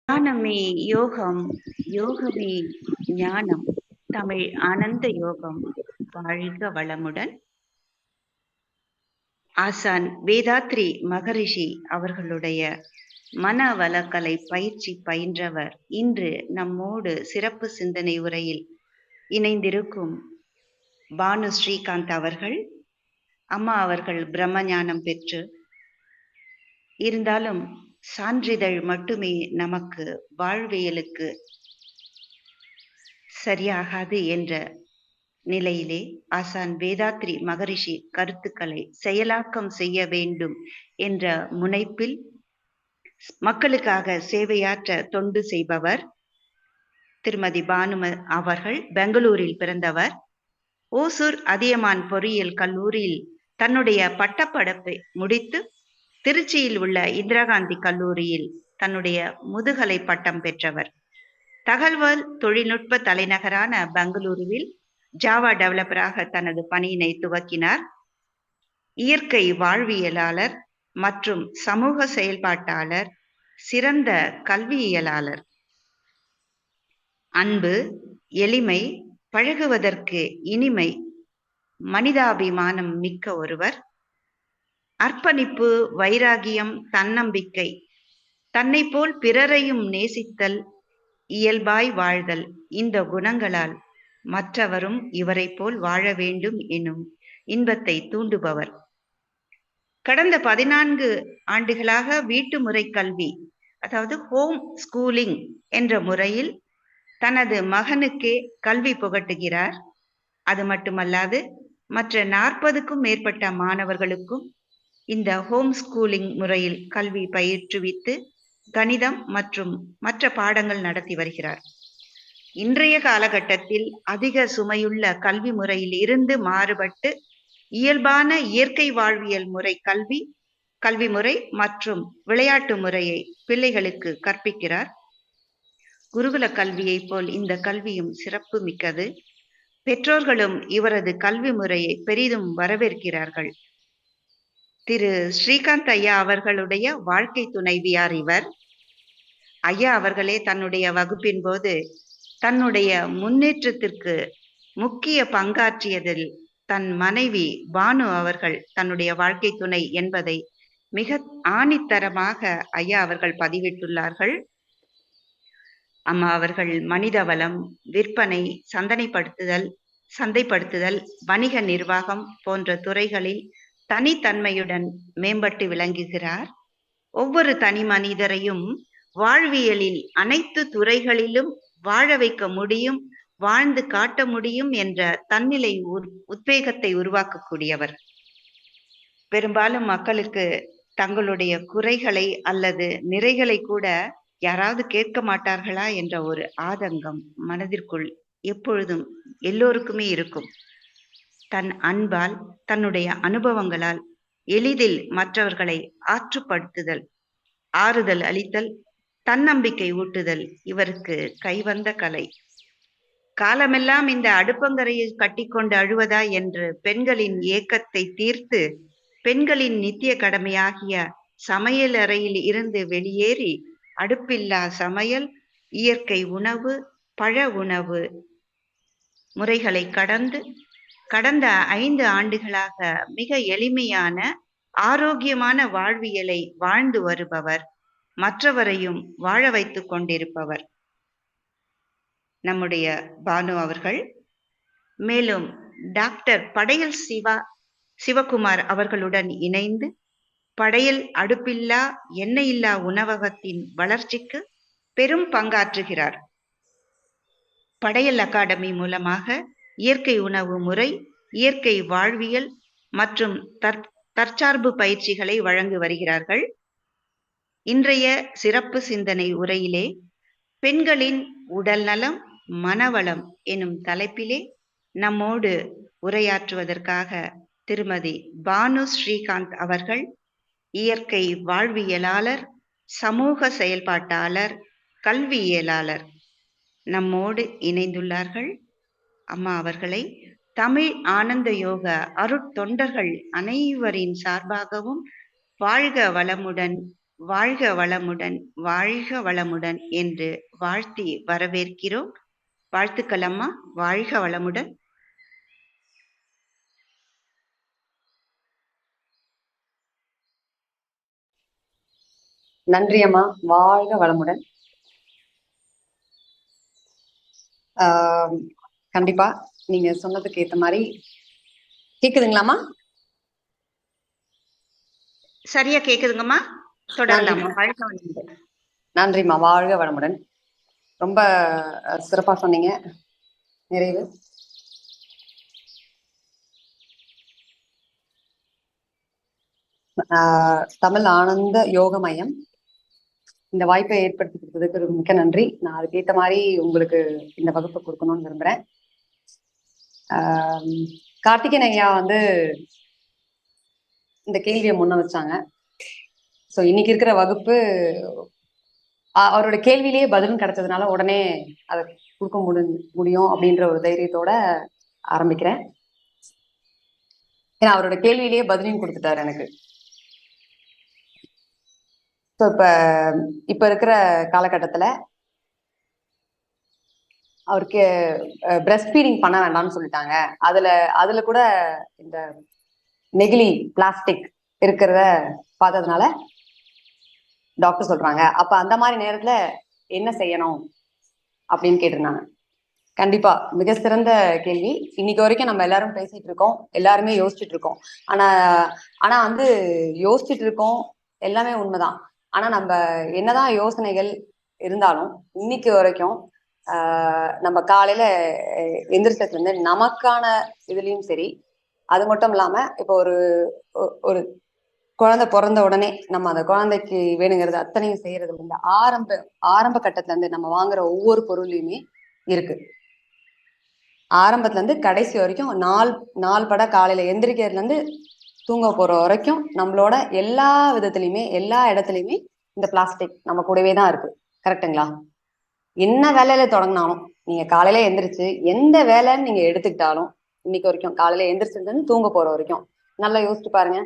ஞானமே யோகம், யோகமே ஞானம். தமிழ் ஆனந்த யோகம். வாழ்க வளமுடன். ஆசான் வேதாத்ரி மகரிஷி அவர்களுடைய மனவளக்கலை பயிற்சி பயின்றவர் இன்று நம்மோடு சிறப்பு சிந்தனை உரையில் இணைந்திருக்கும் பானு ஸ்ரீகாந்த் அவர்கள். அம்மா அவர்கள் பிரம்மஞானம் பெற்று இருந்தாலும் சான்றிதழ் மட்டுமே நமக்கு வாழ்வியலுக்கு சரியாகாது என்ற நிலையிலே ஆசான் வேதாத்ரி மகரிஷி கருத்துக்களை செயலாக்கம் செய்ய வேண்டும் என்ற முனைப்பில் மக்களுக்காக சேவையாற்ற தொண்டு செய்பவர் திருமதி பானு அவர்கள். பெங்களூரில் பிறந்தவர். ஓசூர் அதியமான் பொறியியல் கல்லூரியில் தன்னுடைய பட்டப்படிப்பை முடித்து திருச்சியில் உள்ள இந்திரா காந்தி கல்லூரியில் தன்னுடைய முதுகலை பட்டம் பெற்றவர். தகவல் தொழில்நுட்ப தலைநகரான பெங்களூருவில் ஜாவா டெவலப்பராக தனது பணியினை துவக்கினார். இயற்கை வாழ்வியலாளர் மற்றும் சமூக செயல்பாட்டாளர், சிறந்த கல்வியியலாளர். அன்பு, எளிமை, பழகுவதற்கு இனிமை, மனிதாபிமானம் மிக்க ஒருவர். அர்ப்பணிப்பு, வைராகியம், தன்னம்பிக்கை, தன்னை போல் பிறரையும் நேசித்தல், இயல்பாய் வாழ்தல், இந்த குணங்களால் மற்றவரும் இவரை போல் வாழ வேண்டும் எனும் இன்பத்தை தூண்டுபவர். கடந்த 14 ஆண்டுகளாக வீட்டு முறை கல்வி, அதாவது ஹோம் ஸ்கூலிங் என்ற முறையில் தனது மகனுக்கே கல்வி புகட்டுகிறார். அது மட்டுமல்லாது மற்ற 40க்கும் மேற்பட்ட மாணவர்களுக்கும் இந்த ஹோம் ஸ்கூலிங் முறையில் கல்வி பயிற்றுவித்து கணிதம் மற்றும் மற்ற பாடங்கள் நடத்தி வருகிறார். இன்றைய காலகட்டத்தில் அதிக சுமையுள்ள கல்வி முறையில் இருந்து மாறுபட்டு இயல்பான இயற்கை வாழ்வியல் முறை கல்வி முறை மற்றும் விளையாட்டு முறையை பிள்ளைகளுக்கு கற்பிக்கிறார். குருகுல கல்வியை போல் இந்த கல்வியும் சிறப்பு மிக்கது. பெற்றோர்களும் இவரது கல்வி முறையை பெரிதும் வரவேற்கிறார்கள். திரு ஸ்ரீகாந்த் ஐயா அவர்களுடைய வாழ்க்கை துணைவியார் இவர். ஐயா அவர்களே தன்னுடைய வகுப்பின் போது தன்னுடைய முன்னேற்றத்திற்கு முக்கிய பங்காற்றியதில் தன் மனைவி பானு அவர்கள் தன்னுடைய வாழ்க்கை துணை என்பதை மிக ஆணித்தரமாக ஐயா அவர்கள் பதிவிட்டுள்ளார்கள். அம்மா அவர்கள் மனித வளம், விற்பனை, சந்தைப்படுத்துதல், வணிக நிர்வாகம் போன்ற துறைகளில் தனித்தன்மையுடன் மேம்பட்டு விளங்குகிறார். ஒவ்வொரு தனி மனிதரையும் வாழ்வியலில் அனைத்து துறைகளிலும் வாழ வைக்க முடியும், வாழ்ந்து காட்ட முடியும் என்ற தன்னிலை உத்வேகத்தை உருவாக்கக்கூடியவர். பெரும்பாலும் மக்களுக்கு தங்களுடைய குறைகளை அல்லது நிறைகளை கூட யாராவது கேட்க மாட்டார்களா என்ற ஒரு ஆதங்கம் மனதிற்குள் எப்பொழுதும் எல்லோருக்குமே இருக்கும். தன் அன்பால், தன்னுடைய அனுபவங்களால் எளிதில் மற்றவர்களை ஆற்றுப்படுத்துதல், ஆறுதல் அளித்தல், தன்னம்பிக்கை ஊட்டுதல் இவருக்கு கைவந்த கலை. காலமெல்லாம் இந்த அடுப்பங்கரையில் கட்டிக்கொண்டு அழுவதா என்று பெண்களின் ஏக்கத்தை தீர்த்து பெண்களின் நித்திய கடமையாகிய சமையல் அறையில் இருந்து வெளியேறி அடுப்பில்லா சமையல், இயற்கை உணவு, பழ உணவு முறைகளை கடந்த 5 ஆண்டுகளாக மிக எளிமையான ஆரோக்கியமான வாழ்வியலை வாழ்ந்து வருபவர், மற்றவரையும் வாழ வைத்துக் கொண்டிருப்பவர் நம்முடைய பானு அவர்கள். மேலும் டாக்டர் படையல் சிவகுமார் அவர்களுடன் இணைந்து படையல் அடுப்பில்லா எண்ணெயில்லா உணவகத்தின் வளர்ச்சிக்கு பெரும் பங்காற்றுகிறார். படையல் அகாடமி மூலமாக இயற்கை உணவு முறை, இயற்கை வாழ்வியல் மற்றும் தற்சார்பு பயிற்சிகளை வழங்கி வருகிறார்கள். இன்றைய சிறப்பு சிந்தனை உரையிலே பெண்களின் உடல் நலம், மனவளம் எனும் தலைப்பிலே நம்மோடு உரையாற்றுவதற்காக திருமதி பானு ஸ்ரீகாந்த் அவர்கள் இயற்கை வாழ்வியலாளர், சமூக செயல்பாட்டாளர், கல்வியியலாளர் நம்மோடு இணைந்துள்ளார்கள். அம்மா அவர்களை தமிழ் ஆனந்த யோக அருட்தொண்டர்கள் அனைவரின் சார்பாகவும் வாழ்க வளமுடன், வாழ்க வளமுடன், வாழ்க வளமுடன் என்று வாழ்த்தி வரவேற்கிறோம். வாழ்த்துக்கள் அம்மா. வாழ்க வளமுடன். நன்றி அம்மா. வாழ்க வளமுடன். கண்டிப்பா நீங்க சொன்னதுக்கு ஏத்த மாதிரி கேக்குதுங்களாமா? சரியா கேக்குதுங்கம்மா. தொடரலாமா? நன்றிம்மா. வாழ்க வளமுடன். ரொம்ப சிறப்பா சொன்னீங்க. நிறைவு. தமிழ் ஆனந்த யோக மையம் இந்த வாய்ப்பை ஏற்படுத்தி கொடுத்ததுக்கு மிக்க நன்றி. நான் அதுக்கேற்ற மாதிரி உங்களுக்கு இந்த வகுப்பை கொடுக்கணும்னு விரும்புறேன். கார்த்திகேயன் ஐயா வந்து இந்த கேள்வியை முன்ன வச்சாங்க. ஸோ இன்னைக்கு இருக்கிற வகுப்பு அவரோட கேள்வியிலேயே பதிலும் கிடைச்சதுனால உடனே அதை கொடுக்க முடியும் அப்படின்ற ஒரு தைரியத்தோட ஆரம்பிக்கிறேன். ஏன்னா அவரோட கேள்வியிலேயே பதிலையும் கொடுத்துட்டாரு எனக்கு. ஸோ இப்ப இருக்கிற காலகட்டத்துல அவருக்கு பிரஸ்ட் ஃபீடிங் பண்ண வேண்டாம்னு சொல்லிட்டாங்க. அதுல கூட இந்த நெகிழி பிளாஸ்டிக் இருக்கிறத பார்த்ததுனால டாக்டர் சொல்றாங்க. அப்ப அந்த மாதிரி நேரத்துல என்ன செய்யணும் அப்படின்னு கேட்டிருந்தாங்க. கண்டிப்பா மிக சிறந்த கேள்வி. இன்னைக்கு வரைக்கும் நம்ம எல்லாரும் பேசிட்டு இருக்கோம், எல்லாருமே யோசிச்சுட்டு இருக்கோம். ஆனா வந்து யோசிச்சுட்டு இருக்கோம், எல்லாமே உண்மைதான். ஆனா நம்ம என்னதான் யோசனைகள் இருந்தாலும் இன்னைக்கு வரைக்கும் நம்ம காலையில எந்திரிச்சதுல இருந்து நமக்கான இதுலயும் சரி, அது மட்டும் இல்லாம இப்போ ஒரு குழந்தை பிறந்த உடனே நம்ம அந்த குழந்தைக்கு வேணுங்கிறது அத்தனையும் செய்யறது வந்து ஆரம்ப கட்டத்துல இருந்து நம்ம வாங்குற ஒவ்வொரு பொருளையுமே இருக்கு. ஆரம்பத்துல இருந்து கடைசி வரைக்கும் நாள் பட காலையில எந்திரிக்கிறதுல இருந்து தூங்க போற வரைக்கும் நம்மளோட எல்லா விதத்துலயுமே எல்லா இடத்துலயுமே இந்த பிளாஸ்டிக் நம்ம கூடவே தான் இருக்கு. கரெக்டுங்களா? என்ன வேலையில தொடங்கினாலும் நீங்க காலையில எந்திரிச்சு எந்த வேலைன்னு நீங்க எடுத்துக்கிட்டாலும் இன்னைக்கு வரைக்கும் காலையில எந்திரிச்சிருந்து தூங்க போற வரைக்கும் நல்லா யோசிச்சு பாருங்க.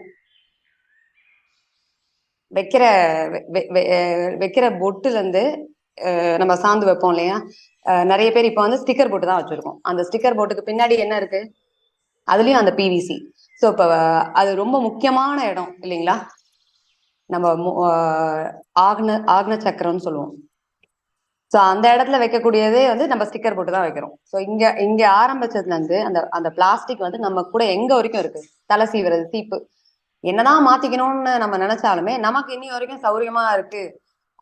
வைக்கிற பொட்டுல இருந்து நம்ம சாந்து வைப்போம் இல்லையா? நிறைய பேர் இப்ப வந்து ஸ்டிக்கர் போட்டு தான் வச்சிருக்கோம். அந்த ஸ்டிக்கர் போட்டுக்கு பின்னாடி என்ன இருக்கு? அதுலயும் அந்த பிவிசி. ஸோ இப்ப அது ரொம்ப முக்கியமான இடம் இல்லைங்களா? நம்ம ஆக்ன சக்கரம்னு சொல்லுவோம். ஸோ அந்த இடத்துல வைக்கக்கூடியதே வந்து நம்ம ஸ்டிக்கர் போட்டு தான் வைக்கிறோம். ஸோ இங்க ஆரம்பிச்சதுல இருந்து அந்த பிளாஸ்டிக் வந்து நம்ம கூட எங்க வரைக்கும் இருக்கு? தலை சீவுறது, சீப்பு என்னதான் மாத்திக்கணும்னு நம்ம நினைச்சாலுமே நமக்கு இன்னி வரைக்கும் சௌரியமா இருக்கு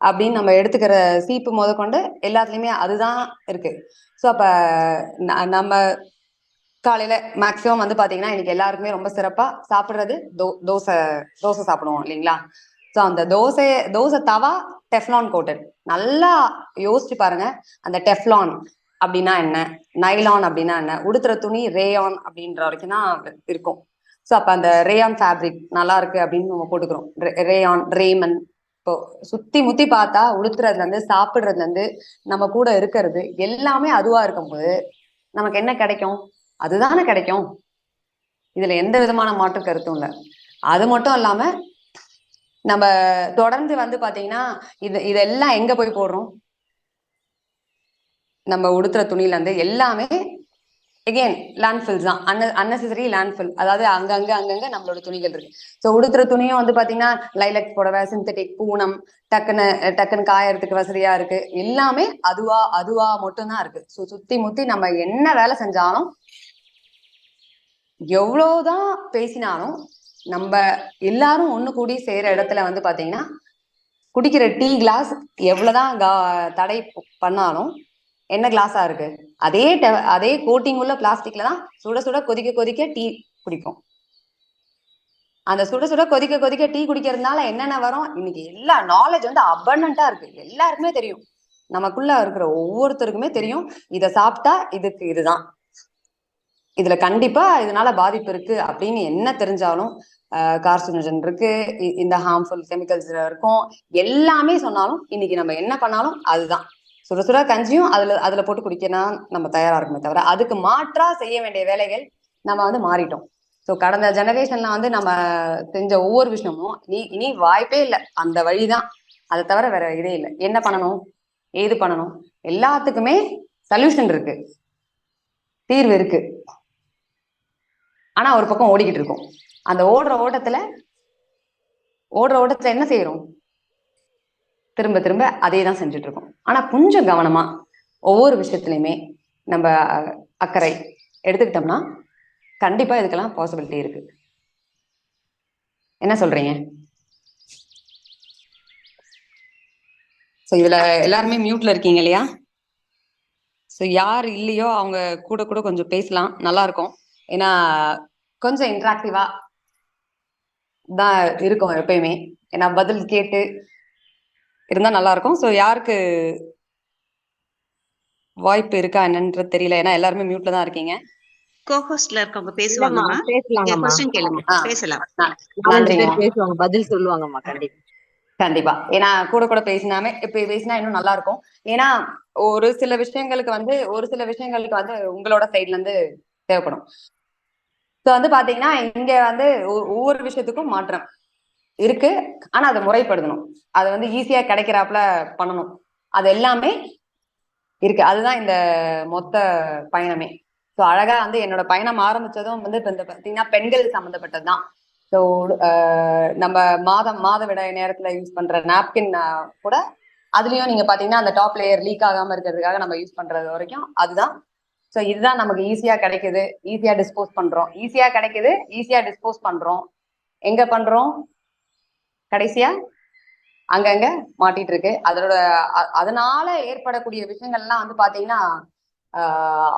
அப்படின்னு நம்ம எடுத்துக்கிற சீப்பு முதற்கொண்டு எல்லாத்துலயுமே அதுதான் இருக்கு. ஸோ அப்ப நம்ம காலையில மேக்சிமம் வந்து பாத்தீங்கன்னா இன்னைக்கு எல்லாருக்குமே ரொம்ப சிறப்பா சாப்பிடுறது தோசை சாப்பிடுவோம் இல்லைங்களா? ஸோ அந்த தோசை தவா டெஃப்லான் கோட்டட். நல்லா யோசிச்சு பாருங்க. அந்த டெஃப்லான் அப்படின்னா என்ன, நைலான் அப்படின்னா என்ன, உடுத்துற துணி ரேயான் அப்படின்ற வரைக்கும் தான் இருக்கும். ஸோ அப்ப அந்த ரேயான் ஃபேப்ரிக் நல்லா இருக்கு அப்படின்னு நம்ம போட்டுக்கிறோம். Rayon, ramen. இப்போ சுத்தி முத்தி பார்த்தா உடுத்துறதுல இருந்து சாப்பிடுறதுல இருந்து நம்ம கூட இருக்கிறது எல்லாமே அதுவா இருக்கும்போது நமக்கு என்ன கிடைக்கும்? அதுதானே கிடைக்கும். இதுல எந்த விதமான மாற்று கருத்தும் இல்லை. அது மட்டும் இல்லாம நம்ம தொடர்ந்து வந்து பாத்தீங்கன்னா இதெல்லாம் எங்க போய் போடுறோம்? நம்ம உடுத்துற துணியில இருந்து எல்லாமே எகெயின் லேண்ட்ஃபில்ஸ் தான். Unnecessary landfill. அதாவது அங்கங்க நம்மளோட துணிகள் இருக்கு. ஸோ உடுத்துற துணியும் வந்து பாத்தீங்கன்னா லைலக் புடவை, சிந்தட்டிக், பூனம், டக்குன்னு காயறதுக்கு வசதியா இருக்கு. எல்லாமே அதுவா மட்டும்தான் இருக்கு. ஸோ சுத்தி முத்தி நம்ம என்ன வேலை செஞ்சாலும் எவ்வளவுதான் பேசினாலும் நம்ம எல்லாரும் ஒண்ணு கூடி செய்யற இடத்துல வந்து பாத்தீங்கன்னா குடிக்கிற டீ கிளாஸ் எவ்வளவுதான் தடை பண்ணாலும் என்ன கிளாஸா இருக்கு? அதே கோட்டிங் உள்ள பிளாஸ்டிக்ல தான் சுட சுட கொதிக்க டீ குடிப்போம். அந்த சுட சுட கொதிக்க டீ குடிக்கிறதுனால என்னென்ன வரும்? இன்னைக்கு எல்லா நாலேஜ் வந்து அபண்டன்ட்டா இருக்கு. எல்லாருக்குமே தெரியும். நமக்குள்ள இருக்கிற ஒவ்வொருத்தருக்குமே தெரியும். இதை சாப்பிட்டா இதுதான், இதுல கண்டிப்பா இதனால பாதிப்பு இருக்கு அப்படின்னு என்ன தெரிஞ்சாலும் கார்சினோஜன் இருக்கு, இந்த ஹார்ம்ஃபுல் கெமிக்கல்ஸ் இருக்கும், எல்லாமே சொன்னாலும் இன்னைக்கு நம்ம என்ன பண்ணாலும் அதுதான். சுட சுட கஞ்சியும் அதுல போட்டு குடிக்கணும் நம்ம தயாரா இருக்குமே தவிர அதுக்கு மாற்றா செய்ய வேண்டிய வேலைகள் நம்ம வந்து மாறிட்டோம். ஸோ ஸோ கடந்த ஜெனரேஷன்ல வந்து நம்ம செஞ்ச ஒவ்வொரு விஷயமும் இனி வாய்ப்பே இல்லை, அந்த வழிதான், அதை தவிர வேற இதே இல்லை. என்ன பண்ணணும், ஏது பண்ணணும், எல்லாத்துக்குமே சொல்யூஷன் இருக்கு, தீர்வு இருக்கு. ஆனா ஒரு பக்கம் ஓடிக்கிட்டு இருக்கோம். அந்த ஓடுற ஓட்டத்துல என்ன செய்யறோம், திரும்ப திரும்ப அதே தான் செஞ்சுட்டு இருக்கோம். ஆனா கொஞ்சம் கவனமா ஒவ்வொரு விஷயத்துலயுமே நம்ம அக்கறை எடுத்துக்கிட்டோம்னா கண்டிப்பா இதுக்கெல்லாம் பாசிபிலிட்டி இருக்கு. என்ன சொல்றீங்க? ஸோ இதுல எல்லாருமே மியூட்ல இருக்கீங்க இல்லையா? ஸோ யார் இல்லையோ அவங்க கூட கூட கொஞ்சம் பேசலாம், நல்லா இருக்கும். ஏன்னா கொஞ்சம் இன்ட்ராக்டிவா தான் இருக்கும் எப்பயுமே. ஏன்னா பதில் கேட்டு இருந்தா நல்லா இருக்கும். ஸோ யாருக்கு வாய்ப்பு இருக்கா என்னன்றது தெரியல, ஏன்னா எல்லாருமே மியூட்ல தான் இருக்கீங்க. கோஹோஸ்ட்ல இருக்கவங்க இல்லம்மா, பேசுவாங்கம்மா. பேசலாங்கம்மா. கொஸ்டின் கேளுங்க, பேசலாம். 4 பேர் பேசுவாங்க, பதில் சொல்லுவாங்கம்மா. கண்டிப்பா. ஏன்னா கூட கூட பேசினாமே இப்ப பேசினா இன்னும் நல்லா இருக்கும். ஏன்னா ஒரு சில விஷயங்களுக்கு வந்து உங்களோட சைட்ல இருந்து தேவைப்படும். ஸோ வந்து பாத்தீங்கன்னா இங்க வந்து ஒவ்வொரு விஷயத்துக்கும் மாற்றம் இருக்கு. ஆனா அதை முறைப்படுத்தணும், அதை வந்து ஈஸியா கிடைக்கிறாப்புல பண்ணணும், அது எல்லாமே இருக்கு. அதுதான் இந்த மொத்த பயணமே. ஸோ அழகா வந்து என்னோட பயணம் ஆரம்பிச்சதும் வந்து இப்ப இந்த பாத்தீங்கன்னா பெண்கள் சம்மந்தப்பட்டதுதான். ஸோ நம்ம மாதவிடாய் நேரத்துல யூஸ் பண்ற நாப்கின் கூட அதுலயும் நீங்க பாத்தீங்கன்னா அந்த டாப் லேயர் லீக் ஆகாம இருக்கிறதுக்காக நம்ம யூஸ் பண்றது வரைக்கும் அதுதான். ஸோ இதுதான் நமக்கு ஈஸியா கிடைக்குது, ஈஸியா டிஸ்போஸ் பண்றோம். எங்க பண்றோம், கடைசியா அங்கங்க மாட்டிட்டு இருக்கு. அதனால ஏற்படக்கூடிய விஷயங்கள்லாம் வந்து பாத்தீங்கன்னா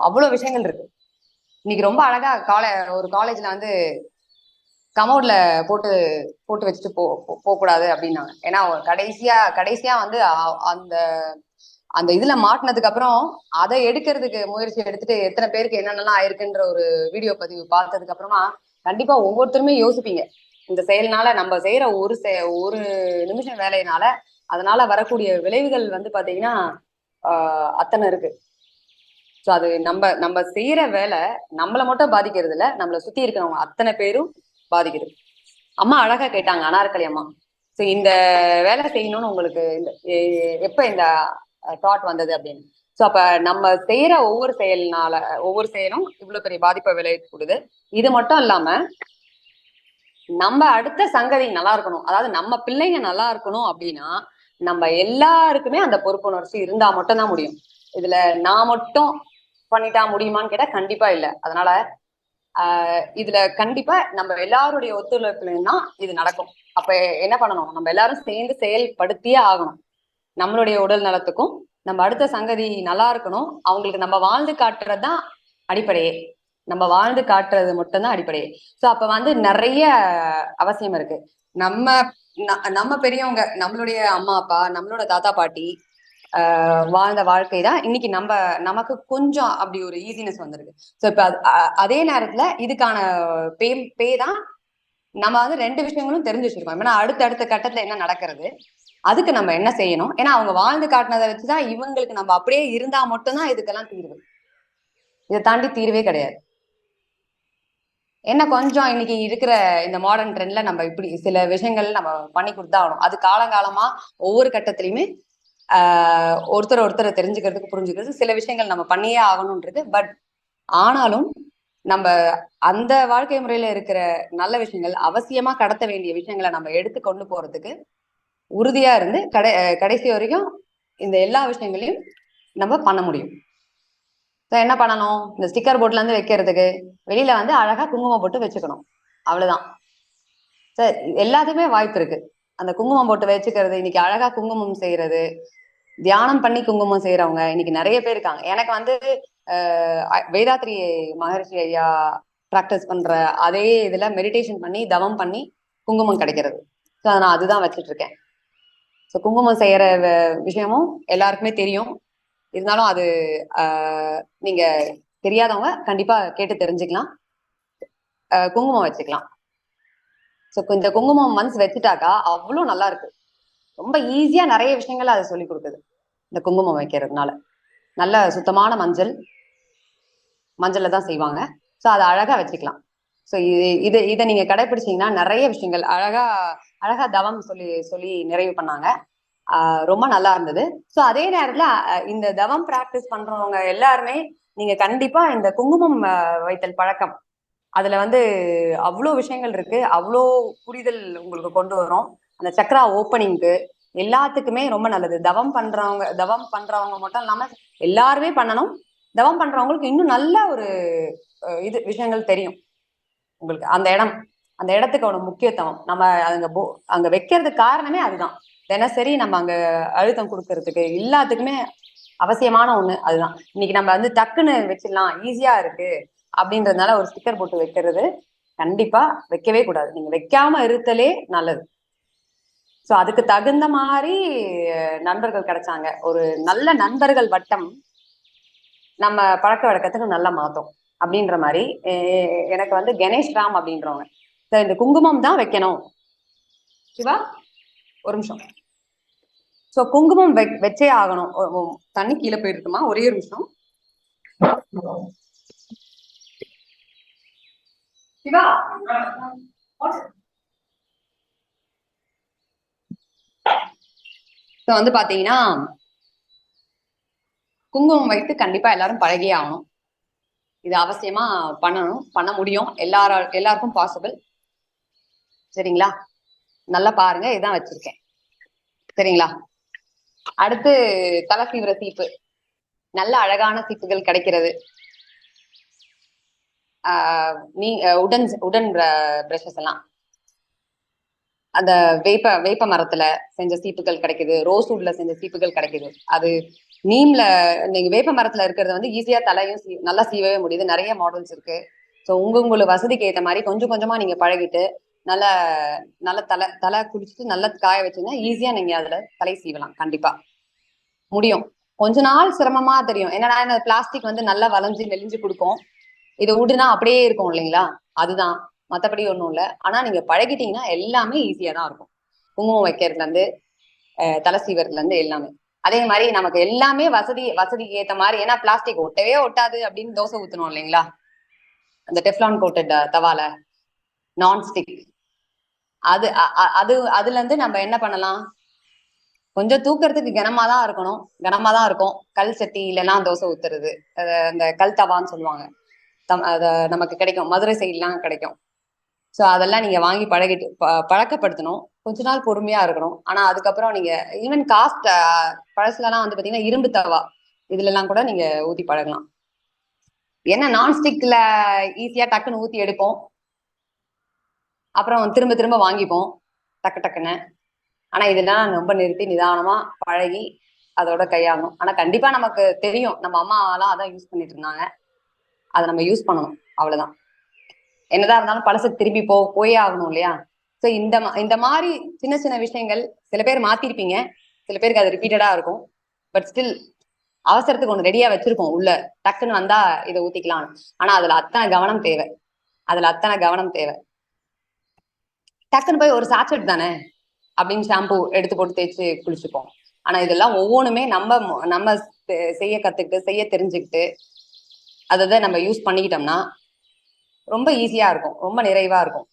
அவ்வளவு விஷயங்கள் இருக்கு. இன்னைக்கு ரொம்ப அழகா ஒரு காலேஜ்ல வந்து கமோட்ல போட்டு வச்சுட்டு போக கூடாது அப்படின்னாங்க. ஏன்னா கடைசியா வந்து அந்த அந்த இதுல மாட்டினதுக்கு அப்புறம் அதை எடுக்கிறதுக்கு முயற்சி எடுத்துட்டு எத்தனை பேருக்கு என்னென்னலாம் ஆயிருக்குன்ற ஒரு வீடியோ பதிவு பார்த்ததுக்கு அப்புறமா கண்டிப்பா ஒவ்வொருத்தருமே யோசிப்பீங்க, இந்த செயல்னால நம்ம செய்யற ஒரு நிமிஷம் வேலையினால அதனால வரக்கூடிய விளைவுகள் வந்து பாத்தீங்கன்னா அத்தனை இருக்கு. ஸோ அது நம்ம செய்யற வேலை நம்மளை மட்டும் பாதிக்கிறது இல்ல, நம்மளை சுத்தி இருக்கிறவங்க அத்தனை பேரும் பாதிக்குது. அம்மா அழகா கேட்டாங்க, அனார்கலி அம்மா, ஸோ இந்த வேலை செய்யணும்னு உங்களுக்கு எப்ப இந்த தாட் வந்தது அப்படின்னு. ஸோ அப்ப நம்ம செய்யற ஒவ்வொரு செயலும் இவ்வளவு பெரிய பாதிப்பை விளைவிக்கூடுது. இது மட்டும் இல்லாம நம்ம அடுத்த சங்கதி நல்லா இருக்கணும், அதாவது நம்ம பிள்ளைங்க நல்லா இருக்கணும் அப்படின்னா நம்ம எல்லாருக்குமே அந்த பொறுப்புணர்ச்சி இருந்தா மட்டும்தான் முடியும். இதுல நான் மட்டும் பண்ணிட்டா முடியுமான்னு கேட்டா கண்டிப்பா இல்லை. அதனால இதுல கண்டிப்பா நம்ம எல்லாருடைய ஒத்துழைப்புலயும் இது நடக்கும். அப்ப என்ன பண்ணணும், நம்ம எல்லாரும் சேர்ந்து செயல்படுத்தியே ஆகணும். நம்மளுடைய உடல் நலத்துக்கும் நம்ம அடுத்த சங்கதி நல்லா இருக்கணும், அவங்களுக்கு நம்ம வாழ்ந்து காட்டுறதுதான் அடிப்படையே, நம்ம வாழ்ந்து காட்டுறது மட்டும்தான் அடிப்படையே. சோ அப்ப வந்து நிறைய அவசியம் இருக்கு. நம்ம பெரியவங்க, நம்மளுடைய அம்மா அப்பா, நம்மளோட தாத்தா பாட்டி வாழ்ந்த வாழ்க்கை தான் இன்னைக்கு நமக்கு கொஞ்சம் அப்படி ஒரு ஈஸினஸ் வந்திருக்கு. ஸோ இப்ப அதே நேரத்துல இதுக்கான பே தான் நம்ம வந்து 2 விஷயங்களும் தெரிஞ்சு வச்சிருக்கோம். ஏன்னா அடுத்த கட்டத்துல என்ன நடக்கிறது, அதுக்கு நம்ம என்ன செய்யணும். ஏன்னா அவங்க வாழ்ந்து காட்டினதை வச்சுதான் இவங்களுக்கு நம்ம அப்படியே இருந்தா மட்டும்தான் இதுக்கெல்லாம் தீர்வு, இதை தாண்டி தீர்வே கிடையாது. என்ன கொஞ்சம் இன்னைக்கு இருக்கிற இந்த மாடர்ன் ட்ரெண்ட்ல நம்ம இப்படி சில விஷயங்கள் நம்ம பண்ணி கொடுத்தாகணும். அது காலங்காலமா ஒவ்வொரு கட்டத்திலயுமே ஒருத்தர் தெரிஞ்சுக்கிறதுக்கு புரிஞ்சுக்கிறது சில விஷயங்கள் நம்ம பண்ணியே ஆகணும்ன்றது. பட் ஆனாலும் நம்ம அந்த வாழ்க்கை முறையில இருக்கிற நல்ல விஷயங்கள், அவசியமா கடத்த வேண்டிய விஷயங்களை நம்ம எடுத்து கொண்டு போறதுக்கு உறுதியா இருந்து கடைசி வரைக்கும் இந்த எல்லா விஷயங்களையும் நம்ம பண்ண முடியும். என்ன பண்ணணும், இந்த ஸ்டிக்கர் போர்ட்ல இருந்து வைக்கிறதுக்கு வெளியில வந்து அழகா குங்குமம் போட்டு வச்சுக்கணும், அவ்வளவுதான். சார் எல்லாத்துக்குமே வாய்ப்பு இருக்கு. அந்த குங்குமம் போட்டு வச்சுக்கிறது, இன்னைக்கு அழகா குங்குமம் செய்யறது, தியானம் பண்ணி குங்குமம் செய்யறவங்க இன்னைக்கு நிறைய பேர் இருக்காங்க. எனக்கு வந்து வேதாத்ரி மகர்ஷி ஐயா பிராக்டிஸ் பண்ற அதே இதுல மெடிடேஷன் பண்ணி தவம் பண்ணி குங்குமம் கிடைக்கிறது. ஸோ நான் அதுதான் வச்சுட்டு இருக்கேன். ஸோ குங்குமம் செய்யற விஷயமும் எல்லாருக்குமே தெரியும், இருந்தாலும் அது நீங்க தெரியாதவங்க கண்டிப்பா கேட்டு தெரிஞ்சுக்கலாம். குங்குமம் வச்சுக்கலாம். ஸோ இந்த குங்குமம் மனசு வச்சுட்டாக்கா அவ்வளவு நல்லா இருக்கு, ரொம்ப ஈஸியா நிறைய விஷயங்கள் அதை சொல்லி கொடுக்குது இந்த குங்குமம் வைக்கிறதுனால. நல்ல சுத்தமான மஞ்சள்ல தான் செய்வாங்க. ஸோ அதை அழகா வச்சுக்கலாம். ஸோ இதை நீங்க கடைபிடிச்சீங்கன்னா நிறைய விஷயங்கள் அழகா தவம் சொல்லி சொல்லி நிறைவு பண்ணாங்க. ரொம்ப நல்லா இருந்தது. ஸோ அதே நேரத்துல இந்த தவம் பிராக்டிஸ் பண்றவங்க எல்லாருமே நீங்க கண்டிப்பா இந்த குங்குமம் வைத்தல் பழக்கம், அதுல வந்து அவ்வளோ விஷயங்கள் இருக்கு, அவ்வளோ புரிதல் உங்களுக்கு கொண்டு வரும். அந்த சக்ரா ஓப்பனிங்க்கு எல்லாத்துக்குமே ரொம்ப நல்லது. தவம் பண்றவங்க மட்டும் இல்லாம எல்லாருமே பண்ணணும். தவம் பண்றவங்களுக்கு இன்னும் நல்ல ஒரு இது விஷயங்கள் தெரியும் உங்களுக்கு. அந்த இடத்துக்கோட முக்கியத்துவம் நம்ம அங்க வைக்கிறதுக்கு காரணமே அதுதான். தினசரி நம்ம அங்க அழுத்தம் கொடுக்கறதுக்கு எல்லாத்துக்குமே அவசியமான ஒண்ணு அதுதான். இன்னைக்கு நம்ம வந்து டக்குன்னு வச்சிடலாம், ஈஸியா இருக்கு அப்படின்றதுனால ஒரு ஸ்டிக்கர் போட்டு வைக்கிறது கண்டிப்பா வைக்கவே கூடாது. நீங்க வைக்காம இருத்தலே நல்லது. சோ அதுக்கு தகுந்த மாதிரி நண்பர்கள் கிடைச்சாங்க. ஒரு நல்ல நண்பர்கள் வட்டம் நம்ம பழக்க வழக்கத்துக்கு நல்லா மாத்தோம் அப்படின்ற மாதிரி. எனக்கு வந்து கணேஷ் ராம் அப்படின்றவங்க, இந்த குங்குமம் தான் வைக்கணும் சிவா, ஒரு நிமிஷம். சோ குங்குமம் வச்சே ஆகணும். தண்ணி கீழே போயிருக்குமா, ஒரே ஒரு நிமிஷம் சிவா. வந்து பாத்தீங்கன்னா குங்குமம் வைத்து கண்டிப்பா எல்லாரும் பழகியே ஆகணும். இது அவசியமா பண்ணணும், பண்ண முடியும், எல்லாருக்கும் பாசிபிள். சரிங்களா? நல்லா பாருங்க, இதான் வச்சிருக்கேன். சரிங்களா? அடுத்து தலை சீவிர சீப்பு, நல்ல அழகான சீப்புகள் கிடைக்கிறது. உடன் பிரஷஸ் எல்லாம் அந்த வேப்ப மரத்துல செஞ்ச சீப்புகள் கிடைக்குது, ரோஸ் வுட்ல செஞ்ச சீப்புகள் கிடைக்குது. அது நீம்ல நீங்க வேப்ப மரத்துல இருக்கிறது வந்து ஈஸியா தலையும் நல்லா சீவவே முடியுது. நிறைய மாடல்ஸ் இருக்கு. ஸோ உங்களுக்கு வசதிக்கு ஏற்ற மாதிரி கொஞ்சம் கொஞ்சமா நீங்க பழகிட்டு நல்ல நல்ல தலை குடிச்சிட்டு நல்லா காய வச்சுன்னா ஈஸியா நீங்க அதுல தலை சீவலாம். கண்டிப்பா முடியும். கொஞ்ச நாள் சிரமமா தெரியும், என்னடா பிளாஸ்டிக் வந்து நல்லா வளைஞ்சு நெளிஞ்சு கொடுக்கும், இதை விடுனா அப்படியே இருக்கும் இல்லைங்களா, அதுதான், மற்றபடி ஒன்றும் இல்லை. ஆனா நீங்க பழகிட்டீங்கன்னா எல்லாமே ஈஸியா தான் இருக்கும். குங்குமம் வைக்கிறதுல இருந்து தலை சீவரத்துல இருந்து எல்லாமே. அதே மாதிரி நமக்கு எல்லாமே வசதிக்கு ஏற்ற மாதிரி. ஏன்னா பிளாஸ்டிக் ஒட்டவே ஒட்டாது அப்படின்னு தோசை ஊத்தணும் இல்லைங்களா, அந்த டெஃப்லான் கோட்டட் தவால நான்ஸ்டிக், அதுல இருந்து நம்ம என்ன பண்ணலாம், கொஞ்சம் தூக்குறதுக்கு கனமா தான் இருக்கும். கல் சட்டி இல்லைன்னா தோசை ஊத்துறது, அந்த கல் தவான்னு சொல்லுவாங்க, அத நமக்கு கிடைக்கும், மதுரை சைட்லாம் கிடைக்கும். ஸோ அதெல்லாம் நீங்க வாங்கி பழக்கப்படுத்தணும். கொஞ்ச நாள் பொறுமையா இருக்கணும். ஆனா அதுக்கப்புறம் நீங்க ஈவன் காஸ்ட் பழசுலாம் வந்து பாத்தீங்கன்னா இரும்பு தவா இதுல எல்லாம் கூட நீங்க ஊத்தி பழகலாம். ஏன்னா நான்ஸ்டிக்ல ஈஸியா டக்குன்னு ஊத்தி எடுப்போம், அப்புறம் திரும்ப திரும்ப வாங்கிப்போம் டக்குன்னு. ஆனா இதெல்லாம் ரொம்ப நிறுத்தி நிதானமா பழகி அதோட கையாகணும். ஆனா கண்டிப்பா நமக்கு தெரியும், நம்ம அம்மா எல்லாம் அதான் யூஸ் பண்ணிட்டு இருந்தாங்க, அதை நம்ம யூஸ் பண்ணணும், அவ்வளவுதான். என்னதான் இருந்தாலும் பழசுக்கு திரும்பி போயே ஆகணும் இல்லையா. ஸோ இந்த மாதிரி சின்ன சின்ன விஷயங்கள் சில பேர் மாத்திருப்பீங்க, சில பேருக்கு அது ரிப்பீட்டடா இருக்கும். பட் ஸ்டில் அவசரத்துக்கு ஒண்ணு ரெடியா வச்சிருக்கோம் உள்ள, டக்குன்னு வந்தா இதை ஊத்திக்கலாம். ஆனா அதுல அத்தனை கவனம் தேவை. டக்குன்னு போய் ஒரு சாச்செட் தானே அப்படின்னு ஷாம்பு எடுத்து போட்டு தேய்ச்சி குளிச்சுப்போம். ஆனா இதெல்லாம் ஒவ்வொன்றுமே நம்ம செய்ய கத்துக்கிட்டு செய்ய தெரிஞ்சுக்கிட்டு அதை நம்ம யூஸ் பண்ணிக்கிட்டோம்னா ரொம்ப ஈஸியா இருக்கும், ரொம்ப நிறைவா இருக்கும்.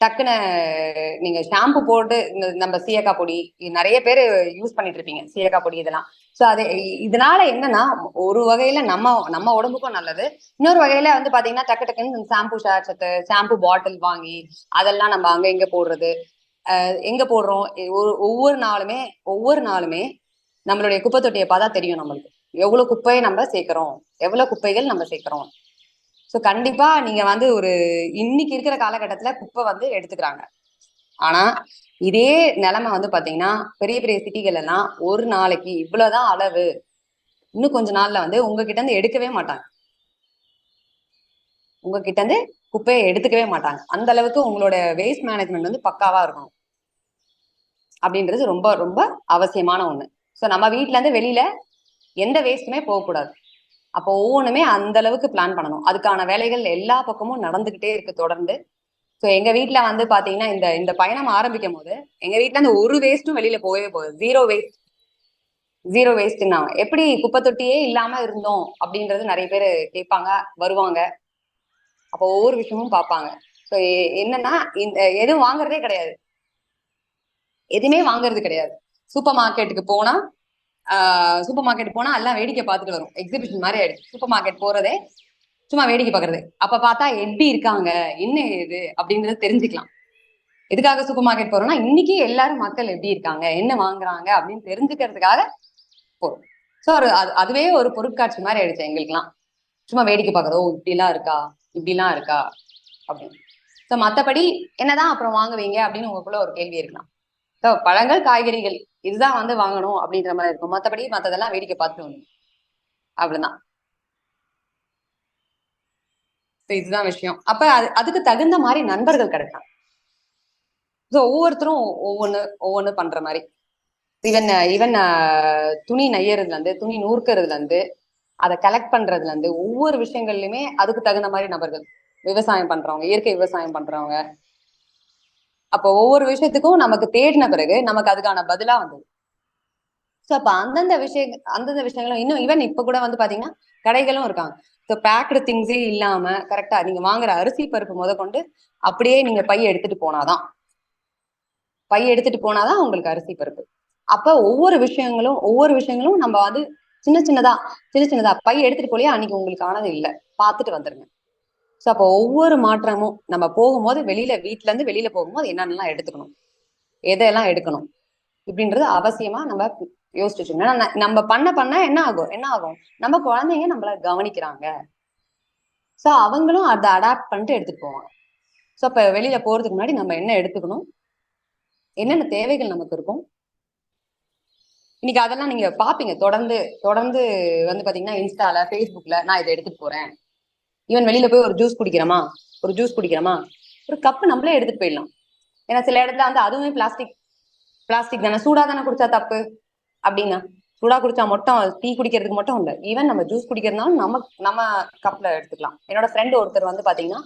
டக்குன்னு நீங்க ஷாம்பு போட்டு நம்ம சீயக்காய் பொடி நிறைய பேர் யூஸ் பண்ணிட்டு இருப்பீங்க, சீயக்காய் பொடி இதெல்லாம். ஸோ அது இதனால என்னன்னா ஒரு வகையில நம்ம உடம்புக்கும் நல்லது, இன்னொரு வகையில வந்து பாத்தீங்கன்னா டக்குன்னு ஷாம்பு பாட்டில் வாங்கி அதெல்லாம் நம்ம அங்க இங்க போடுறது. எங்க போடுறோம், ஒவ்வொரு நாளுமே நம்மளுடைய குப்பை தொட்டியை பார்த்தா தெரியும் நம்மளுக்கு எவ்வளவு குப்பையை நம்ம சேர்க்கிறோம், எவ்வளவு குப்பைகள் நம்ம சேர்க்கிறோம். ஸோ கண்டிப்பா நீங்க வந்து இன்னைக்கு இருக்கிற காலகட்டத்துல குப்பை வந்து எடுத்துக்கிறாங்க. ஆனா இதே நிலைமை வந்து பாத்தீங்கன்னா பெரிய பெரிய சிட்டிகள் எல்லாம் ஒரு நாளைக்கு இவ்வளவுதான் அளவு, இன்னும் கொஞ்ச நாள்ல வந்து உங்ககிட்ட இருந்து எடுக்கவே மாட்டாங்க, குப்பையை எடுத்துக்கவே மாட்டாங்க. அந்த அளவுக்கு உங்களோட வேஸ்ட் மேனேஜ்மெண்ட் வந்து பக்காவா இருக்கணும் அப்படின்றது ரொம்ப ரொம்ப அவசியமான ஒண்ணு. ஸோ நம்ம வீட்டுல இருந்து வெளியில எந்த வேஸ்ட்டுமே போகக்கூடாது. அப்போ ஒவ்வொன்றுமே அந்த அளவுக்கு பிளான் பண்ணணும். அதுக்கான வேலைகள் எல்லா பக்கமும் நடந்துகிட்டே இருக்கு தொடர்ந்து. ஸோ எங்க வீட்டுல வந்து பாத்தீங்கன்னா இந்த பயணம் ஆரம்பிக்கும் போது எங்க வீட்டுல இருந்து ஒரு வேஸ்ட்டும் வெளியில போகவே போகுது, ஜீரோ வேஸ்ட்னா எப்படி குப்பை தொட்டியே இல்லாம இருந்தோம் அப்படின்றது நிறைய பேர் கேட்பாங்க, வருவாங்க. அப்போ ஒவ்வொரு விஷயமும் பார்ப்பாங்க. ஸோ என்னன்னா இந்த எதுவும் வாங்குறதே கிடையாது, எதுவுமே வாங்குறது கிடையாது. சூப்பர் மார்க்கெட்டுக்கு போனா சூப்பர் மார்க்கெட் போனா எல்லாம் வேடிக்கை பார்த்துட்டு வரும், எக்ஸிபிஷன் மாதிரி ஆயிடுச்சு. சூப்பர் மார்க்கெட் போறதே சும்மா வேடிக்கை பார்க்கறது. அப்ப பார்த்தா எப்படி இருக்காங்க, என்ன இது அப்படின்றத தெரிஞ்சுக்கலாம். எதுக்காக சூப்பர் மார்க்கெட் போறோம்னா இன்னைக்கு எல்லாரும் மக்கள் எப்படி இருக்காங்க, என்ன வாங்குறாங்க அப்படின்னு தெரிஞ்சுக்கிறதுக்காக போறோம். ஸோ அதுவே ஒரு பொருட்காட்சி மாதிரி ஆயிடுச்சு எங்களுக்குலாம். சும்மா வேடிக்கை பார்க்கறதோ இப்படிலாம் இருக்கா, இப்படிலாம் இருக்கா அப்படின்னு. ஸோ மற்றபடி என்னதான் அப்புறம் வாங்குவீங்க அப்படின்னு உங்களுக்குள்ள ஒரு கேள்வி இருக்கலாம். ஸோ பழங்கள் காய்கறிகள் இதுதான் வந்து வாங்கணும் அப்படின்ற மாதிரி இருக்கும். மற்றபடி மற்றதெல்லாம் வேடிக்கை பார்த்துட்டு வந்து அவ்வளவுதான். இதுதான் விஷயம். அப்ப அதுக்கு தகுந்த மாதிரி நண்பர்கள் கிடைக்கும். ஸோ ஒவ்வொருத்தரும் ஒவ்வொன்னு பண்ற மாதிரி. ஈவன் துணி நெய்யறதுல இருந்து, துணி நூற்கிறதுல இருந்து, அதை கலெக்ட் பண்றதுல இருந்து, ஒவ்வொரு விஷயங்கள்லயுமே அதுக்கு தகுந்த மாதிரி நபர்கள். விவசாயம் பண்றவங்க, இயற்கை விவசாயம் பண்றவங்க. அப்போ ஒவ்வொரு விஷயத்துக்கும் நமக்கு தேடின பிறகு நமக்கு அதுக்கான பதிலா வந்தது. ஸோ அப்ப அந்தந்த விஷயங்களும் இன்னும் ஈவன் இப்ப கூட வந்து பாத்தீங்கன்னா கடைகளும் இருக்காங்க. ஸோ பேக்டு திங்ஸே இல்லாம கரெக்டா நீங்க வாங்குற அரிசி பருப்பு முதற்கொண்டு அப்படியே நீங்க பை எடுத்துட்டு போனாதான் உங்களுக்கு அரிசி பருப்பு. அப்ப ஒவ்வொரு விஷயங்களும் நம்ம வந்து சின்ன சின்னதா பை எடுத்துட்டு போலியா அன்னைக்கு உங்களுக்கு ஆனது இல்லை, பார்த்துட்டு வந்துருங்க. ஸோ அப்போ ஒவ்வொரு மாற்றமும் நம்ம போகும்போது வீட்டுல இருந்து வெளியில போகும்போது என்னென்னலாம் எடுத்துக்கணும், எதையெல்லாம் எடுக்கணும் இப்படின்றது அவசியமா நம்ம யோசிச்சு. நம்ம பண்ண என்ன ஆகும் நம்ம குழந்தைங்க நம்மள கவனிக்கிறாங்க. ஸோ அவங்களும் அதை அடாப்ட் பண்ணிட்டு எடுத்துட்டு போவாங்க. ஸோ அப்ப வெளியில போறதுக்கு முன்னாடி நம்ம என்ன எடுத்துக்கணும், என்னென்ன தேவைகள் நமக்கு இருக்கும், இன்னைக்கு அதெல்லாம் நீங்க பாப்பீங்க. தொடர்ந்து வந்து பாத்தீங்கன்னா இன்ஸ்டால, ஃபேஸ்புக்ல நான் இதை எடுத்துட்டு போறேன். ஈவன் வெளியில போய் ஒரு ஜூஸ் குடிக்கிறோமா, ஒரு கப்பு நம்மளே எடுத்துட்டு போயிடலாம். ஏன்னா சில இடத்துல வந்து அதுவுமே பிளாஸ்டிக் தானே, சூடா தானே குடிச்சா தப்பு அப்படின்னா, சூடா குடிச்சா மட்டும் டீ குடிக்கிறதுக்கு மட்டும் இல்லை, ஈவன் நம்ம ஜூஸ் குடிக்கிறதுனாலும் நம்ம கப்ல எடுத்துக்கலாம். என்னோட ஃப்ரெண்ட் ஒருத்தர் வந்து பாத்தீங்கன்னா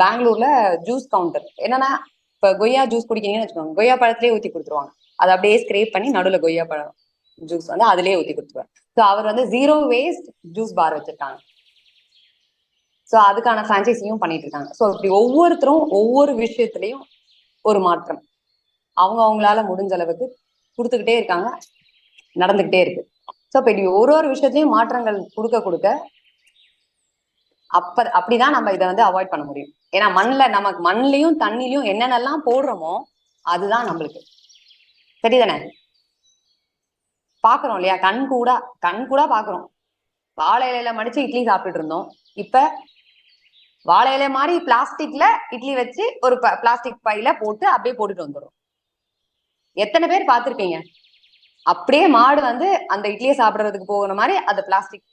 பெங்களூர்ல ஜூஸ் கவுண்டர். என்னன்னா இப்ப கொய்யா ஜூஸ் குடிக்கிறீங்கன்னு வச்சுக்கோங்க, கொய்யா பழத்திலேயே ஊத்தி கொடுத்துருவாங்க. அதை அப்படியே ஸ்கிரேப் பண்ணி நடுவில் கொய்யா பழம் ஜூஸ் வந்து அதுலயே ஊத்தி கொடுத்துருவாரு. ஸோ அவர் வந்து 0 வேஸ்ட் ஜூஸ் பார் வச்சிருக்காங்க. ஸோ அதுக்கான பிரான்சைஸியும் பண்ணிட்டு இருக்காங்க. ஸோ இப்படி ஒவ்வொருத்தரும் ஒவ்வொரு விஷயத்திலையும் ஒரு மாற்றம் அவங்களால முடிஞ்ச அளவுக்கு கொடுத்துக்கிட்டே இருக்காங்க, நடந்துகிட்டே இருக்கு. ஸோ இப்ப இப்படி ஒரு விஷயத்தையும் மாற்றங்கள் கொடுக்க அப்படிதான் நம்ம இதை வந்து அவாய்ட் பண்ண முடியும். ஏன்னா நமக்கு மண்ணிலையும் தண்ணிலையும் என்னென்னலாம் போடுறோமோ அதுதான் நம்மளுக்கு சரிதானே. பாக்குறோம் இல்லையா, கண் கூட பாக்குறோம். வாழை இலையில மடிச்சு இட்லி சாப்பிட்டுட்டு இருந்தோம், இப்ப வாழை இலை மாதிரி பிளாஸ்டிக்ல இட்லி வச்சு ஒரு பிளாஸ்டிக் பையில போட்டு அப்படியே போட்டுட்டு வந்துடும். எத்தனை பேர் பார்த்திருப்பீங்க அப்படியே மாடு வந்து அந்த இட்லியை சாப்பிடுறதுக்கு போகிற மாதிரி அந்த பிளாஸ்டிக்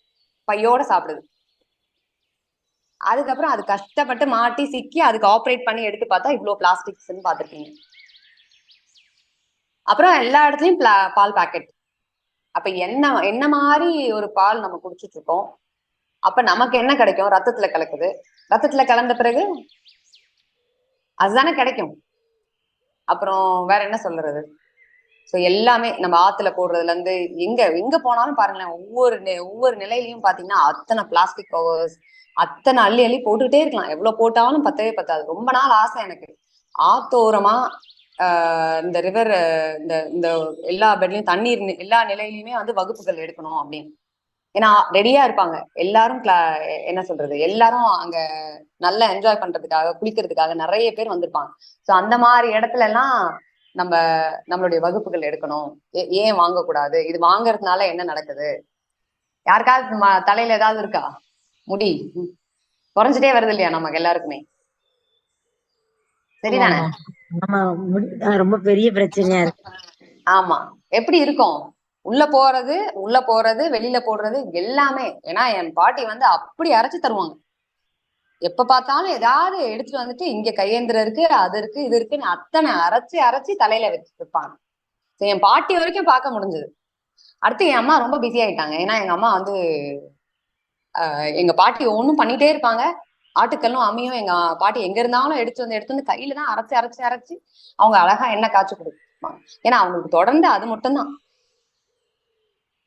பையோட சாப்பிடுது. அதுக்கப்புறம் அது கஷ்டப்பட்டு மாட்டி சிக்கி அதுக்கு ஆப்ரேட் பண்ணி எடுத்து பார்த்தா இவ்வளவு பிளாஸ்டிக்ஸ்ன்னு பார்த்திருப்பீங்க. அப்புறம் எல்லா இடத்துலயும் பால் பாக்கெட். அப்ப என்ன மாதிரி ஒரு பால் நம்ம குடிச்சிட்டு இருக்கோம், அப்ப நமக்கு என்ன கிடைக்கும், ரத்தத்துல கலக்குது. ரத்தத்துல கலந்த பிறகு அதுதானே கிடைக்கும். அப்புறம் வேற என்ன சொல்றது. ஸோ எல்லாமே நம்ம ஆத்துல போடுறதுல இருந்து எங்க போனாலும் பாருங்களேன், ஒவ்வொரு நிலையிலையும் பாத்தீங்கன்னா அத்தனை பிளாஸ்டிக் கவர்ஸ், அத்தனை அள்ளி போட்டுக்கிட்டே இருக்கலாம். எவ்வளவு போட்டாலும் பத்தவே பத்தாது. ரொம்ப நாள் ஆசை எனக்கு ஆத்தோரமா இந்த ரிவர் இந்த எல்லா பெட்லயும் தண்ணீர் எல்லா நிலையிலுமே வந்து வகுப்புகள் எடுக்கணும் அப்படின்னு. ஏன்னா ரெடியா இருப்பாங்க எல்லாரும். என்ன சொல்றது, எல்லாரும் அங்க நல்லா என்ஜாய் பண்றதுக்காக, குளிக்கிறதுக்காக நிறைய பேர் வந்திருப்பாங்க. ஸோ அந்த மாதிரி இடத்துல எல்லாம் நம்மளுடைய வகுப்புகள் எடுக்கணும். ஏன் வாங்கக்கூடாது, இது வாங்குறதுனால என்ன நடக்குது, யாருக்காவது தலையில ஏதாவது இருக்கா, முடி குறைஞ்சிட்டே வருது இல்லையா நமக்கு எல்லாருக்குமே, சரிதானே. ரொம்ப பெரிய பிரச்சனையா இருக்கு. ஆமா, எப்படி இருக்கும், உள்ள போறது வெளியில போடுறது எல்லாமே. ஏன்னா என் பாட்டி வந்து அப்படி அரைச்சு தருவாங்க. எப்ப பார்த்தாலும் ஏதாவது எடுத்துட்டு வந்துட்டு இங்க கையேந்திரம் இருக்கு, அது இருக்கு, இது இருக்குன்னு அத்தனை அரைச்சு தலையில வச்சிருப்பாங்க. என் பாட்டி வரைக்கும் பார்க்க முடிஞ்சது. அடுத்து என் அம்மா ரொம்ப பிஸி ஆயிட்டாங்க. ஏன்னா எங்க அம்மா வந்து எங்க பாட்டி ஒண்ணும் பண்ணிட்டே இருப்பாங்க. ஆட்டுக்கல்லும் அம்மியும் எங்க பாட்டி எங்க இருந்தாலும் எடுத்து வந்து கையில தான் அரைச்சு அவங்க அழகா எண்ணெய் காய்ச்சி கொடுப்பாங்க. ஏன்னா அவங்களுக்கு தொடர்ந்து அது மட்டும்தான்.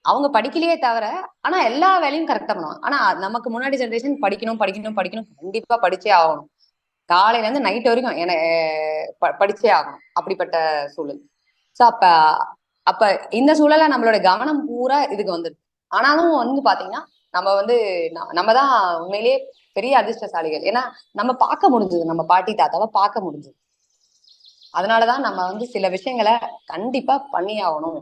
அவங்க படிக்கலையே தவிர ஆனா எல்லா வேலையும் கரெக்டா பண்ணுவாங்க. ஆனா நமக்கு முன்னாடி ஜெனரேஷன் படிக்கணும் படிக்கணும் படிக்கணும், கண்டிப்பா படிச்சே ஆகணும், காலையில இருந்து நைட் வரைக்கும் படிச்சே ஆகணும், அப்படிப்பட்ட சூழல். சோ அப்ப அப்ப இந்த சூழல நம்மளோட கவனம் பூரா இதுக்கு வந்துருக்கு. ஆனாலும் வந்து பாத்தீங்கன்னா நம்ம வந்து நம்ம தான் உண்மையிலேயே பெரிய அதிர்ஷ்டசாலிகள். ஏன்னா நம்ம பார்க்க முடிஞ்சது, நம்ம பாட்டி தாத்தாவை பார்க்க முடிஞ்சது. அதனாலதான் நம்ம வந்து சில விஷயங்களை கண்டிப்பா பண்ணி ஆகணும்,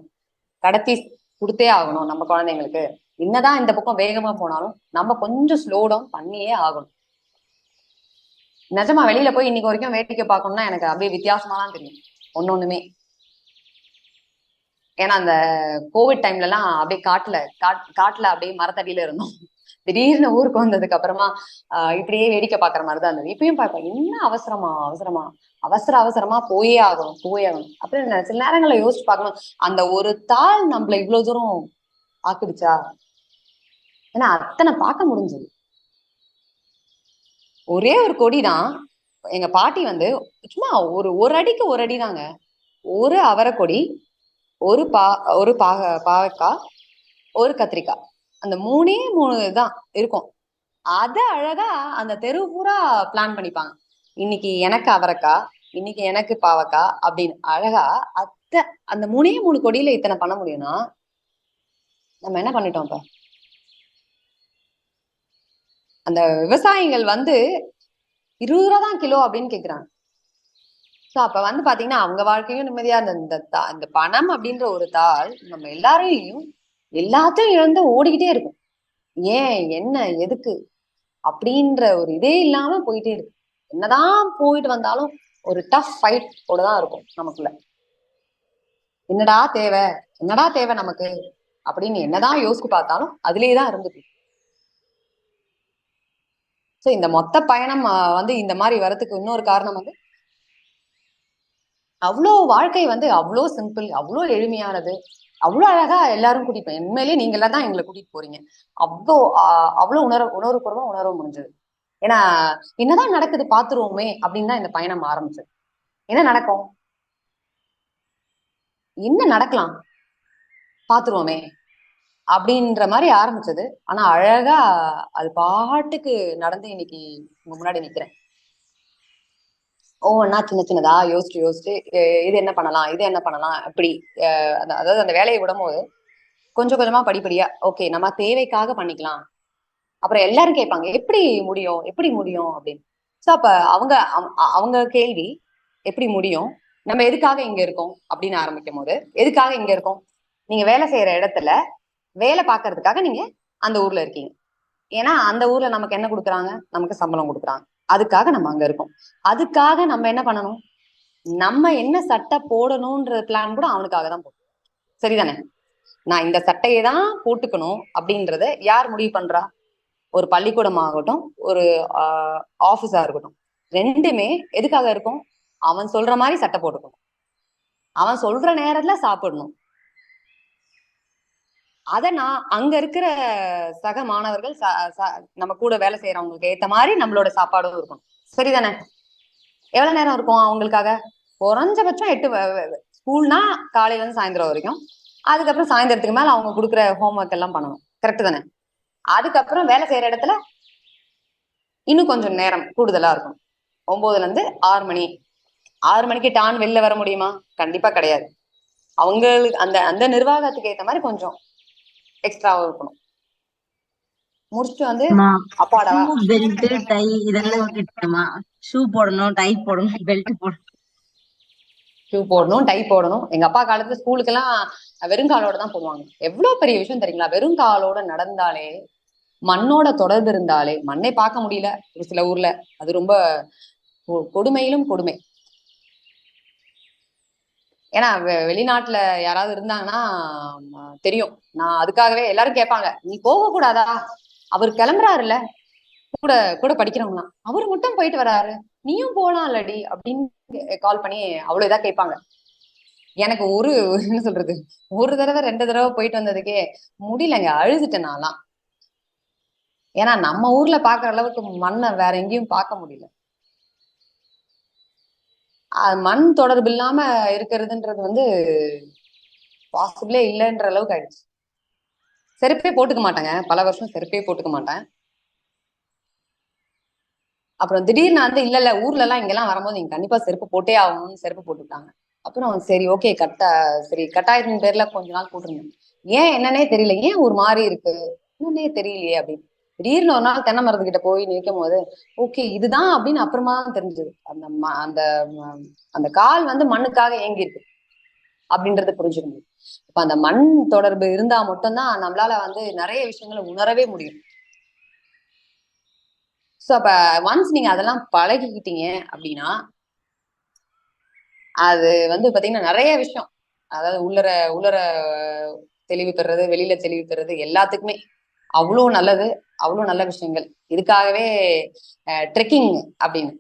கடத்தி கொடுத்தே ஆகணும் நம்ம குழந்தைங்களுக்கு. என்னதான் இந்த பக்கம் வேகமா போனாலும் நம்ம கொஞ்சம் ஸ்லோ டவுன் பண்ணியே ஆகணும். நிஜமா வெளியில போய் இன்னைக்கு வரைக்கும் வேடிக்கை பார்க்கணும்னா எனக்கு அப்படியே வித்தியாசமா தான் தெரியும் ஒன்னொண்ணுமே. ஏன்னா அந்த கோவிட் டைம்ல எல்லாம் அப்படியே காட்டுல அப்படியே மரத்தடியில இருந்தோம். திடீர்னு ஊருக்கு வந்ததுக்கு அப்புறமா இப்படியே வேடிக்கை பாக்குற மாதிரிதான் இருந்தது. இப்பயும் பார்ப்பேன், என்ன அவசரமா போயே ஆகணும். அப்புறம் சில நேரங்கள்ல யோசிச்சு பார்க்கணும், அந்த ஒரு தாள் நம்மள இவ்வளவு தூரம் ஆக்குடுச்சா? ஏன்னா அத்தனை பார்க்க முடிஞ்சது. ஒரே ஒரு கொடிதான். எங்க பாட்டி வந்து சும்மா ஒரு அடிக்கு ஒரு அடி தாங்க, ஒரு அவரைக்கொடி, ஒரு பாவக்காய், ஒரு கத்திரிக்காய், அந்த 3 தான் இருக்கும். அத அழகா அந்த தெரு பூரா பிளான் பண்ணிப்பாங்க. இன்னைக்கு எனக்கு அவரைக்காய், இன்னைக்கு எனக்கு பாவக்காய் அப்படின்னு அழகா அந்த 3 கொடியில இத்தனை பண்ண முடியும்னா நம்ம என்ன பண்ணிட்டோம்? இப்ப அந்த விவசாயிகள் வந்து 20 ரூபா தான் கிலோ அப்படின்னு கேக்குறாங்க. சோ அப்ப வந்து பாத்தீங்கன்னா அவங்க வாழ்க்கையும் நிம்மதியா இந்த பணம் அப்படின்ற ஒரு தாள் நம்ம எல்லாத்தையும் இழந்து ஓடிக்கிட்டே இருக்கும். ஏன், என்ன, எதுக்கு அப்படின்ற ஒரு இதே இல்லாம போயிட்டே இருக்கு. என்னதான் போயிட்டு வந்தாலும் ஒரு டஃப் ஃபைட் ஓடதான் இருக்கும் நமக்குள்ள. என்னடா தேவை நமக்கு அப்படின்னு என்னதான் யோசிச்சு பார்த்தாலும் அதுலயேதான் இருந்துட்டு. சோ இந்த மொத்த பயணம் வந்து இந்த மாதிரி வரதுக்கு இன்னொரு காரணம் வந்து அவ்வளோ வாழ்க்கை வந்து அவ்வளோ சிம்பிள், அவ்வளோ எளிமையானது, அவ்வளோ அழகா எல்லாரும் கூட்டிட்டு போய் உண்மையிலேயே நீங்க எல்லாம் தான் எங்களை கூட்டிட்டு போறீங்க. அவ்வளோ உணர்வுபூர்வமா உணர முடிஞ்சது. ஏன்னா என்னதான் நடக்குது பாத்துருவோமே அப்படின்னு தான் இந்த பயணம் ஆரம்பிச்சது. என்ன நடக்கும், என்ன நடக்கலாம் பாத்துருவோமே அப்படின்ற மாதிரி ஆரம்பிச்சது. ஆனா அழகா அது பாட்டுக்கு நடந்து இன்னைக்கு உங்க முன்னாடி நிக்கிறேன். ஒவ்வொன்னா சின்னதா யோசிச்சு இது என்ன பண்ணலாம் அப்படி அதாவது அந்த வேலையை விடும்போது கொஞ்சம் கொஞ்சமா படிப்படியா ஓகே நம்ம தேவைக்காக பண்ணிக்கலாம். அப்புறம் எல்லாரும் கேட்பாங்க எப்படி முடியும் அப்படின்னு. சோ அப்ப அவங்க கேள்வி எப்படி முடியும், நம்ம எதுக்காக இங்க இருக்கோம் அப்படின்னு ஆரம்பிக்கும் போது, எதுக்காக இங்க இருக்கோம், நீங்க வேலை செய்யற இடத்துல வேலை பார்க்கறதுக்காக நீங்க அந்த ஊர்ல இருக்கீங்க. ஏன்னா அந்த ஊர்ல நமக்கு என்ன கொடுக்குறாங்க, நமக்கு சம்பளம் கொடுக்குறாங்க, அதுக்காக நம்ம அங்க இருக்கோம். அதுக்காக நம்ம என்ன பண்ணணும், நம்ம என்ன சட்டை போடணும்ன்ற பிளான் கூட அவனுக்காக தான் போடும். சரிதானே? நான் இந்த சட்டையை தான் போட்டுக்கணும் அப்படின்றத யார் முடிவு பண்றா? ஒரு பள்ளிக்கூடம் ஆகட்டும், ஒரு ஆபீஸா இருக்கட்டும், ரெண்டுமே எதுக்காக இருக்கும், அவன் சொல்ற மாதிரி சட்டை போட்டுக்கணும், அவன் சொல்ற நேரத்துல சாப்பிடணும். அத நான் அங்க இருக்கிற சக மாணவர்கள் நம்ம கூட வேலை செய்யறவங்களுக்கு ஏத்த மாதிரி நம்மளோட சாப்பாடும் இருக்கணும். சரிதானே? எவ்வளவு நேரம் இருக்கும் அவங்களுக்காக? குறைஞ்சபட்சம் 8 ஸ்கூல்னா காலையில இருந்து சாயந்தரம் வரைக்கும். அதுக்கப்புறம் சாயந்தரத்துக்கு மேல அவங்க கொடுக்குற ஹோம்ஒர்க் எல்லாம் பண்ணணும். கரெக்ட் தானே? அதுக்கப்புறம் வேலை செய்யற இடத்துல இன்னும் கொஞ்சம் நேரம் கூடுதலா இருக்கும். 9ல இருந்து 6 மணி. 6 மணிக்கு டான் வெளில வர முடியுமா? கண்டிப்பா கிடையாது. அவங்களுக்கு அந்த அந்த நிர்வாகத்துக்கு ஏத்த மாதிரி கொஞ்சம் எக்ஸ்ட்ராவா இருக்கணும். முடிச்சுட்டு வந்து அப்பாடா பெல்ட் டை இதெல்லாம் கிட்டமா, ஷூ போடணும், டை போடணும், பெல்ட் போடணும், ஷூ போடணும், டை போடணும். எங்க அப்பா காலத்துல ஸ்கூலுக்கு எல்லாம் வெறுங்காலோட தான் போடுவாங்க. எவ்வளவு பெரிய விஷயம் தெரியுங்களா? வெறுங்காலோட நடந்தாலே, மண்ணோட தொடர்பு இருந்தாலே, மண்ணை பார்க்க முடியல ஒரு சில ஊர்ல, அது ரொம்ப கொடுமையிலும் கொடுமை. ஏன்னா வெளிநாட்டுல யாராவது இருந்தாங்கன்னா தெரியும். நான் அதுக்காகவே எல்லாரும் கேட்பாங்க, நீ போக கூடாதா, அவர் கிளம்புறாருல்ல கூட கூட படிக்கிறவங்களா, அவரு மட்டும் போயிட்டு வராரு, நீயும் போலாம் இல்லடி அப்படின்னு கால் பண்ணி அவ்வளவு இதா கேட்பாங்க. எனக்கு என்ன சொல்றது, ஒரு தடவை 2 தடவை போயிட்டு வந்ததுக்கே முடியலங்க, அழுதுட்டேன் நான்லாம். ஏன்னா நம்ம ஊர்ல பாக்குற அளவுக்கு மண்ணை வேற எங்கேயும் பார்க்க முடியல. மண் தொடர்பு இல்லாம இருக்கிறதுன்றது வந்து பாசிபிளே இல்லைன்ற அளவுக்கு ஆயிடுச்சு. செருப்பே போட்டுக்க மாட்டேங்க, பல வருஷம் செருப்பே போட்டுக்க மாட்டேன். அப்புறம் திடீர்னு வந்து இல்ல இல்ல ஊர்ல எல்லாம் இங்கெல்லாம் வரும்போது நீங்க கண்டிப்பா செருப்பு போட்டே ஆகணும்னு செருப்பு போட்டுட்டாங்க. அப்புறம் சரி ஓகே சரி கட்டாயத்தின் பேர்ல கொஞ்ச நாள் போட்டிருந்தேன். ஏன் என்னன்னே தெரியல, ஏன் ஒரு மாதிரி இருக்கு என்னன்னே தெரியலையே அப்படின்னு. திடீர்னு ஒரு நாள் தென்னை மரத்துக்கிட்ட போய் நிற்கும் போது ஓகே இதுதான் அப்படின்னு அப்புறமா தான் தெரிஞ்சது. அந்த அந்த கால் வந்து மண்ணுக்காக ஏங்கி இருக்கு அப்படின்றத புரிஞ்சுக்க முடியும். இப்ப அந்த மண் தொடர்பு இருந்தா மட்டும்தான் நம்மளால வந்து நிறைய விஷயங்களை உணரவே முடியும். சோ அப்ப ஒன்ஸ் நீங்க அதெல்லாம் பழகிக்கிட்டீங்க அப்படின்னா அது வந்து பாத்தீங்கன்னா நிறைய விஷயம், அதாவது உள்ளர உள்ளர தெளிவு பெறது, வெளியில தெளிவு பெறது எல்லாத்துக்குமே அவ்வளவு நல்லது, அவ்வளவு நல்ல விஷயங்கள். இதுக்காகவே ட்ரெக்கிங் அப்படின்னு.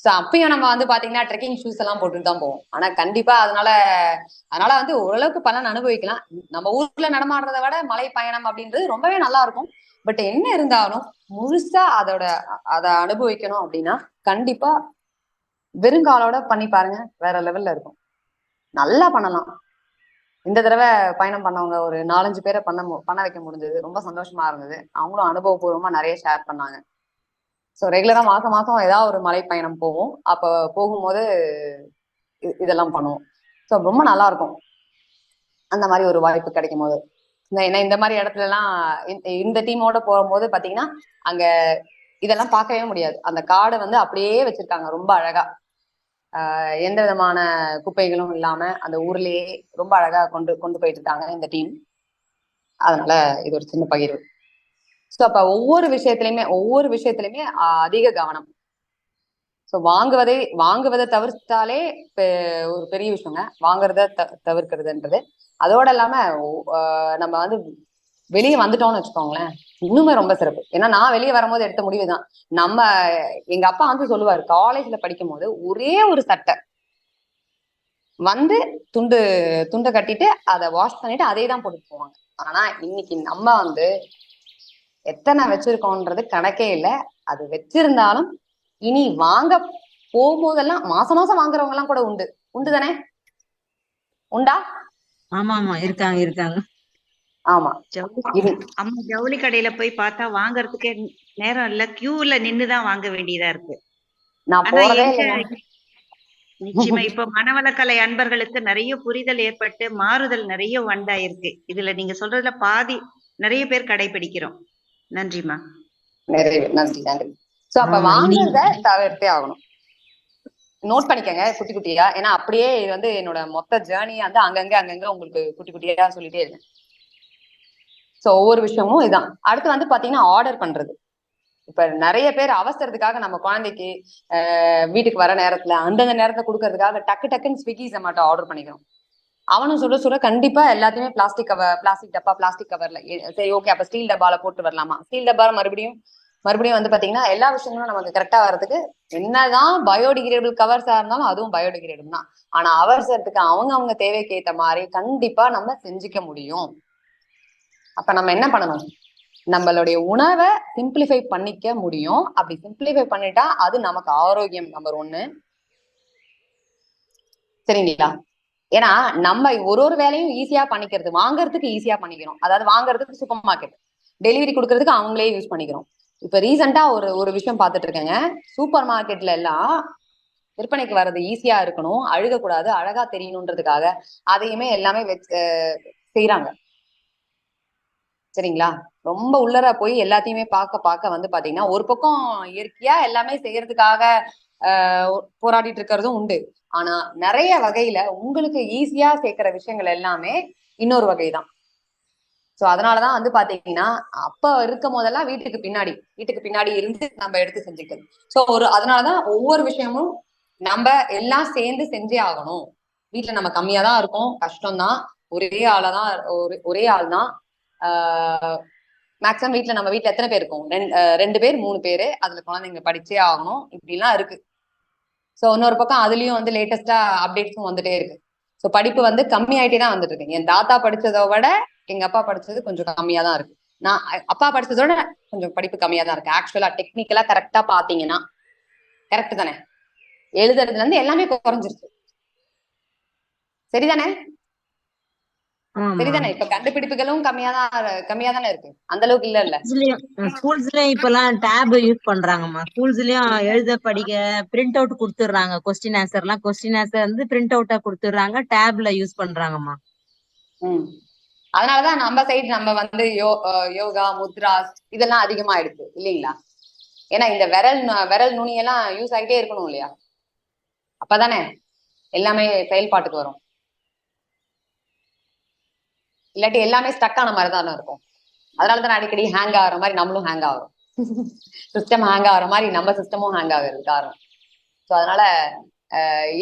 சோ அப்பயும் நம்ம வந்து பாத்தீங்கன்னா ட்ரெக்கிங் ஷூஸ் எல்லாம் போட்டுட்டு தான் போவோம். ஆனா கண்டிப்பா அதனால வந்து ஓரளவுக்கு பலன் அனுபவிக்கலாம். நம்ம ஊர்ல நடமாடுறதை விட மலை பயணம் அப்படின்றது ரொம்பவே நல்லா இருக்கும். பட் என்ன இருந்தாலும் முழுசா அதை அனுபவிக்கணும் அப்படின்னா கண்டிப்பா வெறுங்காலோட பண்ணி பாருங்க, வேற லெவல்ல இருக்கும். நல்லா பண்ணலாம். இந்த தடவை பயணம் பண்ணவங்க ஒரு 4-5 பேரை பண்ண வைக்க முடிஞ்சது, ரொம்ப சந்தோஷமா இருந்தது. அவங்களும் அனுபவபூர்வமா நிறைய ஷேர் பண்ணாங்க. ஸோ ரெகுலரா மாசம் மாசம் ஏதாவது ஒரு மலை பயணம் போவோம். அப்ப போகும்போது இதெல்லாம் பண்ணுவோம். ஸோ ரொம்ப நல்லா இருக்கும் அந்த மாதிரி ஒரு வாய்ப்பு கிடைக்கும் போது. ஏன்னா இந்த மாதிரி இடத்துல எல்லாம் இந்த டீமோட போகும்போது பாத்தீங்கன்னா அங்க இதெல்லாம் பார்க்கவே முடியாது. அந்த காடை வந்து அப்படியே வச்சிருக்காங்க ரொம்ப அழகா. எந்த விதமான குப்பைகளும் இல்லாம அந்த ஊர்லயே ரொம்ப அழகா கொண்டு கொண்டு போயிட்டு இருக்காங்க இந்த டீம். அதனால இது ஒரு சின்ன பகிர்வு. ஸோ அப்ப ஒவ்வொரு விஷயத்திலுமே அதிக கவனம். ஸோ வாங்குவதை தவிர்த்தாலே ஒரு பெரிய விஷயங்க, வாங்குறத தவிர்க்கிறதுன்றது. அதோட இல்லாம நம்ம வந்து வெளியே வந்துட்டோம்னு வச்சுக்கோங்களேன், இன்னுமே ரொம்ப சிறப்பு. ஏன்னா நான் வெளியே வரும்போது எடுத்த முடிவுதான். எங்க அப்பா வந்து சொல்லுவாரு, காலேஜ்ல படிக்கும் போது ஒரே ஒரு சட்டை வந்து துண்டை கட்டிட்டு அதை வாஷ் பண்ணிட்டு அதே தான் போட்டுட்டு போவாங்க. ஆனா இன்னைக்கு நம்ம வந்து எத்தனை வச்சிருக்கோன்றது கணக்கே இல்லை. அது வச்சிருந்தாலும் இனி வாங்க போகும்போதெல்லாம் மாசம் மாசம் வாங்குறவங்க எல்லாம் கூட உண்டு தானே? உண்டா? ஆமா ஆமா, இருக்காங்க இருக்காங்க. ஆமா, அம்மா ஜவுளி கடையில போய் பார்த்தா வாங்குறதுக்கே நேரம் இல்ல, கியூல நின்னுதான் வாங்க வேண்டியதா இருக்கு. நான் ஆனா போறதே நிச்சயமா இப்ப மனவளக்கலை அன்பர்களுக்கு நிறைய புரிதல் ஏற்பட்டு மாறுதல் நிறைய உண்டாயிருக்கு. இதுல நீங்க சொல்றதுல பாதி நிறைய பேர் கடைபிடிக்கிறோம். நன்றிமா. நன்றி. சோ அப்ப வாங்குறத தவிர்த்தே ஆகணும். நோட் பண்ணிக்கங்க குட்டி குட்டியா. ஏன்னா அப்படியே இது வந்து என்னோட மொத்த ஜேர்னியா வந்து அங்கங்க உங்களுக்கு குட்டி குட்டியா சொல்லிட்டே இருக்கேன். சோ ஒவ்வொரு விஷயமும் இதான். அடுத்து வந்து பாத்தீங்கன்னா ஆர்டர் பண்றது. இப்ப நிறைய பேர் அவசரத்துக்காக நம்ம குழந்தைக்கு வீட்டுக்கு வர நேரத்துல அந்தந்த நேரத்தை கொடுக்கறதுக்காக டக்குன்னு ஸ்விக்கி ஜொமேட்டோ ஆர்டர் பண்ணிக்கிறோம். அவனும் சுட கண்டிப்பா எல்லாத்தையுமே பிளாஸ்டிக் டப்பா பிளாஸ்டிக் கவர்ல. சரி ஓகே, அப்ப ஸ்டீல் டப்பால போட்டு வரலாமா? ஸ்டீல் டப்பால மறுபடியும் வந்து பாத்தீங்கன்னா எல்லா விஷயங்களும் நமக்கு கரெக்டா வர்றதுக்கு என்னதான் பயோடிகிரேடபிள் கவர்ஸா இருந்தாலும் அதுவும் பயோடிகிரேடபிள் தான். ஆனா அவசரத்துக்கு அவங்க தேவைக்கு ஏத்த மாதிரி கண்டிப்பா நம்ம செஞ்சுக்க முடியும். அப்ப நம்ம என்ன பண்ணணும்? நம்மளுடைய உணவை சிம்பிளிஃபை பண்ணிக்க முடியும். அப்படி சிம்பிளிஃபை பண்ணிட்டா அது நமக்கு ஆரோக்கியம் நம்பர் 1. சரிங்களா? ஏன்னா நம்ம ஒரு வேலையும் ஈஸியா பண்ணிக்கிறது, வாங்குறதுக்கு ஈஸியா பண்ணிக்கிறோம். அதாவது வாங்குறதுக்கு சூப்பர் மார்க்கெட், டெலிவரி கொடுக்கறதுக்கு அவங்களே யூஸ் பண்ணிக்கிறோம். இப்ப ரீசெண்டா ஒரு விஷயம் பார்த்துட்டு இருக்கேங்க. சூப்பர் மார்க்கெட்ல எல்லாம் விற்பனைக்கு வர்றது ஈஸியா இருக்கணும், அழுகக்கூடாது, அழகா தெரியணுன்றதுக்காக அதையுமே எல்லாமே செய்யறாங்க. சரிங்களா? ரொம்ப உள்ளர போய் எல்லாத்தையுமே பார்க்க வந்து பாத்தீங்கன்னா ஒரு பக்கம் இயற்கையா எல்லாமே செய்யறதுக்காக போராடிட்டு இருக்கிறதும் உண்டு. ஆனா நிறைய வகையில உங்களுக்கு ஈஸியா சேர்க்கிற விஷயங்கள் எல்லாமே இன்னொரு வகைதான். சோ அதனாலதான் வந்து பாத்தீங்கன்னா அப்ப இருக்கும் போதெல்லாம் வீட்டுக்கு பின்னாடி இருந்து நம்ம எடுத்து செஞ்சுக்கிறது. சோ அதனாலதான் ஒவ்வொரு விஷயமும் நம்ம எல்லாம் சேர்ந்து செஞ்சே ஆகணும். வீட்டுல நம்ம கம்மியா தான் இருக்கோம், கஷ்டம்தான். ஒரே ஆள் தான். மேக்ஸிமம் நம்ம வீட்டுல எத்தனை பேர் இருக்கும்? 2 பேர் 3 பேரு. அதுல குழந்தைங்க படிச்சே ஆகணும், இப்படி எல்லாம் இருக்கு. சோ இன்னொரு பக்கம் அதுலயும் வந்து லேட்டஸ்டா அப்டேட்ஸும் வந்துட்டே இருக்கு. சோ படிப்பு வந்து கம்மி ஆயிட்டே தான் வந்துட்டு இருக்கு. என் தாத்தா படிச்சதை விட எங்க அப்பா படிச்சது கொஞ்சம் கம்மியா தான் இருக்கு. நான் அப்பா படிச்சதோட கொஞ்சம் படிப்பு கம்மியா தான் இருக்கு. ஆக்சுவலா டெக்னிக்கலா கரெக்டா பாத்தீங்கன்னா கரெக்ட் தானே? எழுதுறதுல இருந்து எல்லாமே குறைஞ்சிருச்சு. சரிதானே? ஆமா. சரிதானே? இப்ப கண்டுபிடிப்புகளும் கம்மியா தானே இருக்கு, அந்த அளவுக்கு இல்ல. ஸ்கூல்ஸ்லயும் இப்பெல்லாம் டேப் யூஸ் பண்றாங்கம்மா. ஸ்கூல்ஸ்லயும் எழுத படிக்க பிரிண்ட் அவுட் கொடுத்துடுறாங்க. கொஸ்டின் ஆன்சர் வந்து பிரிண்ட் அவுட்டா கொடுத்துடுறாங்க. டேப்ல யூஸ் பண்றாங்கம்மா. அதனாலதான் நம்ம சைடு நம்ம வந்து யோகா முத்ராஸ் இதெல்லாம் அதிகமா இருக்கு இல்லைங்களா? ஏன்னா இந்த விரல் நுனியெல்லாம் யூஸ் ஆகிட்டே இருக்கணும் இல்லையா? அப்பதானே எல்லாமே செயல்பாட்டுக்கு வரும். இல்லாட்டி எல்லாமே ஸ்டக் ஆன மாதிரி தானே இருக்கும். அதனாலதான் அடிக்கடி ஹேங் ஆகிற மாதிரி நம்மளும் ஹேங் ஆகிறோம். சிஸ்டம் ஹேங் ஆகிற மாதிரி நம்ம சிஸ்டமும் ஹேங் ஆகுறது காரணம். ஸோ அதனால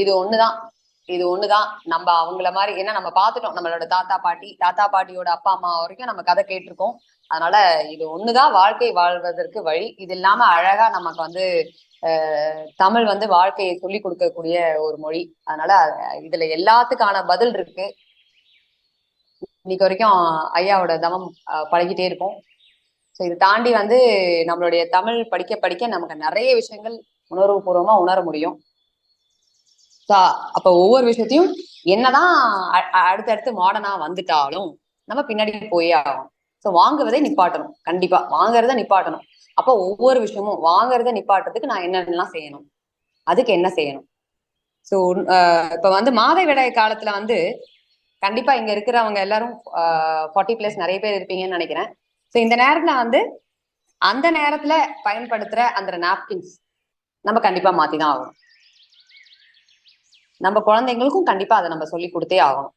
இது ஒண்ணுதான் நம்ம அவங்கள மாதிரி, ஏன்னா நம்ம பார்த்துட்டோம் நம்மளோட தாத்தா பாட்டியோட அப்பா அம்மா வரைக்கும் நம்ம கதை கேட்டிருக்கோம். அதனால இது ஒண்ணுதான் வாழ்க்கை வாழ்வதற்கு வழி. இது இல்லாம அழகா நமக்கு வந்து தமிழ் வந்து வாழ்க்கையை சொல்லி கொடுக்கக்கூடிய ஒரு மொழி. அதனால இதுல எல்லாத்துக்கான பதில் இருக்கு. இன்னைக்கு வரைக்கும் ஐயாவோட தவம் பழகிட்டே இருக்கும். ஸோ இது தாண்டி வந்து நம்மளுடைய தமிழ் படிக்க படிக்க நமக்கு நிறைய விஷயங்கள் உணர்வுபூர்வமா உணர முடியும். அப்ப ஒவ்வொரு விஷயத்தையும் என்னதான் அடுத்தடுத்து மாடர்னா வந்துட்டாலும் நம்ம பின்னாடி போயே ஆகும். ஸோ வாங்குவதை நிப்பாட்டணும், கண்டிப்பா வாங்குறத நிப்பாட்டணும். அப்போ ஒவ்வொரு விஷயமும் வாங்குறத நிப்பாட்டுறதுக்கு நான் என்னென்னலாம் செய்யணும், அதுக்கு என்ன செய்யணும். ஸோ இப்ப வந்து மாதவிடாய் காலத்துல வந்து கண்டிப்பா இங்க இருக்கிறவங்க எல்லாரும் 40+ நிறைய பேர் இருப்பீங்கன்னு நினைக்கிறேன். ஸோ இந்த நேரத்துல வந்து அந்த நேரத்துல பயன்படுத்துற அந்த நாப்கின்ஸ் நம்ம கண்டிப்பா மாத்திதான் ஆகணும். நம்ம குழந்தைங்களுக்கும் கண்டிப்பா அதை நம்ம சொல்லி கொடுத்தே ஆகணும்.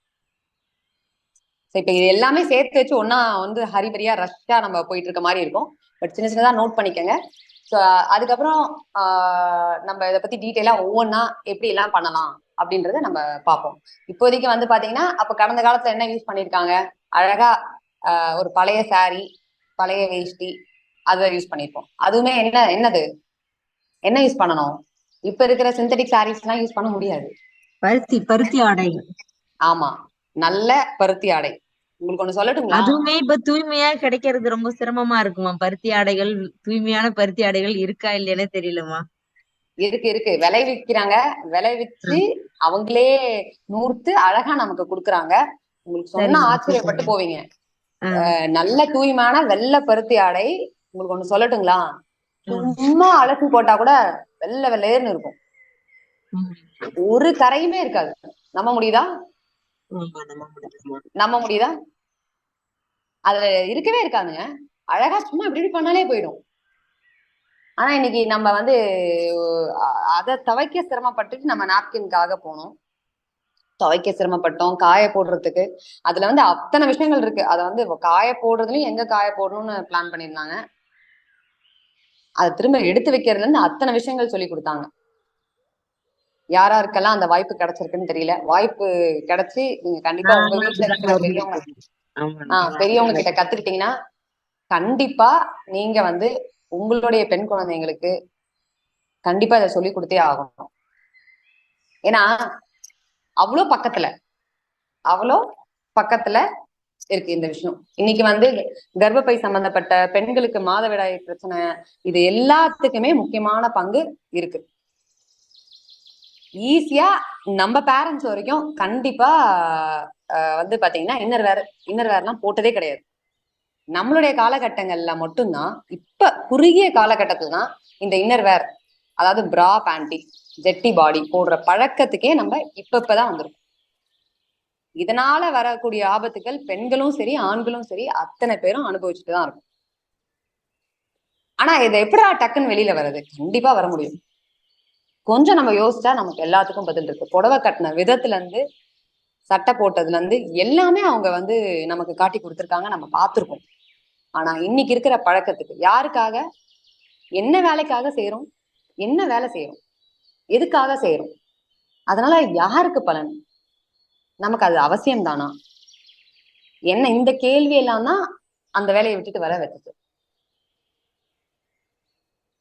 இப்ப இது எல்லாமே சேர்த்து வச்சு ஒன்னா வந்து ஹரிபரியா ரஷ்யா நம்ம போயிட்டு இருக்க மாதிரி இருக்கும். பட் சின்ன சின்னதா நோட் பண்ணிக்கோங்க. ஸோ அதுக்கப்புறம் நம்ம இதை பத்தி டீட்டெயிலா ஒவ்வொன்னா எப்படி எல்லாம் பண்ணலாம் அப்படின்றத நம்ம பார்ப்போம். இப்போதைக்கு வந்து பாத்தீங்கன்னா அப்ப கடந்த காலத்துல என்ன யூஸ் பண்ணிருக்காங்க, அழகா ஒரு பழைய சாரி, பழைய வேஷ்டி அதை யூஸ் பண்ணிருப்போம். அதுவுமே என்னது என்ன யூஸ் பண்ணணும், இப்ப இருக்கிற சிந்தட்டிக் சாரீஸ் எல்லாம் யூஸ் பண்ண முடியாது. பருத்தி ஆடை. ஆமா, நல்ல பருத்தி ஆடை. உங்களுக்கு ஒண்ணு சொல்லட்டுங்களா? அதுவுமே இப்ப தூய்மையா கிடைக்கிறது ரொம்ப சிரமமா இருக்குமா? பருத்தி ஆடைகள், தூய்மையான பருத்தி ஆடைகள் இருக்கா இல்லையானே தெரியலமா. இருக்கு விளைவிக்கிறாங்க, விளைவிச்சு அவங்களே நூறுத்து அழகா நமக்கு கொடுக்குறாங்க. உங்களுக்கு சொன்னா ஆச்சரியப்பட்டு போவீங்க. நல்ல தூய்மையான வெள்ளை பருத்தி ஆடை. உங்களுக்கு ஒண்ணு சொல்லட்டுங்களா, சும்மா அலசி போட்டா கூட வெள்ளை வெள்ளையர்னு இருக்கும், ஒரு கரையுமே இருக்காது. நம்ப முடியுதா? நம்ப முடியுதா? அதுல இருக்கவே இருக்காதுங்க. அழகா சும்மா இப்படி பண்ணாலே போயிடும். ஆனா இன்னைக்கு நம்ம வந்து அதை துவைக்க சிரமப்பட்டுட்டு நம்ம நாப்கின்காக போனோம். துவைக்க சிரமப்பட்டோம், காய போடுறதுக்கு. அதுல வந்து அத்தனை விஷயங்கள் இருக்கு. அதை வந்து காய போடுறதுலயும் எங்க காய போடணும்னு பிளான் பண்ணியிருந்தாங்க. அதை திரும்ப எடுத்து வைக்கிறதுல இருந்து அத்தனை விஷயங்கள் சொல்லி கொடுத்தாங்க. யாராருக்கெல்லாம் அந்த வாய்ப்பு கிடைச்சிருக்குன்னு தெரியல. வாய்ப்பு கிடைச்சு நீங்க கண்டிப்பா உங்க வீட்டுல இருக்கிற பெரியவங்க கிட்ட கத்துக்கிட்டீங்கன்னா கண்டிப்பா நீங்க வந்து உங்களுடைய பெண் குழந்தைங்களுக்கு கண்டிப்பா இதை சொல்லி கொடுத்தே ஆகணும். ஏன்னா அவ்வளோ பக்கத்துல இருக்கு இந்த விஷயம். இன்னைக்கு வந்து கர்ப்பப்பை சம்பந்தப்பட்ட பெண்களுக்கு மாதவிடாய் பிரச்சனை, இது எல்லாத்துக்குமே முக்கியமான பங்கு இருக்கு. ஈஸியா நம்ம பேரண்ட்ஸ் வரைக்கும் கண்டிப்பா வந்து பாத்தீங்கன்னா இன்னர் வேர்லாம் போட்டதே கிடையாது. நம்மளுடைய காலகட்டங்கள்ல மட்டும்தான், இப்ப குறுகிய காலகட்டத்துல தான் இந்த இன்னர் வேர், அதாவது பிரா பேண்டி ஜெட்டி பாடி போடுற பழக்கத்துக்கே நம்ம இப்பதான் வந்திருக்கோம். இதனால வரக்கூடிய ஆபத்துகள் பெண்களும் சரி ஆண்களும் சரி அத்தனை பேரும் அனுபவிச்சுட்டு தான் இருக்கும். ஆனா இதை எப்படா டக்குன்னு வெளியில வர்றது? கண்டிப்பா வர முடியும். கொஞ்சம் நம்ம யோசிச்சா நமக்கு எல்லாத்துக்கும் பதில் இருக்கு. புடவை கட்டின விதத்துல இருந்து சட்டை போட்டதுல இருந்து எல்லாமே அவங்க வந்து நமக்கு காட்டி கொடுத்துருக்காங்க, நம்ம பார்த்திருக்கோம். ஆனா இன்னைக்கு இருக்கிற பழக்கத்துக்கு யாருக்காக, என்ன வேலைக்காக செய்யறோம், என்ன வேலை செய்யறோம், எதுக்காக செய்யறோம், அதனால யாருக்கு பலன், நமக்கு அது அவசியம் தானா, என்ன இந்த கேள்வி எல்லாம் தான் அந்த வேலையை விட்டுட்டு வர வச்சுச்சு.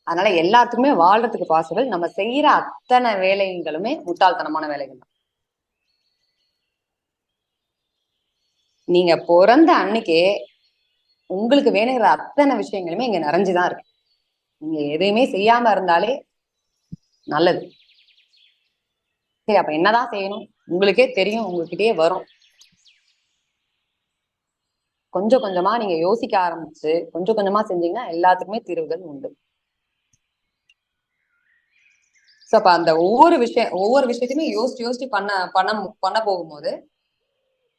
அதனால எல்லாத்துக்குமே வாழ்றதுக்கு பாசிபிள். நம்ம செய்யற அத்தனை வேலைகளுமே முட்டாள்தனமான வேலைகள் தான். நீங்க பிறந்த அன்னைக்கே உங்களுக்கு வேணுங்கிற அத்தனை விஷயங்களுமே இங்க நிறைஞ்சுதான் இருக்கு. நீங்க எதையுமே செய்யாம இருந்தாலே நல்லது. சரி, அப்ப என்னதான் செய்யணும் உங்களுக்கே தெரியும், உங்ககிட்டயே வரும். கொஞ்சம் கொஞ்சமா நீங்க யோசிக்க ஆரம்பிச்சு கொஞ்சம் கொஞ்சமா செஞ்சீங்கன்னா எல்லாத்துக்குமே தீர்வுகள் உண்டு. சோ அப்ப அந்த ஒவ்வொரு விஷயத்தையுமே யோசிச்சு யோசிச்சு பண்ண போகும்போது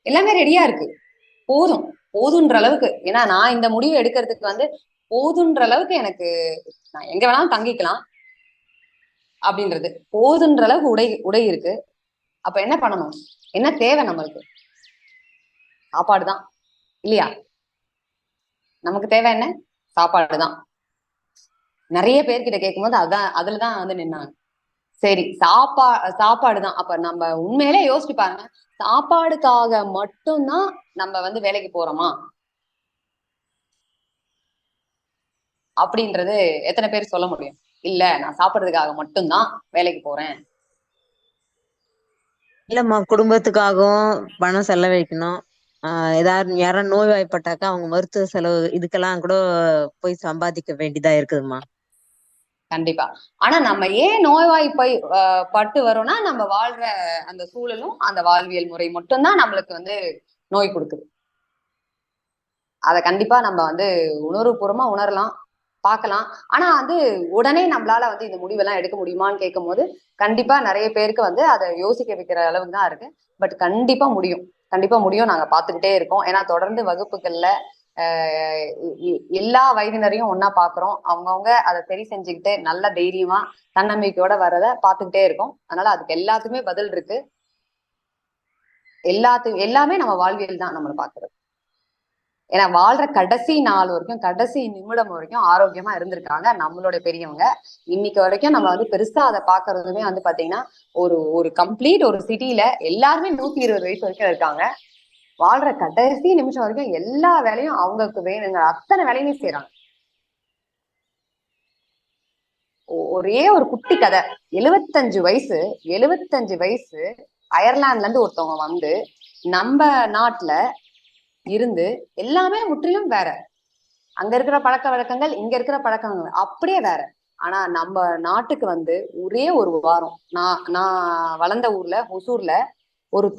எல்லாமே ரெடியா இருக்கு. போதுன்ற அளவுக்கு. ஏன்னா நான் இந்த முடிவு எடுக்கிறதுக்கு வந்து போதுன்ற அளவுக்கு எனக்கு நான் எங்க வேணாலும் தங்கிக்கலாம் அப்படின்றது. போதுன்ற அளவுக்கு உடை இருக்கு. அப்ப என்ன பண்ணணும்? என்ன தேவை நம்மளுக்கு? சாப்பாடுதான் இல்லையா? நமக்கு தேவை என்ன? சாப்பாடுதான். நிறைய பேர்கிட்ட கேட்கும்போது அதுலதான் வந்து நின்னாங்க. சரி, சாப்பாடுதான். அப்ப நம்ம உண்மையிலே யோசிச்சு பாருங்க, சாப்பாடுக்காக மட்டும்தான் நம்ம வந்து வேலைக்கு போறோமா அப்படின்றது எத்தனை பேர் சொல்ல முடியும்? இல்ல, நான் சாப்பிடுறதுக்காக மட்டும்தான் வேலைக்கு போறேன். இல்லம்மா, குடும்பத்துக்காகவும் பணம் செலவழிக்கணும். யாரும் நோய்வாய்ப்பட்டாக்கா அவங்க மருத்துவ செலவு இதுக்கெல்லாம் கூட போய் சம்பாதிக்க வேண்டியதா இருக்குதுமா. கண்டிப்பா. ஆனா நம்ம ஏன் நோய்வாய்ப்பை பட்டு வரோம்னா, நம்ம வாழ்ற அந்த சூழலும் அந்த வாழ்வியல் முறை மட்டும்தான் நம்மளுக்கு வந்து நோய் கொடுக்குது. அத கண்டிப்பா நம்ம வந்து உணர்வுபூர்வமா உணரலாம், பார்க்கலாம். ஆனா வந்து உடனே நம்மளால வந்து இந்த முடிவெல்லாம் எடுக்க முடியுமான்னு கேட்கும் போது கண்டிப்பா நிறைய பேருக்கு வந்து அதை யோசிக்க வைக்கிற அளவுக்கு தான் இருக்கு. பட் கண்டிப்பா முடியும். கண்டிப்பா முடியும். நாங்க பார்த்துக்கிட்டே இருக்கோம். ஏன்னா தொடர்ந்து வகுப்புகள்ல எல்லா வயதினரையும் ஒன்னா பாக்குறோம். அவங்கவுங்க அதை சரி செஞ்சுக்கிட்டு நல்ல தைரியமா தன்னம்பிக்கையோட வர்றத பாத்துக்கிட்டே இருக்கோம். அதனால அதுக்கு எல்லாத்துக்குமே பதில் இருக்கு. எல்லாமே நம்ம வாழ்வியல் தான் நம்மளை பாக்குறது. ஏன்னா வாழ்ற கடைசி நாள் வரைக்கும், கடைசி நிமிடம் வரைக்கும் ஆரோக்கியமா இருந்திருக்காங்க நம்மளுடைய பெரியவங்க. இன்னைக்கு வரைக்கும் நம்ம வந்து பெருசா அதை பாக்குறதுமே வந்து பாத்தீங்கன்னா ஒரு கம்ப்ளீட் ஒரு சிட்டில எல்லாருமே 120 வயசு வரைக்கும் இருக்காங்க. வாழ்ற கடைசி நிமிஷம் வரைக்கும் எல்லா வேலையும் அவங்களுக்கு வேணுங்க அத்தனை வேலையுமே செய்யறாங்க. ஒரே ஒரு குட்டி கதை. 75 வயசு அயர்லாந்துல இருந்து ஒருத்தவங்க வந்து நம்ம நாட்டுல இருந்து எல்லாமே முற்றிலும் வேற. அங்க இருக்கிற பழக்க வழக்கங்கள், இங்க இருக்கிற பழக்க வழக்கங்கள் அப்படியே வேற. ஆனா நம்ம நாட்டுக்கு வந்து ஒரே ஒரு வாரம், நான் வளர்ந்த ஊர்ல ஒசூர்ல ஒரு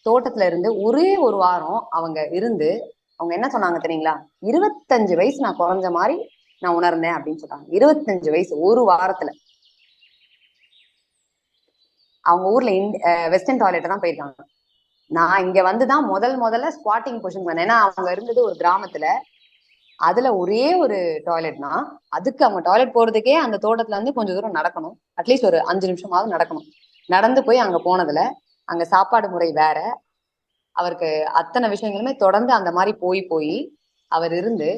தோட்டத்துல இருந்து ஒரே ஒரு வாரம் அவங்க இருந்து அவங்க என்ன சொன்னாங்க தெரியுங்களா? 25 வயசு நான் குறைஞ்ச மாதிரி நான் உணர்ந்தேன் அப்படின்னு சொன்னாங்க. 25 வயசு ஒரு வாரத்துல. அவங்க ஊர்ல வெஸ்டர்ன் டாய்லெட் தான் போயிருக்காங்க. நான் இங்க வந்துதான் முதல்ல ஸ்குவாட்டிங் பொசிஷன் பண்ணேன். ஏன்னா அவங்க இருந்தது ஒரு கிராமத்துல. அதுல ஒரே ஒரு டாய்லெட்னா அதுக்கு அவங்க டாய்லெட் போறதுக்கே அந்த தோட்டத்துல இருந்து கொஞ்சம் தூரம் நடக்கணும். அட்லீஸ்ட் ஒரு 5 நிமிஷமாவது நடக்கணும். நடந்து போய் அங்க போனதுல அங்க சாப்பாடு முறை வேற. அவருக்கு அத்தனை விஷயங்களுமே தொடர்ந்து அந்த மாதிரி போய் அவர் இருந்து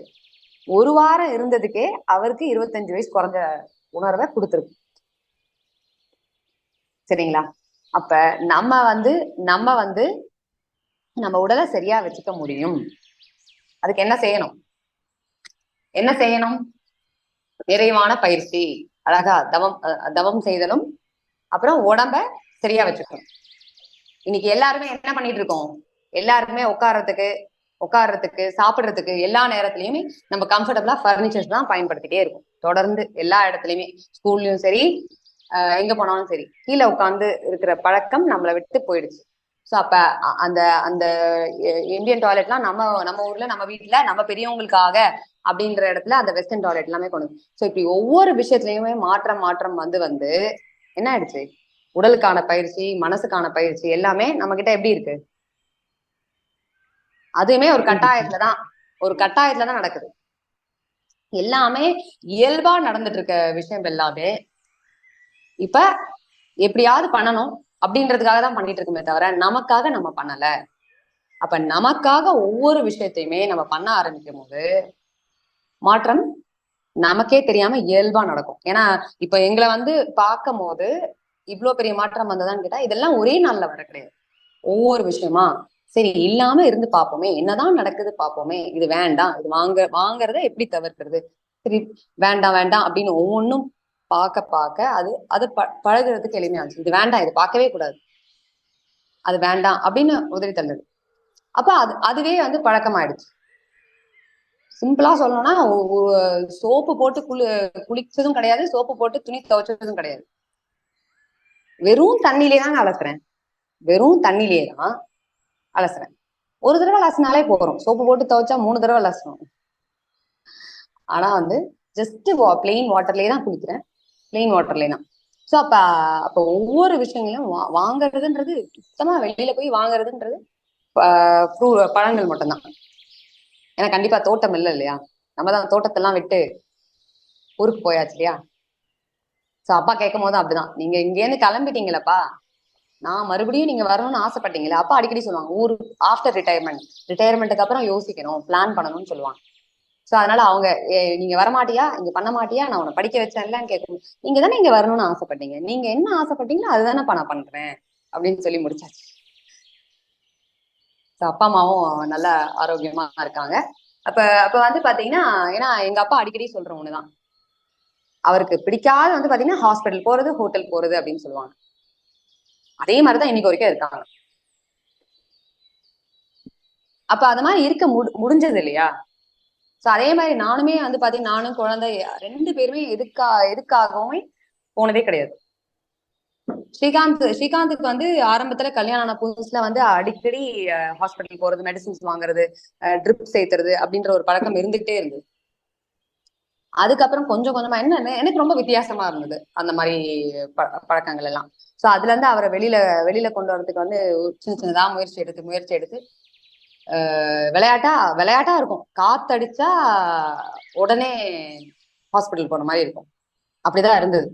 ஒரு வாரம் இருந்ததுக்கே அவருக்கு 25 வயசு குறைஞ்ச உணர்வை கொடுத்துருக்கு. சரிங்களா? அப்ப நம்ம வந்து நம்ம உடலை சரியா வச்சுக்க முடியும். அதுக்கு என்ன செய்யணும்? நிறைவான பயிற்சி, அழகா தவம் செய்தலும், அப்புறம் உடம்ப சரியா வச்சுக்கணும். இன்னைக்கு எல்லாருமே என்ன பண்ணிட்டு இருக்கோம்? எல்லாருமே உட்கார்றதுக்கு சாப்பிடுறதுக்கு எல்லா நேரத்திலயுமே நம்ம கம்ஃபர்டபுளா பர்னிச்சர்ஸ் தான் பயன்படுத்திட்டே இருக்கும். தொடர்ந்து எல்லா இடத்துலயுமே, ஸ்கூல்லயும் சரி, எங்க போனாலும் சரி, கீழே உட்கார்ந்து இருக்கிற பழக்கம் நம்மளை விட்டு போயிடுச்சு. ஸோ அப்ப அந்த இந்தியன் டாய்லெட்லாம் நம்ம ஊர்ல நம்ம வீட்டுல நம்ம பெரியவங்களுக்காக அப்படின்ற இடத்துல அந்த வெஸ்டர்ன் டாய்லெட் எல்லாமே கொண்டு. ஸோ இப்படி ஒவ்வொரு விஷயத்துலயுமே மாற்றம் வந்து என்ன ஆயிடுச்சு? உடலுக்கான பயிற்சி, மனசுக்கான பயிற்சி எல்லாமே நம்ம கிட்ட எப்படி இருக்கு? அதுவுமே ஒரு கட்டாயத்துலதான் நடக்குது. எல்லாமே இயல்பா நடந்துட்டு இருக்க விஷயம் எல்லாமே இப்ப எப்படியாவது பண்ணணும் அப்படின்றதுக்காக தான் பண்ணிட்டு இருக்குமே தவிர நமக்காக நம்ம பண்ணல. அப்ப நமக்காக ஒவ்வொரு விஷயத்தையுமே நம்ம பண்ண ஆரம்பிக்கும் போது மாற்றம் நமக்கே தெரியாம இயல்பா நடக்கும். ஏன்னா இப்ப எங்களை வந்து பார்க்கும் போது இவ்வளவு பெரிய மாற்றம் வந்ததான்னு கேட்டா இதெல்லாம் ஒரே நாள்ல வர கிடையாது. ஒவ்வொரு விஷயமா சரி இல்லாம இருந்து பார்ப்போமே, என்னதான் நடக்குது பார்ப்போமே, இது வேண்டாம், இது வாங்குறத எப்படி தவிர்க்கிறது, சரி வேண்டாம் அப்படின்னு ஒவ்வொன்றும் பார்க்க அது பழகுறதுக்கு எளிமையாச்சு. இது வேண்டாம், இது பார்க்கவே கூடாது, அது வேண்டாம் அப்படின்னு உதவி தள்ளுது. அப்ப அதுவே வந்து பழக்கமாயிடுச்சு. சிம்பிளா சொல்லணும்னா சோப்பு போட்டு குளிச்சதும் கிடையாது, சோப்பு போட்டு துணி துவைச்சதும் கிடையாது. வெறும் தண்ணியிலே தான் அலசுறேன். ஒரு தடவை அலசினாலே போறோம். சோப்பு போட்டு துவைச்சா 3 தடவை அலசணும். ஆனா வந்து ஜஸ்ட் பிளெயின் வாட்டர்லயே தான் குளிக்கிறேன். பிளெயின் வாட்டர்லயே தான். சோ அப்ப அப்ப ஒவ்வொரு விஷயங்களையும் வாங்குறதுன்றது சுத்தமா வெளியில போய் வாங்குறதுன்றது பழங்கள் மட்டும்தான். ஏன்னா கண்டிப்பா தோட்டம் இல்லை இல்லையா? நம்ம தான் தோட்டத்தெல்லாம் விட்டு ஊருக்கு போயாச்சு இல்லையா? சோ அப்பா கேட்கும் போது அப்படிதான், நீங்க இங்க இருந்து கிளம்பிட்டீங்களப்பா, நான் மறுபடியும் நீங்க வரணும்னு ஆசைப்பட்டீங்களா? அப்பா அடிக்கடி சொல்லுவாங்க, ஊர் ஆஃப்டர் ரிட்டையர்மெண்ட்டுக்கு அப்புறம் யோசிக்கணும், பிளான் பண்ணணும்னு சொல்லுவாங்க. சோ அதனால அவங்க நீங்க வரமாட்டியா, இங்க பண்ண மாட்டியா, நான் உன்னை படிக்க வச்சேன்லாம் கேட்கணும். நீங்க தானே இங்க வரணும்னு ஆசைப்பட்டீங்க, நீங்க என்ன ஆசைப்பட்டீங்களோ அதுதானேப்பா நான் பண்றேன் அப்படின்னு சொல்லி முடிச்சாச்சு. அப்பா அம்மாவும் நல்ல ஆரோக்கியமா இருக்காங்க. அப்ப அப்ப வந்து பாத்தீங்கன்னா, ஏன்னா எங்க அப்பா அடிக்கடி சொல்ற ஒண்ணுதான், அவருக்கு பிடிக்காத வந்து பாத்தீங்கன்னா ஹாஸ்பிட்டல் போறது, ஹோட்டல் போறது அப்படின்னு சொல்லுவாங்க. அதே மாதிரிதான் இன்னைக்கு வரைக்கும் இருக்காங்க. அப்ப அது மாதிரி இருக்க முடிஞ்சது இல்லையா? சோ அதே மாதிரி நானுமே வந்து பாத்தீங்கன்னா, நானும் குழந்தை 2 பேருமே எதுக்காகவுமே போனதே கிடையாது. ஸ்ரீகாந்துக்கு வந்து ஆரம்பத்துல கல்யாணம் ஆன புதுசுல வந்து அடிக்கடி ஹாஸ்பிட்டல் போறது, மெடிசின்ஸ் வாங்குறது, ட்ரிப் சேர்த்துறது அப்படின்ற ஒரு பழக்கம் இருந்துகிட்டே இருந்தது. அதுக்கப்புறம் கொஞ்சம் கொஞ்சமா என்ன எனக்கு ரொம்ப வித்தியாசமா இருந்தது அந்த மாதிரி பழக்கங்கள் எல்லாம். சோ அதுல இருந்து அவரை வெளியில கொண்டு வரதுக்கு வந்து சின்னதா முயற்சி எடுத்து விளையாட்டா இருக்கும். காத்தடிச்சா உடனே ஹாஸ்பிட்டல் போன மாதிரி இருக்கும். அப்படிதான் இருந்தது.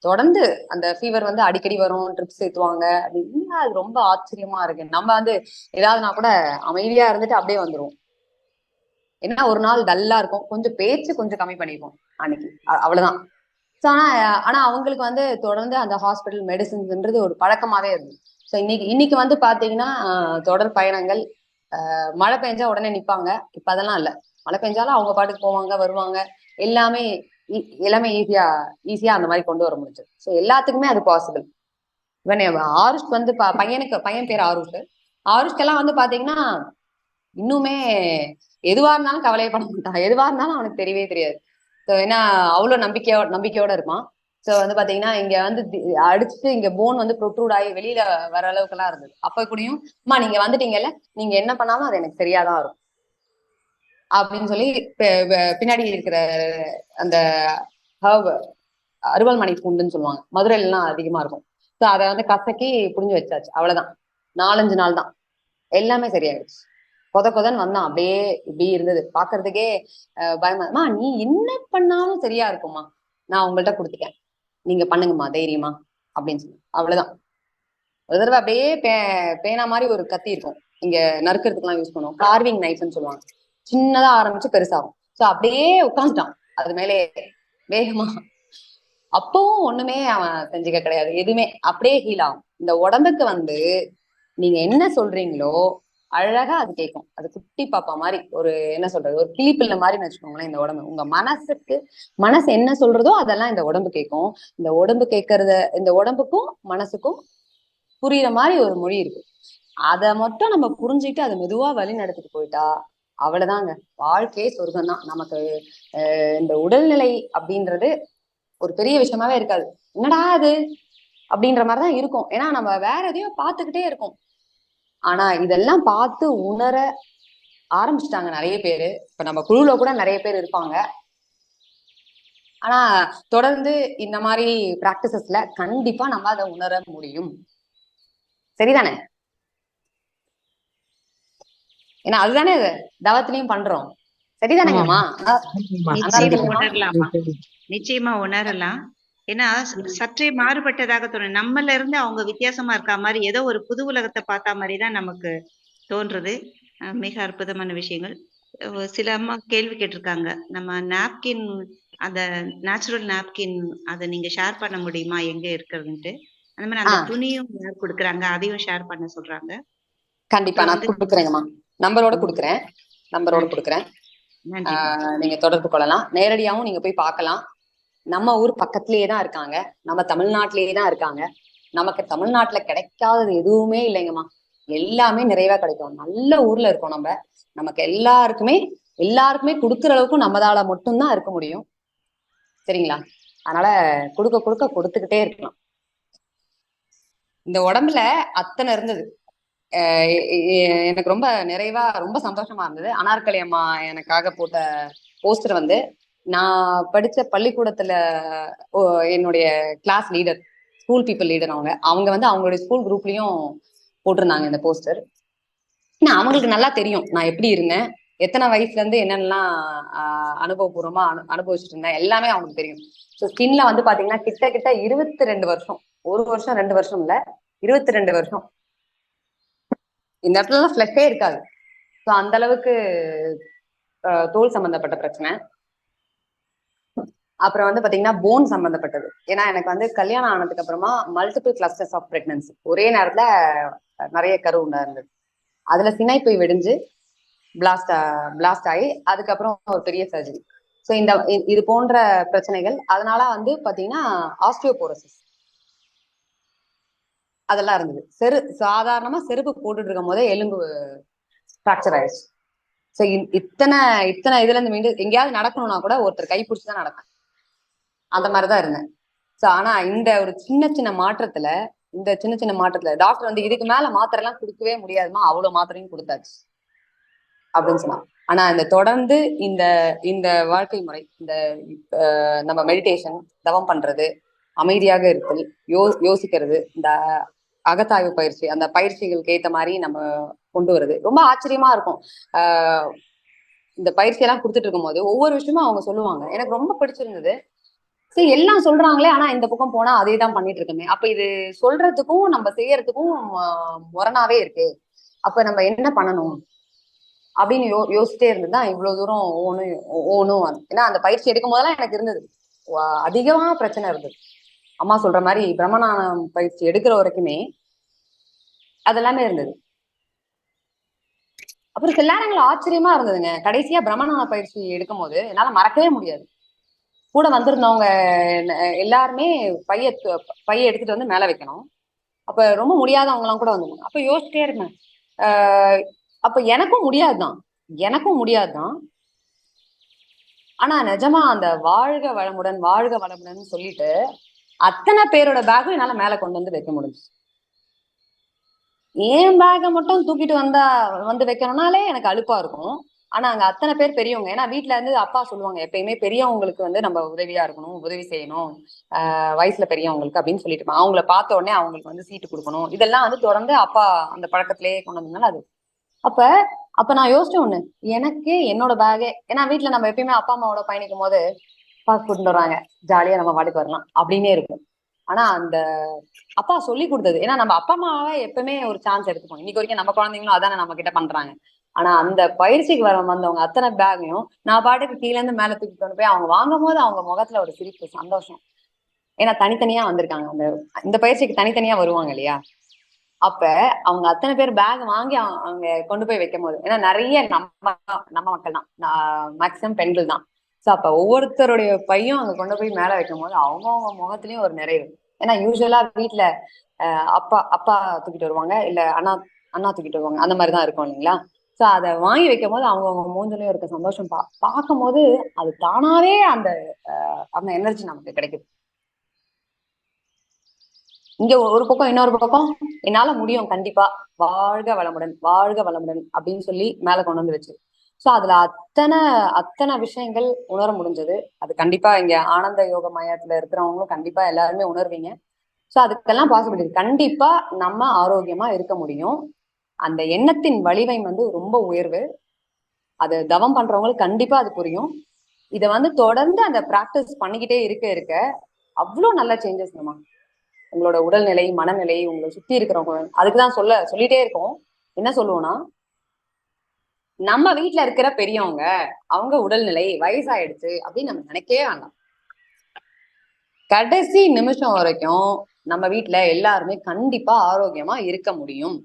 தொடர்ந்து அந்த ஃபீவர் வந்து அடிக்கடி வரும், ட்ரிப்ஸ் ஏத்துவாங்க. அது ரொம்ப ஆச்சரியமா இருக்கு. நம்ம வந்து ஏதாவதுனா கூட அமைதியா இருந்துட்டு அப்படியே வந்துருவோம். ஏன்னா ஒரு நாள் டல்லா இருக்கும், கொஞ்சம் பேச்சு கொஞ்சம் கம்மி பண்ணிப்போம் அன்னைக்கு, அவ்வளவுதான். ஆனா அவங்களுக்கு வந்து தொடர்ந்து அந்த ஹாஸ்பிட்டல் மெடிசின்ஸ்ன்றது ஒரு பழக்கமாவே இருந்தது. ஸோ இன்னைக்கு வந்து பாத்தீங்கன்னா தொடர் பயணங்கள், மழை பெஞ்சா உடனே நிப்பாங்க. இப்ப அதெல்லாம் இல்ல. மழை பெஞ்சாலும் அவங்க பாட்டுக்கு போவாங்க, வருவாங்க. எல்லாமே எல்லாமே ஈஸியா அந்த மாதிரி கொண்டு வர முடிஞ்சது. ஸோ எல்லாத்துக்குமே அது பாசிபிள். இவன் ஆருஷ் வந்து பையன் பேர் ஆருஷ்கெல்லாம் வந்து பாத்தீங்கன்னா இன்னுமே எதுவா இருந்தாலும் கவலையப்பட மாட்டான். எதுவா இருந்தாலும் அவனுக்கு தெரியவே தெரியாது. ஏன்னா அவ்வளவு நம்பிக்கையோட இருப்பான். சோ வந்து பாத்தீங்கன்னா இங்க வந்து அடிச்சுட்டு இங்க போன் வந்து ப்ரொட்ரூட் ஆகி வெளியில வர அளவுக்கு எல்லாம் இருந்தது. அப்ப கூடயும், அம்மா நீங்க வந்துட்டீங்கல்ல, நீங்க என்ன பண்ணாலும் அது எனக்கு சரியாதான் இருக்கும் அப்படின்னு சொல்லி பின்னாடி இருக்கிற அந்த அறுவல் மனை பூண்டுன்னு சொல்லுவாங்க, மதுரையில எல்லாம் அதிகமா இருக்கும். சோ அதை வந்து கசக்கி புடிஞ்சு வச்சாச்சு. அவ்வளவுதான். 4-5 நாள் தான் எல்லாமே சரியாயிடுச்சு. கொதன்னு வந்தான். அப்படியே இப்படி இருந்தது பாக்குறதுக்கே பயமா. நீ என்ன பண்ணாலும் சரியா இருக்குமா, நான் உங்கள்ட்ட கொடுத்துட்டேன், நீங்க பண்ணுங்கம்மா தைரியமா அப்படின்னு சொல்லி. அவ்வளவுதான். ஒரு தடவை அப்படியே பேனா மாதிரி ஒரு கத்தி இருக்கும், இங்க நறுக்கிறதுக்கு எல்லாம் யூஸ் பண்ணுவோம், கார்விங் நைஃப்னு சொல்லுவாங்க. சின்னதா ஆரம்பிச்சு பெருசாகும். சோ அப்படியே உட்காந்துட்டான் அது மேலே வேகமா. அப்பவும் ஒண்ணுமே அவன் செஞ்சுக்க கிடையாது, எதுவுமே அப்படியே ஹீல் ஆகும். இந்த உடம்புக்கு வந்து நீங்க என்ன சொல்றீங்களோ அழகா அது கேட்கும். அது குட்டி பாப்பா மாதிரி, ஒரு என்ன சொல்றது, ஒரு கிளிப்பிள்ளை மாதிரின்னு வச்சுக்கோங்களேன். இந்த உடம்பு உங்க மனசு என்ன சொல்றதோ அதெல்லாம் இந்த உடம்பு கேட்கும். இந்த உடம்புக்கும் மனசுக்கும் புரியுற மாதிரி ஒரு மொழி இருக்கு. அதை மட்டும் நம்ம புரிஞ்சுட்டு அதை மெதுவா வழி நடத்திட்டு போயிட்டா அவ்வளவுதாங்க, வாழ்க்கையே சொர்க்கம் தான் நமக்கு. இந்த உடல்நிலை அப்படின்றது ஒரு பெரிய விஷயமாவே இருக்காது. என்னடா அது அப்படின்ற மாதிரிதான் இருக்கும். ஏன்னா நம்ம வேற எதையோ பார்த்துக்கிட்டே இருக்கோம். ஆனா இதெல்லாம் பார்த்து உணர ஆரம்பிச்சுட்டாங்க நிறைய பேரு. இப்ப நம்ம குழுல கூட நிறைய பேர் இருப்பாங்க. ஆனா தொடர்ந்து இந்த மாதிரி பிராக்டிசஸ்ல கண்டிப்பா நம்ம அதை உணர முடியும். சரிதானே? ஏன்னா அதுதானே தவத்திலையும் பண்றோம். சரிதானேங்கம்மா? நிச்சயமா உணரலாம். ஏன்னா சற்றே மாறுபட்டதாக தோணும். நம்மள இருந்து அவங்க வித்தியாசமா இருக்கா மாதிரி, ஏதோ ஒரு புது உலகத்தை பார்த்த மாதிரிதான் நமக்கு தோன்றது. மிக அற்புதமான விஷயங்கள். சில அம்மா கேள்வி கேட்டிருக்காங்க, நம்ம நாப்கின், அந்த நேச்சுரல் நாப்கின் அதை நீங்க ஷேர் பண்ண முடியுமா எங்க இருக்கிறதுன்ட்டு. அந்த மாதிரி அந்த துணியும் கொடுக்குறாங்க, அதையும் ஷேர் பண்ண சொல்றாங்க. கண்டிப்பா நான் கொடுக்குறேங்கம்மா, நம்பரோட கொடுக்குறேன். நீங்க தொடர்பு கொள்ளலாம். நேரடியாவும் நீங்க போய் பார்க்கலாம். நம்ம ஊர் பக்கத்திலேயே தான் இருக்காங்க, நம்ம தமிழ்நாட்டிலேயே தான் இருக்காங்க. நமக்கு தமிழ்நாட்டுல கிடைக்காதது எதுவுமே இல்லைங்கம்மா. எல்லாமே நிறைவா கிடைக்கும். நல்ல ஊர்ல இருக்கோம் நம்ம. நமக்கு எல்லாருக்குமே கொடுக்குற அளவுக்கு நம்மளால மட்டும்தான் இருக்க முடியும். சரிங்களா? அதனால கொடுத்துக்கிட்டே இருக்கலாம். இந்த உடம்புல அத்தனை இருந்தது. எனக்கு ரொம்ப நிறைவா ரொம்ப சந்தோஷமா இருந்தது. அனார்கலி அம்மா எனக்காக போட்ட போஸ்டர் வந்து நான் படிச்ச பள்ளிக்கூடத்துல என்னுடைய class leader, school people leader அவங்க வந்து அவங்களுடைய ஸ்கூல் குரூப்லயும் போட்டிருந்தாங்க இந்த போஸ்டர். அவங்களுக்கு நல்லா தெரியும் நான் எப்படி இருந்தேன், எத்தனை வயசுல இருந்து என்னென்னலாம் அனுபவபூர்வமா அனுபவிச்சுட்டு இருந்தேன் எல்லாமே அவங்களுக்கு தெரியும். ஸோ ஸ்கின்ல வந்து பாத்தீங்கன்னா கிட்ட 22 வருஷம், 1 வருஷம் 2 வருஷம் இல்ல, 22 வருஷம் இந்த இடத்துல ஃபிளஷே இருக்காது. ஸோ அந்த அளவுக்கு தோல் சம்பந்தப்பட்ட பிரச்சனை. அப்புறம் வந்து பாத்தீங்கன்னா போன் சம்பந்தப்பட்டது. ஏன்னா எனக்கு வந்து கல்யாணம் ஆனதுக்கு அப்புறமா மல்டிபிள் கிளஸ்டர்ஸ் ஆஃப் பிரெக்னன்சி, ஒரே நேரத்துல நிறைய கரு உண்டா இருந்தது. அதுல சினை போய் வெடிஞ்சு பிளாஸ்ட் ஆகி அதுக்கப்புறம் ஒரு பெரிய சர்ஜரி. ஸோ இது போன்ற பிரச்சனைகள். அதனால வந்து பாத்தீங்கன்னா ஆஸ்டியோபோரோசிஸ் அதெல்லாம் இருந்தது. சாதாரணமா செருப்பு போட்டுட்டு இருக்கும் போதே எலும்பு ஃப்ராக்சர் ஆயிடுச்சு. ஸோ இத்தனை இதுல இருந்து மீண்டு எங்கேயாவது நடக்கணும்னா கூட ஒருத்தர் கை பிடிச்சுதான் நடப்பேன், அந்த மாதிரிதான் இருந்தேன். ஸோ ஆனா இந்த ஒரு சின்ன மாற்றத்துல டாக்டர் வந்து இதுக்கு மேல மாத்திரை எல்லாம் கொடுக்கவே முடியாதுமா, அவ்வளவு மாத்திரையும் கொடுத்தாச்சு அப்படின்னு சொன்னாங்க. ஆனா இந்த தொடர்ந்து இந்த வாழ்க்கை முறை, இந்த நம்ம மெடிடேஷன், தவம் பண்றது, அமைதியாக இருத்தல், யோசிக்கிறது, இந்த அகத்தாய்வு பயிற்சி, அந்த பயிற்சிகளுக்கு ஏத்த மாதிரி நம்ம கொண்டு வருது ரொம்ப ஆச்சரியமா இருக்கும். இந்த பயிற்சியெல்லாம் கொடுத்துட்டு இருக்கும் போது ஒவ்வொரு விஷயமும் அவங்க சொல்லுவாங்க, எனக்கு ரொம்ப பிடிச்சிருந்தது. சரி எல்லாம் சொல்றாங்களே, ஆனா இந்த பக்கம் போனா அதே தான் பண்ணிட்டு இருக்கோமே, அப்ப இது சொல்றதுக்கும் நம்ம செய்யறதுக்கும் முரணாவே இருக்கு, அப்ப நம்ம என்ன பண்ணணும் அப்படின்னு யோசிச்சிட்டே இருந்ததுதான் இவ்வளவு தூரம் ஓணும். ஏன்னா அந்த பயிற்சி எடுக்கும் போதெல்லாம் எனக்கு இருந்தது அதிகமா பிரச்சனை இருந்தது. அம்மா சொல்ற மாதிரி பிரம்மநானம் பயிற்சி எடுக்கிற வரைக்குமே அதெல்லாமே இருந்தது. அப்புறம் சில நேரங்கள் ஆச்சரியமா இருந்ததுங்க. கடைசியா பிரம்மநான பயிற்சி எடுக்கும் போது என்னால மறக்கவே முடியாது. கூட வந்திருந்தவங்க எல்லாருமே பைய எடுத்துட்டு வந்து மேல வைக்கணும். அப்ப ரொம்ப முடியாதவங்க எல்லாம் கூட வந்தாங்க. அப்ப யோசிச்சிட்டே இருந்தேன், அப்ப எனக்கும் முடியாதுதான். ஆனா நிஜமா அந்த வாழ்க வளமுடன் சொல்லிட்டு அத்தனை பேரோட பேக்கும் என்னால மேல கொண்டு வந்து வைக்க முடிஞ்சு. ஏன் பேக்கை மட்டும் தூக்கிட்டு வந்து வைக்கணும்னாலே எனக்கு அலுப்பா இருக்கும். ஆனா அங்க அத்தனை பேர் பெரியவங்க. ஏன்னா வீட்டுல இருந்து அப்பா சொல்லுவாங்க எப்பயுமே பெரியவங்களுக்கு வந்து நம்ம உதவியா இருக்கணும், உதவி செய்யணும், வயசுல பெரியவங்களுக்கு அப்படின்னு சொல்லிட்டு அவங்கள பார்த்த உடனே அவங்களுக்கு வந்து சீட்டு கொடுக்கணும். இதெல்லாம் வந்து தொடர்ந்து அப்பா அந்த பழக்கத்திலேயே கொண்டு வந்ததுனால அது. அப்ப நான் யோசிச்சேன் ஒண்ணு, எனக்கு என்னோட பேகே, ஏன்னா வீட்டுல நம்ம எப்பயுமே அப்பா அம்மாவோட பயணிக்கும் போது பாஸ் கூட்டிட்டு வர்றாங்க, ஜாலியா நம்ம வாடிக்கு வரலாம் அப்படின்னே இருக்கும். ஆனா அந்த அப்பா சொல்லி கொடுத்தது, ஏன்னா நம்ம அப்பா அம்மாவை எப்பவுமே ஒரு சான்ஸ் எடுத்துப்போம். இன்னைக்கு வரைக்கும் நம்ம குழந்தைங்களும் அதானே நம்ம கிட்ட பண்றாங்க. ஆனா அந்த பயிற்சிக்கு வந்தவங்க அத்தனை பேக்கையும் நான் பாட்டுக்கு கீழே இருந்து மேல தூக்கிட்டு கொண்டு போய் அவங்க வாங்கும் போது அவங்க முகத்துல ஒரு சிரிப்பு, சந்தோஷம். ஏன்னா தனித்தனியா வந்திருக்காங்க, இந்த பயிற்சிக்கு தனித்தனியா வருவாங்க இல்லையா. அப்ப அவங்க அத்தனை பேர் பேக் வாங்கி அவங்க கொண்டு போய் வைக்கும் போது, ஏன்னா நிறைய நம்ம மக்கள் தான், மேக்சிமம் பெண்கள் தான். சோ அப்ப ஒவ்வொருத்தருடைய பையும் அங்க கொண்டு போய் மேல வைக்கும் போது அவங்கவுங்க முகத்திலயும் ஒரு நிறைவு. ஏன்னா யூஸ்வலா வீட்டுல அப்பா தூக்கிட்டு வருவாங்க, இல்ல அண்ணா தூக்கிட்டு வருவாங்க, அந்த மாதிரிதான் இருக்கும் இல்லைங்களா. சோ அதை வாங்கி வைக்கும் போது அவங்கவுங்க மூஞ்சிலையும் இருக்க சந்தோஷம் பார்க்கும் போது அது தானாவே அந்த எனர்ஜி நமக்கு கிடைக்குது. இங்க ஒரு பக்கம், இன்னொரு பக்கம் என்னால முடியும் கண்டிப்பா, வாழ்க வளமுடன் அப்படின்னு சொல்லி மேல கொண்டு வந்து வச்சு. சோ அதுல அத்தனை விஷயங்கள் உணர முடிஞ்சது. அது கண்டிப்பா இங்க ஆனந்த யோக மையத்துல இருக்கிறவங்களும் கண்டிப்பா எல்லாருமே உணர்வீங்க. சோ அதுக்கெல்லாம் பாசிபிலிட்டி, கண்டிப்பா நம்ம ஆரோக்கியமா இருக்க முடியும். அந்த எண்ணத்தின் வலிமை வந்து ரொம்ப உயர்வு. அது தவம் பண்றவங்களுக்கு கண்டிப்பா அது புரியும். இதை வந்து தொடர்ந்து அந்த பிராக்டிஸ் பண்ணிக்கிட்டே இருக்க அவ்வளவு நல்ல சேஞ்சஸ் நம்ம உங்களோட உடல்நிலை, மனநிலை, உங்களை சுத்தி இருக்கிறவங்க, அதுக்குதான் சொல்லிட்டே இருக்கோம். என்ன சொல்லுவோம்னா, நம்ம வீட்டுல இருக்கிற பெரியவங்க அவங்க உடல்நிலை வயசாயிடுச்சு அப்படின்னு நம்ம நினைக்கவே வேண்டாம். கடைசி நிமிஷம் வரைக்கும் நம்ம வீட்டுல எல்லாருமே கண்டிப்பா ஆரோக்கியமா இருக்க முடியும்.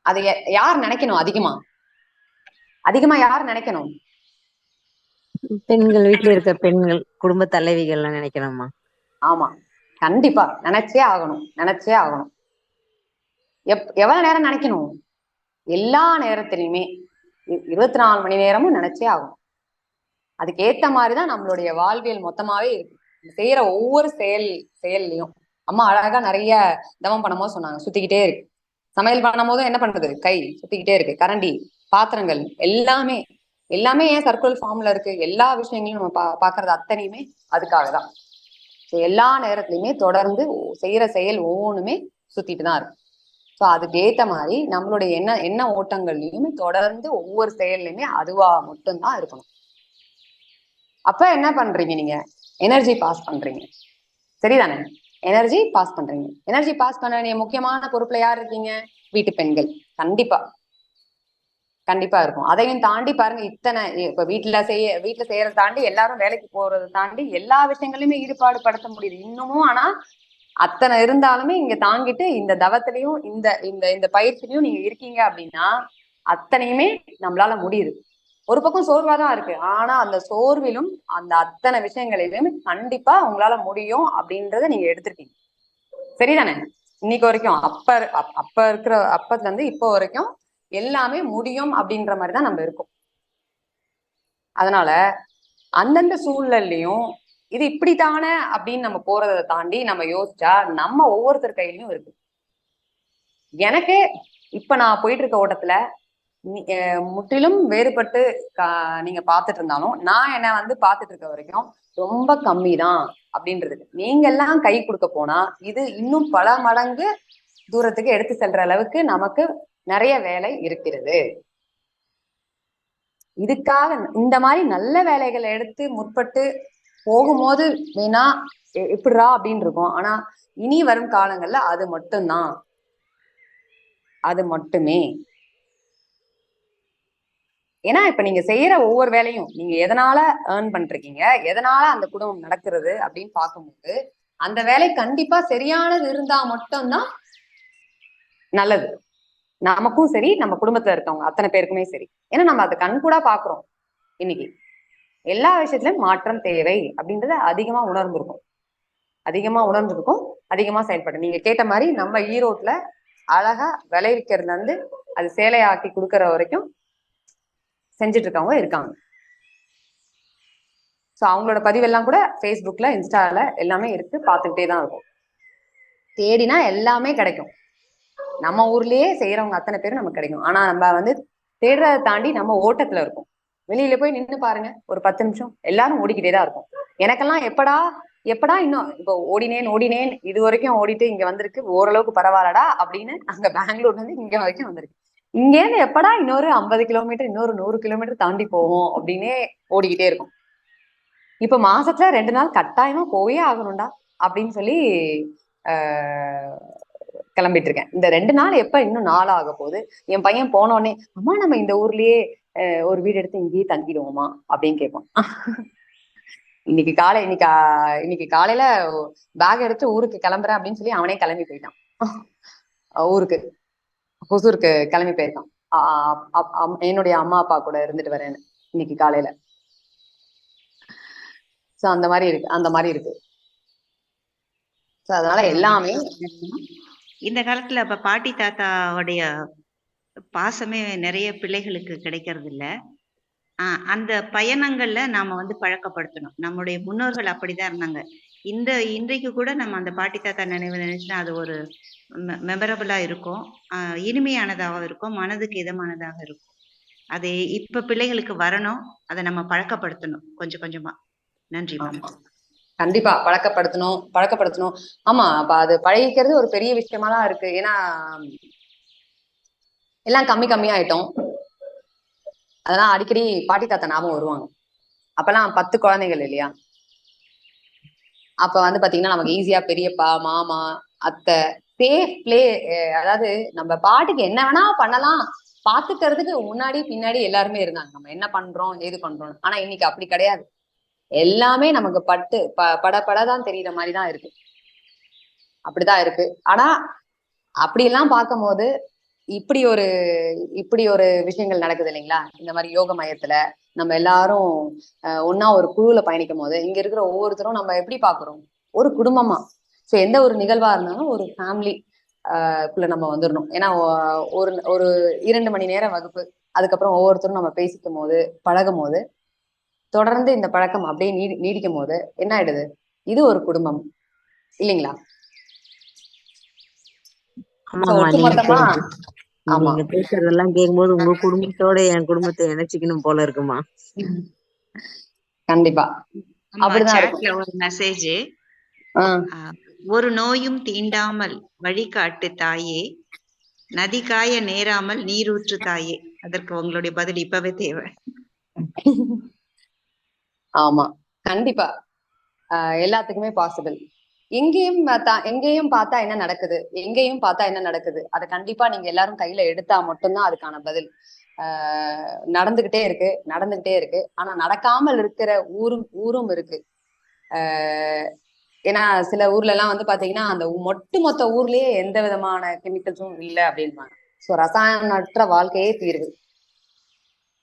அதை யார் நினைக்கணும்? அதிகமா யார் நினைக்கணும்? பெண்கள், வீட்டுல இருக்க பெண்கள், குடும்ப தலைவிகள் எல்லாம் நினைக்கணுமா? ஆமா, கண்டிப்பா நினைச்சே ஆகணும். எவ்வளவு நேரம் நினைக்கணும்? எல்லா நேரத்திலையுமே 24 மணி நேரமும் நினைச்சே ஆகும். அதுக்கு ஏத்த மாதிரிதான் நம்மளுடைய வாழ்வியல் மொத்தமாவே இருக்கு. செய்யற ஒவ்வொரு செயல்லையும் அம்மா அழகா நிறைய தவம் பண்ணும்போது சொன்னாங்க, சுத்திக்கிட்டே இருக்கு. சமையல் பண்ணும் போதும் என்ன பண்றது, கை சுத்திக்கிட்டே இருக்கு, கரண்டி, பாத்திரங்கள் எல்லாமே எல்லாமே ஏன் சர்க்குலர் ஃபார்ம்ல இருக்கு, எல்லா விஷயங்களையும் நம்ம பாக்குறது அத்தனையுமே அதுக்காக தான். எல்லா நேரத்திலயுமே தொடர்ந்து செய்யற செயல் ஒவ்வொன்றுமே சுத்திட்டு தான் இருக்கு. ஸோ அதுக்கு ஏத்த மாதிரி நம்மளுடைய என்ன ஓட்டங்கள்லயுமே தொடர்ந்து ஒவ்வொரு செயல்லையுமே அதுவா மட்டும்தான் இருக்கணும். அப்ப என்ன பண்றீங்க, நீங்க எனர்ஜி பாஸ் பண்றீங்க, சரிதானே? எனர்ஜி பாஸ் பண்றீங்க. எனர்ஜி பாஸ் பண்ண வேண்டிய முக்கியமான பொறுப்புல யார் இருக்கீங்க? வீட்டு பெண்கள். கண்டிப்பா கண்டிப்பா இருக்கும். அதையும் தாண்டி பாருங்க, இத்தனை இப்ப வீட்டுல செய்யறத தாண்டி எல்லாரும் வேலைக்கு போறதை தாண்டி எல்லா விஷயங்களையுமே ஈடுபாடு படுத்த முடியுது இன்னமும். ஆனா அத்தனை இருந்தாலுமே இங்க தாங்கிட்டு இந்த தவத்திலையும் இந்த இந்த இந்த பயிற்சியிலையும் நீங்க இருக்கீங்க அப்படின்னா அத்தனையுமே நம்மளால முடியுது. ஒரு பக்கம் சோர்வாதான் இருக்கு, ஆனா அந்த சோர்விலும் அந்த அத்தனை விஷயங்களிலுமே கண்டிப்பா உங்களால முடியும் அப்படின்றத நீங்க எடுத்திருக்கீங்க, சரிதானே? இன்னைக்கு வரைக்கும் அப்ப இருக்கிற அப்பத்துல இருந்து இப்போ வரைக்கும் எல்லாமே முடியும் அப்படின்ற மாதிரிதான் நம்ம இருக்கோம். அதனால அந்தந்த சூழல்லையும் இது இப்படித்தானே அப்படின்னு நம்ம போறதை தாண்டி நம்ம யோசிச்சா நம்ம ஒவ்வொருத்தர் கையிலயும் இருக்கு. எனக்கு இப்ப நான் போயிட்டு இருக்க ஓட்டத்துல முற்றிலும் வேறுபட்டு நீங்க பாத்துட்டு இருந்தாலும் நான் என்ன வந்து பாத்துட்டு இருக்க வரைக்கும் ரொம்ப கம்மி தான் அப்படின்றதுக்கு நீங்க எல்லாம் கை கொடுக்க போனா இது இன்னும் பல மடங்கு தூரத்துக்கு எடுத்து செல்ற அளவுக்கு நமக்கு நிறைய வேலை இருக்கிறது. இதுக்காக இந்த மாதிரி நல்ல வேலைகளை எடுத்து முற்பட்டு போகும்போது வேணா எப்படிரா அப்படின்னு இருக்கும். ஆனா இனி வரும் காலங்கள்ல அது மட்டும்தான், அது மட்டுமே. ஏன்னா இப்ப நீங்க செய்யற ஒவ்வொரு வேலையும் நீங்க எதனால ஏர்ன் பண்றீங்க, எதனால அந்த குடும்பம் நடக்கிறது அப்படின்னு பார்க்கும்போது அந்த வேலை கண்டிப்பா சரியானது இருந்தா மட்டும்தான் நல்லது, நமக்கும் சரி நம்ம குடும்பத்துல இருக்கவங்க அத்தனை பேருக்குமே சரி. ஏன்னா நம்ம அதை கண்கூடா பாக்குறோம். இன்னைக்கு எல்லா விஷயத்திலும் மாற்றம் தேவை அப்படின்றத அதிகமா உணர்ந்திருக்கும், அதிகமா செயல்படும். நீங்க கேட்ட மாதிரி நம்ம ஈரோட்ல அழகா விளைவிக்கிறதுல இருந்து அது சேலையாக்கி கொடுக்கற வரைக்கும் செஞ்சுட்டு இருக்கவங்க இருக்காங்க. ஸோ அவங்களோட பதிவெல்லாம் கூட ஃபேஸ்புக்ல இன்ஸ்டால எல்லாமே இருக்கு, பார்த்துக்கிட்டே தான் இருக்கும். தேடினா எல்லாமே கிடைக்கும். நம்ம ஊர்லயே செய்யறவங்க அத்தனை பேரும் நமக்கு கிடைக்கும். ஆனா நம்ம வந்து தேடுறதை தாண்டி நம்ம ஓட்டத்துல இருக்கும். வெளியில போய் நின்று பாருங்க, ஒரு 10 நிமிஷம் எல்லாரும் ஓடிக்கிட்டே தான் இருக்கும். எனக்கெல்லாம் எப்படா இன்னும் இப்போ ஓடினேன் இது வரைக்கும் ஓடிட்டு இங்க வந்திருக்கு, ஓரளவுக்கு பரவாயில்லடா அப்படின்னு அங்க பெங்களூர்ல இருந்து இங்க வரைக்கும் வந்திருக்கு. இங்க இருந்து எப்படா இன்னொரு 50 கிலோமீட்டர் இன்னொரு 100 கிலோமீட்டர் தாண்டி போவோம் அப்படின்னே ஓடிக்கிட்டே இருக்கும். இப்ப மாசத்துல 2 நாள் கட்டாயமா போயே ஆகணும்டா அப்படின்னு சொல்லி கிளம்பிட்டு இருக்கேன். இந்த 2 நாள் எப்ப இன்னும் 4 ஆக போகுது. என் பையன் போனோடனே அம்மா நம்ம இந்த ஊர்லயே ஒரு வீடு எடுத்து இங்கேயே தங்கிடுவோமா அப்படின்னு கேட்பான். இன்னைக்கு காலையில பேக் எடுத்து ஊருக்கு கிளம்புறேன் அப்படின்னு சொல்லி அவனே கிளம்பி போயிட்டான். ஊருக்கு ஹொசூருக்கு கிளம்பி போயிருக்கான். என்னுடைய அம்மா அப்பா கூட இருந்துட்டு வரேன்னு இன்னைக்கு காலையில. சோ அந்த மாதிரி இருக்கு. சோ அதனால எல்லாமே இந்த காலத்துல அப்ப பாட்டி தாத்தாவுடைய பாசமே நிறைய பிள்ளைகளுக்கு கிடைக்கிறது இல்ல. அந்த பயணங்கள்ல நாம வந்து பழக்கப்படுத்தணும். நம்முடைய முன்னோர்கள் அப்படிதான் இருந்தாங்க. இன்றைக்கு கூட நம்ம அந்த பாட்டி தாத்தா நினைவு நினைச்சுன்னா அது ஒரு மெமரபிளா இருக்கும், இனிமையானதாக இருக்கும், மனதுக்கு இதமானதாக இருக்கும். அது இப்ப பிள்ளைகளுக்கு வரணும், அதை நம்ம பழக்கப்படுத்தணும் கொஞ்சம் கொஞ்சமா. நன்றி மேம். கண்டிப்பா பழக்கப்படுத்தணும். ஆமா, அப்ப அது பழகிக்கிறது ஒரு பெரிய விஷயமா தான் இருக்கு. ஏன்னா எல்லாம் கம்மியாயிட்டோம். அதெல்லாம் அடிக்கடி பாட்டி தாத்தா ஞாபகம் வருவாங்க. அப்பெல்லாம் 10 குழந்தைகள் இல்லையா? அப்ப வந்து பாத்தீங்கன்னா நமக்கு ஈஸியா பெரியப்பா, மாமா, அத்தை, சேஃப் பிளே, அதாவது நம்ம பாட்டுக்கு என்ன வேணா பண்ணலாம், பாத்துக்கிறதுக்கு முன்னாடி பின்னாடி எல்லாருமே இருந்தாங்க. நம்ம என்ன பண்றோம் ஏது பண்றோம். ஆனா இன்னைக்கு அப்படி கிடையாது. எல்லாமே நமக்கு படதான் தெரியுற மாதிரிதான் இருக்கு. அப்படிதான் இருக்கு. ஆனா அப்படியெல்லாம் பார்க்கும்போது இப்படி ஒரு விஷயங்கள் நடக்குது இல்லைங்களா? இந்த மாதிரி யோக மையத்துல நம்ம எல்லாரும் ஒன்னா ஒரு குழுல பயணிக்கும் போது இங்க இருக்கிற ஒவ்வொருத்தரும் நம்ம எப்படி பாக்குறோம், ஒரு குடும்பமா. சோ எந்த ஒரு நிகழ்வா இருந்தாலும் ஒரு ஃபேமிலி குள்ள நம்ம வந்துடணும். ஏன்னா ஒரு 2 மணி நேரம் வகுப்பு, அதுக்கப்புறம் ஒவ்வொருத்தரும் நம்ம பேசிக்கும் போது பழகும் போது தொடர்ந்து இந்த பழக்கம் அப்படியே நீடிக்கும் போது என்ன ஆயிடுது, இது ஒரு குடும்பம் இல்லைங்களா? சோ ஆமாமா நீங்க ஒட்டுமொத்தமா ஆமா நீங்க பேசுறதெல்லாம் கேட்கும்போது உங்க குடும்பத்தோட என் குடும்பத்தை இணைச்சிக்கணும் போல இருக்குமா. கண்டிப்பா ஆமா, அப்படிதான் இருக்கும். சாட்ல ஒரு மெசேஜ். ஒரு நோயும் தீண்டாமல் வழிகாட்டு தாயே, நதி காய நேராமல் நீரூற்று தாயே. அதற்கு உங்களுடைய பதில் இப்பவே தேவை. ஆமா கண்டிப்பா. எல்லாத்துக்குமே பாசிபிள். எங்கேயும் பார்த்தா என்ன நடக்குது, எங்கேயும் பார்த்தா என்ன நடக்குது, அதை கண்டிப்பா நீங்க எல்லாரும் கையில எடுத்தா மட்டும்தான் அதுக்கான பதில். நடந்துகிட்டே இருக்கு. ஆனா நடக்காமல் இருக்கிற ஊரும் இருக்கு. ஏன்னா சில ஊர்ல எல்லாம் வந்து பாத்தீங்கன்னா அந்த மொத்த ஊர்லயே எந்த விதமான கெமிக்கல்ஸும் இல்லை அப்படின்பாங்க. சோ ரசாயனற்ற வாழ்க்கையே தீர்வு.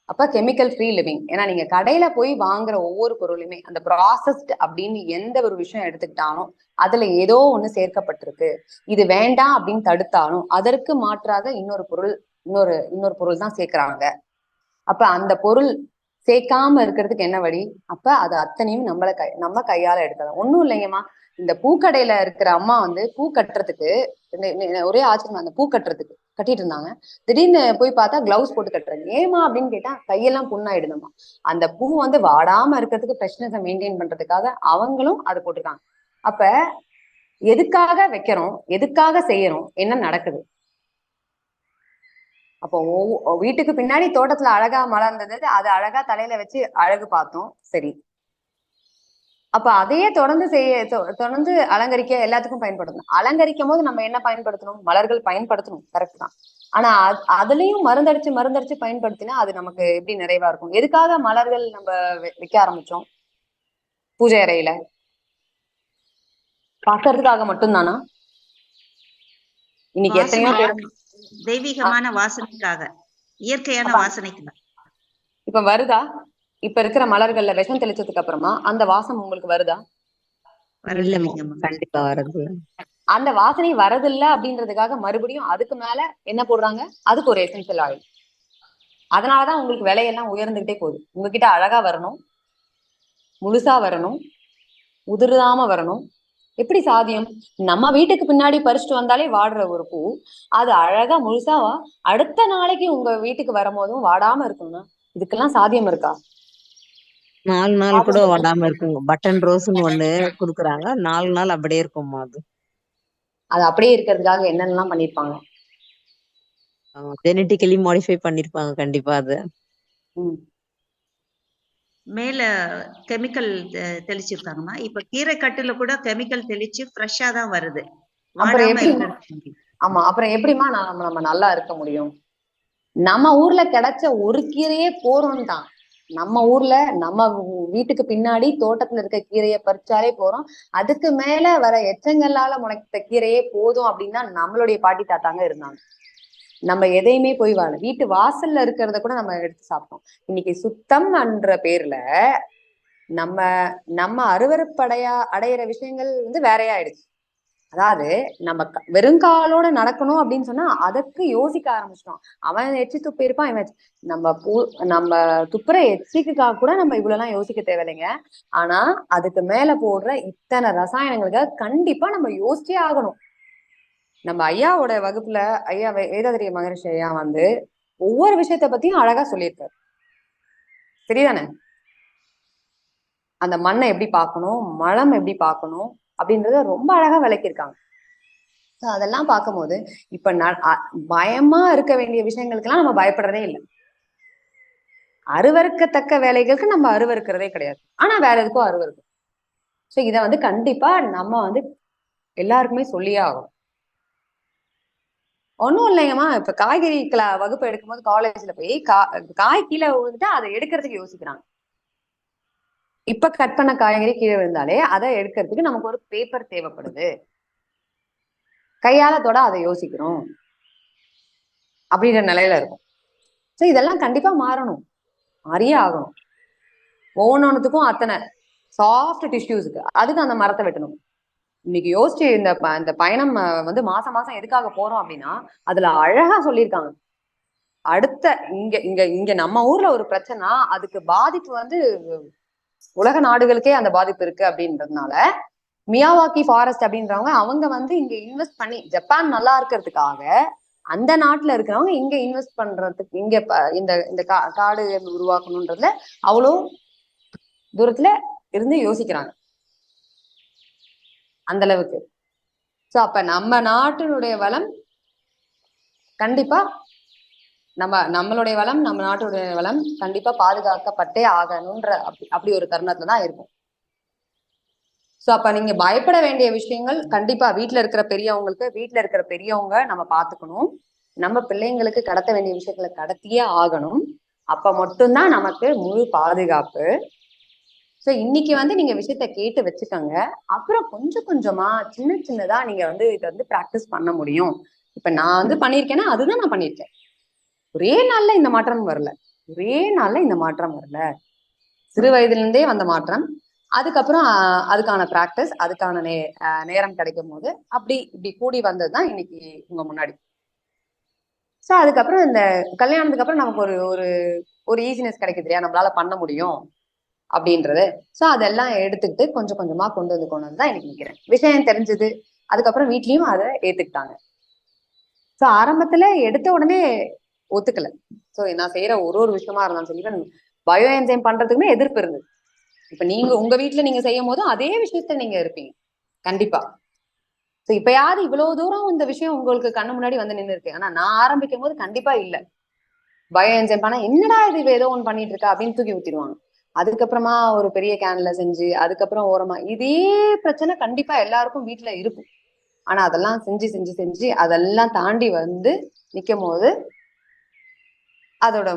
அப்ப கெமிக்கல் ஃப்ரீ லிவிங். ஏன்னா நீங்க கடையில போய் வாங்குற ஒவ்வொரு பொருளுமே அந்த ப்ராசஸ்ட் அப்படின்னு எந்த ஒரு விஷயம் எடுத்துக்கிட்டாலும் அதுல ஏதோ ஒண்ணு சேர்க்கப்பட்டிருக்கு. இது வேண்டாம் அப்படின்னு தடுத்தாலும் அதற்கு மாற்றாக இன்னொரு பொருள் தான் சேர்க்கிறாங்க. அப்ப அந்த பொருள் சேர்க்காம இருக்கிறதுக்கு என்ன வழி? அப்ப அது அத்தனையும் நம்ம கையால எடுக்கலாம். ஒண்ணும் இல்லைங்கம்மா. இந்த பூக்கடையில இருக்கிற அம்மா வந்து பூ கட்டுறதுக்கு ஒரே ஆச்சரியம். அந்த பூ கட்டிட்டு இருந்தாங்க. திடீர்னு போய் பார்த்தா கிளவுஸ் போட்டு கட்டுறாங்க. ஏமா அப்படின்னு கேட்டா கையெல்லாம் புண்ணாயிடுதுமா. அந்த பூ வந்து வாடாம இருக்கிறதுக்கு ஃப்ரெஷ்னஸை மெயின்டைன் பண்றதுக்காக அவங்களும் அதை போட்டிருக்காங்க. அப்ப எதுக்காக வைக்கிறோம், எதுக்காக செய்யறோம், என்ன நடக்குது? அப்போ வீட்டுக்கு பின்னாடி தோட்டத்துல அழகா மலர்ந்தது, அது அழகா தலையில வச்சு அழகு பார்த்தோம். சரி, அப்ப அதையே தொடர்ந்து அலங்கரிக்க எல்லாத்துக்கும் பயன்படுத்தணும். அலங்கரிக்கும் போது நம்ம என்ன பயன்படுத்தணும்? மலர்கள் பயன்படுத்தணும், கரெக்ட் தான். ஆனா அதுலயும் மருந்தடிச்சு பயன்படுத்தினா அது நமக்கு எப்படி நிறைவா இருக்கும்? எதுக்காக மலர்கள் நம்ம வைக்க ஆரம்பிச்சோம்? பூஜை அறையில பாக்குறதுக்காக மட்டும்தானா? இன்னைக்கு எத்தனையோ பேர் தெய்வீகமான வாசனைக்காக, இயற்கையான வாசனைக்காக. இப்ப வருதா? இப்ப இருக்கிற மலர்கள்ல விஷம் தெளிச்சதுக்கு அப்புறமா அந்த வாசம் உங்களுக்கு வருதா? கண்டிப்பா வரது. அந்த வாசனை வரதில்லை அப்படின்றதுக்காக மறுபடியும் அதுக்கு மேல என்ன போடுறாங்க? அதுக்கு ஒரு எசென்சியல் ஆயில். அதனாலதான் உங்களுக்கு விலையெல்லாம் உயர்ந்துகிட்டே போகுது. உங்ககிட்ட அழகா வரணும், முழுசா வரணும், உதிராம வரணும். எப்படி சாத்தியம்? நம்ம வீட்டுக்கு பின்னாடி பறிச்சுட்டு வந்தாலே வாடுற ஒரு பூ அது அழகா முழுசா அடுத்த நாளைக்கு உங்க வீட்டுக்கு வரும்போதும் வாடாம இருக்கணும்னா இதுக்கெல்லாம் சாத்தியம் இருக்கா? 4 நாள் கூட வாடாம இருக்குங்க. பட்டன் ரோஸ்ன்னு ஒண்ணு குடுக்குறாங்க. 4 நாள் அப்படியே இருக்குமா அது. அது அப்படியே இருக்கிறதுக்காக என்னென்னலாம் பண்ணிருப்பாங்க? ஜெனட்டிக்கலி மாடிஃபை பண்ணிருப்பாங்க கண்டிப்பா அது. மேல கெமிக்கல் தெளிச்சிருக்காங்கம்மா. இப்ப கீரை கட்டுல கூட கெமிக்கல் தெளிச்சு ஃப்ரெஷ்ஷா தான் வருது. ஆமா, அப்புறம் எப்படிமா நம்ம நல்லா இருக்க முடியும்? நம்ம ஊர்ல கிடைச்ச ஒரு கீரையே போறோம் தான். நம்ம ஊர்ல நம்ம வீட்டுக்கு பின்னாடி தோட்டத்துல இருக்க கீரையை பறிச்சாலே போறோம். அதுக்கு மேல வர எச்சங்களால முளைத்த கீரையே போதும் அப்படின்னா நம்மளுடைய பாட்டி தாத்தாங்க இருந்தாங்க. நம்ம எதையுமே போய் வீட்டு வாசல்ல இருக்கிறத கூட நம்ம எடுத்து சாப்பிட்டோம். இன்னைக்கு சுத்தம் என்ற பேர்ல நம்ம அடையிற விஷயங்கள் வந்து வேறையா ஆயிடுச்சு. அதாவது நம்ம வெறுங்காலோட நடக்கணும் அப்படின்னு சொன்னா அதற்கு யோசிக்க ஆரம்பிச்சிட்டோம். அவன் எச்சி துப்பி இருப்பான், இவன் நம்ம துப்புற எச்சிக்காக கூட நம்ம இவ்வளவு எல்லாம் யோசிக்க தேவையில்லைங்க. ஆனா அதுக்கு மேல போடுற இத்தனை ரசாயனங்களுக்காக கண்டிப்பா நம்ம யோசிச்சே ஆகணும். நம்ம ஐயாவோட வகுப்புல ஐயா வேதாதிரிய மகரிஷி ஐயா வந்து ஒவ்வொரு விஷயத்த பத்தியும் அழகா சொல்லியிருக்காரு. சரிதானே? அந்த மண்ணை எப்படி பார்க்கணும், மலம் எப்படி பார்க்கணும் அப்படின்றத ரொம்ப அழகா விளக்கியிருக்காங்க. அதெல்லாம் பார்க்கும்போது இப்ப பயமா இருக்க வேண்டிய விஷயங்களுக்கெல்லாம் நம்ம பயப்படுறதே இல்லை. அருவருக்கத்தக்க வேலைகளுக்கு நம்ம அருவருக்கிறதே கிடையாது. ஆனா வேற எதுக்கும் அருவருக்கும். சோ இத வந்து கண்டிப்பா நம்ம வந்து எல்லாருக்குமே சொல்லியே ஆகும். ஒண்ணும் இல்லைங்கம்மா. இப்ப காய்கறி வகுப்பு எடுக்கும்போது காலேஜ்ல போய் காய் கீழே விழுந்துட்டா அதை எடுக்கிறதுக்கு யோசிக்கிறாங்க. இப்ப கட் பண்ண காய்கறி கீழே விழுந்தாலே அதை எடுக்கிறதுக்கு நமக்கு ஒரு பேப்பர் தேவைப்படுது. கையால தொட அதை யோசிக்கிறோம் அப்படின்ற நிலையில இருக்கும். சோ இதெல்லாம் கண்டிப்பா மாறணும், மாறியே ஆகணும். ஒவ்வொன்றுத்துக்கும் அத்தனை சாஃப்ட் டிஷ்யூஸுக்கு அதுக்கு அந்த மரத்தை வெட்டணும். இன்னைக்கு யோசிச்சு இந்த பயணம் வந்து மாசம் மாசம் எதுக்காக போறோம் அப்படின்னா அதுல அழகா சொல்லியிருக்காங்க. அடுத்த இங்க நம்ம ஊர்ல ஒரு பிரச்சனை, அதுக்கு பாதிப்பு வந்து உலக நாடுகளுக்கே அந்த பாதிப்பு இருக்கு அப்படின்றதுனால மியாவாக்கி ஃபாரஸ்ட் அப்படின்றவங்க அவங்க வந்து இங்க இன்வெஸ்ட் பண்ணி ஜப்பான் நல்லா இருக்கிறதுக்காக அந்த நாட்டுல இருக்கிறவங்க இங்க இன்வெஸ்ட் பண்றதுக்கு இங்க இந்த இந்த காடு உருவாக்கணும்ன்றதுல அவ்வளோ தூரத்துல இருந்து யோசிக்கிறாங்க அந்த அளவுக்கு. சோ அப்ப நம்ம நாட்டினுடைய வளம் கண்டிப்பா நம்மளுடைய வளம் நம்ம நாட்டுடைய வளம் கண்டிப்பா பாதுகாக்கப்பட்டே ஆகணும்ன்ற அப்படி ஒரு தருணத்துலதான் இருக்கும். சோ அப்ப நீங்க பயப்பட வேண்டிய விஷயங்கள் கண்டிப்பா வீட்டுல இருக்கிற பெரியவங்க நம்ம பாத்துக்கணும். நம்ம பிள்ளைங்களுக்கு கடத்த வேண்டிய விஷயங்களை கடத்தியே ஆகணும். அப்ப மட்டும்தான் நமக்கு முழு பாதுகாப்பு. சோ இன்னைக்கு வந்து நீங்க விஷயத்த கேட்டு வச்சுக்கோங்க. அப்புறம் கொஞ்சம் கொஞ்சமா சின்னதா நீங்க வந்து இதை வந்து பிராக்டிஸ் பண்ண முடியும். இப்ப நான் வந்து பண்ணிருக்கேன்னா அதுதான் நான் பண்ணிருக்கேன். ஒரே நாள்ல இந்த மாற்றம் வரல. சிறு வயதுல இருந்தே வந்த மாற்றம். அதுக்கப்புறம் அதுக்கான பிராக்டிஸ், அதுக்கான நேரம் கிடைக்கும் போது இப்படி கூடி வந்ததுதான் இன்னைக்கு உங்க முன்னாடி. சோ அதுக்கப்புறம் இந்த கல்யாணத்துக்கு அப்புறம் நமக்கு ஒரு ஈஸினஸ் கிடைக்குது இல்லையா, நம்மளால பண்ண முடியும் அப்படின்றது. சோ அதெல்லாம் எடுத்துக்கிட்டு கொஞ்சம் கொஞ்சமா கொண்டு வந்துதான் இன்னைக்கு நிக்கிறேன். விஷயம் தெரிஞ்சது. அதுக்கப்புறம் வீட்லயும் அதை ஏத்துக்கிட்டாங்க. சோ ஆரம்பத்துல எடுத்த உடனே ஒத்துக்கல. சோ நான் செய்யற ஒரு விஷயமா இருந்தாலும் சரி, ஈவன் பயோ என்சைம் பண்றதுக்குமே எதிர்ப்பு இருந்தது. இப்ப நீங்க உங்க வீட்டுல நீங்க செய்யும் போதும் அதே விஷயத்த நீங்க இருப்பீங்க கண்டிப்பா. சோ இப்ப யாரு இவ்வளவு தூரம் இந்த விஷயம் உங்களுக்கு கண்ணு முன்னாடி வந்து நின்று இருக்கு. ஆனா நான் ஆரம்பிக்கும் போது கண்டிப்பா இல்ல. பயோ என்சைம் பண்ணா என்னடா இது ஏதோ ஒண்ணு பண்ணிட்டு இருக்கா அப்படின்னு தூக்கி ஊத்திடுவாங்க. அதுக்கப்புறமா ஒரு பெரிய கேன்ல செஞ்சு அதுக்கப்புறம் ஓரமா இதே பிரச்சனை கண்டிப்பா எல்லாருக்கும் வீட்டுல இருக்கும். ஆனா அதெல்லாம் செஞ்சு அதெல்லாம் தாண்டி வந்து நிக்கும் போது அதோட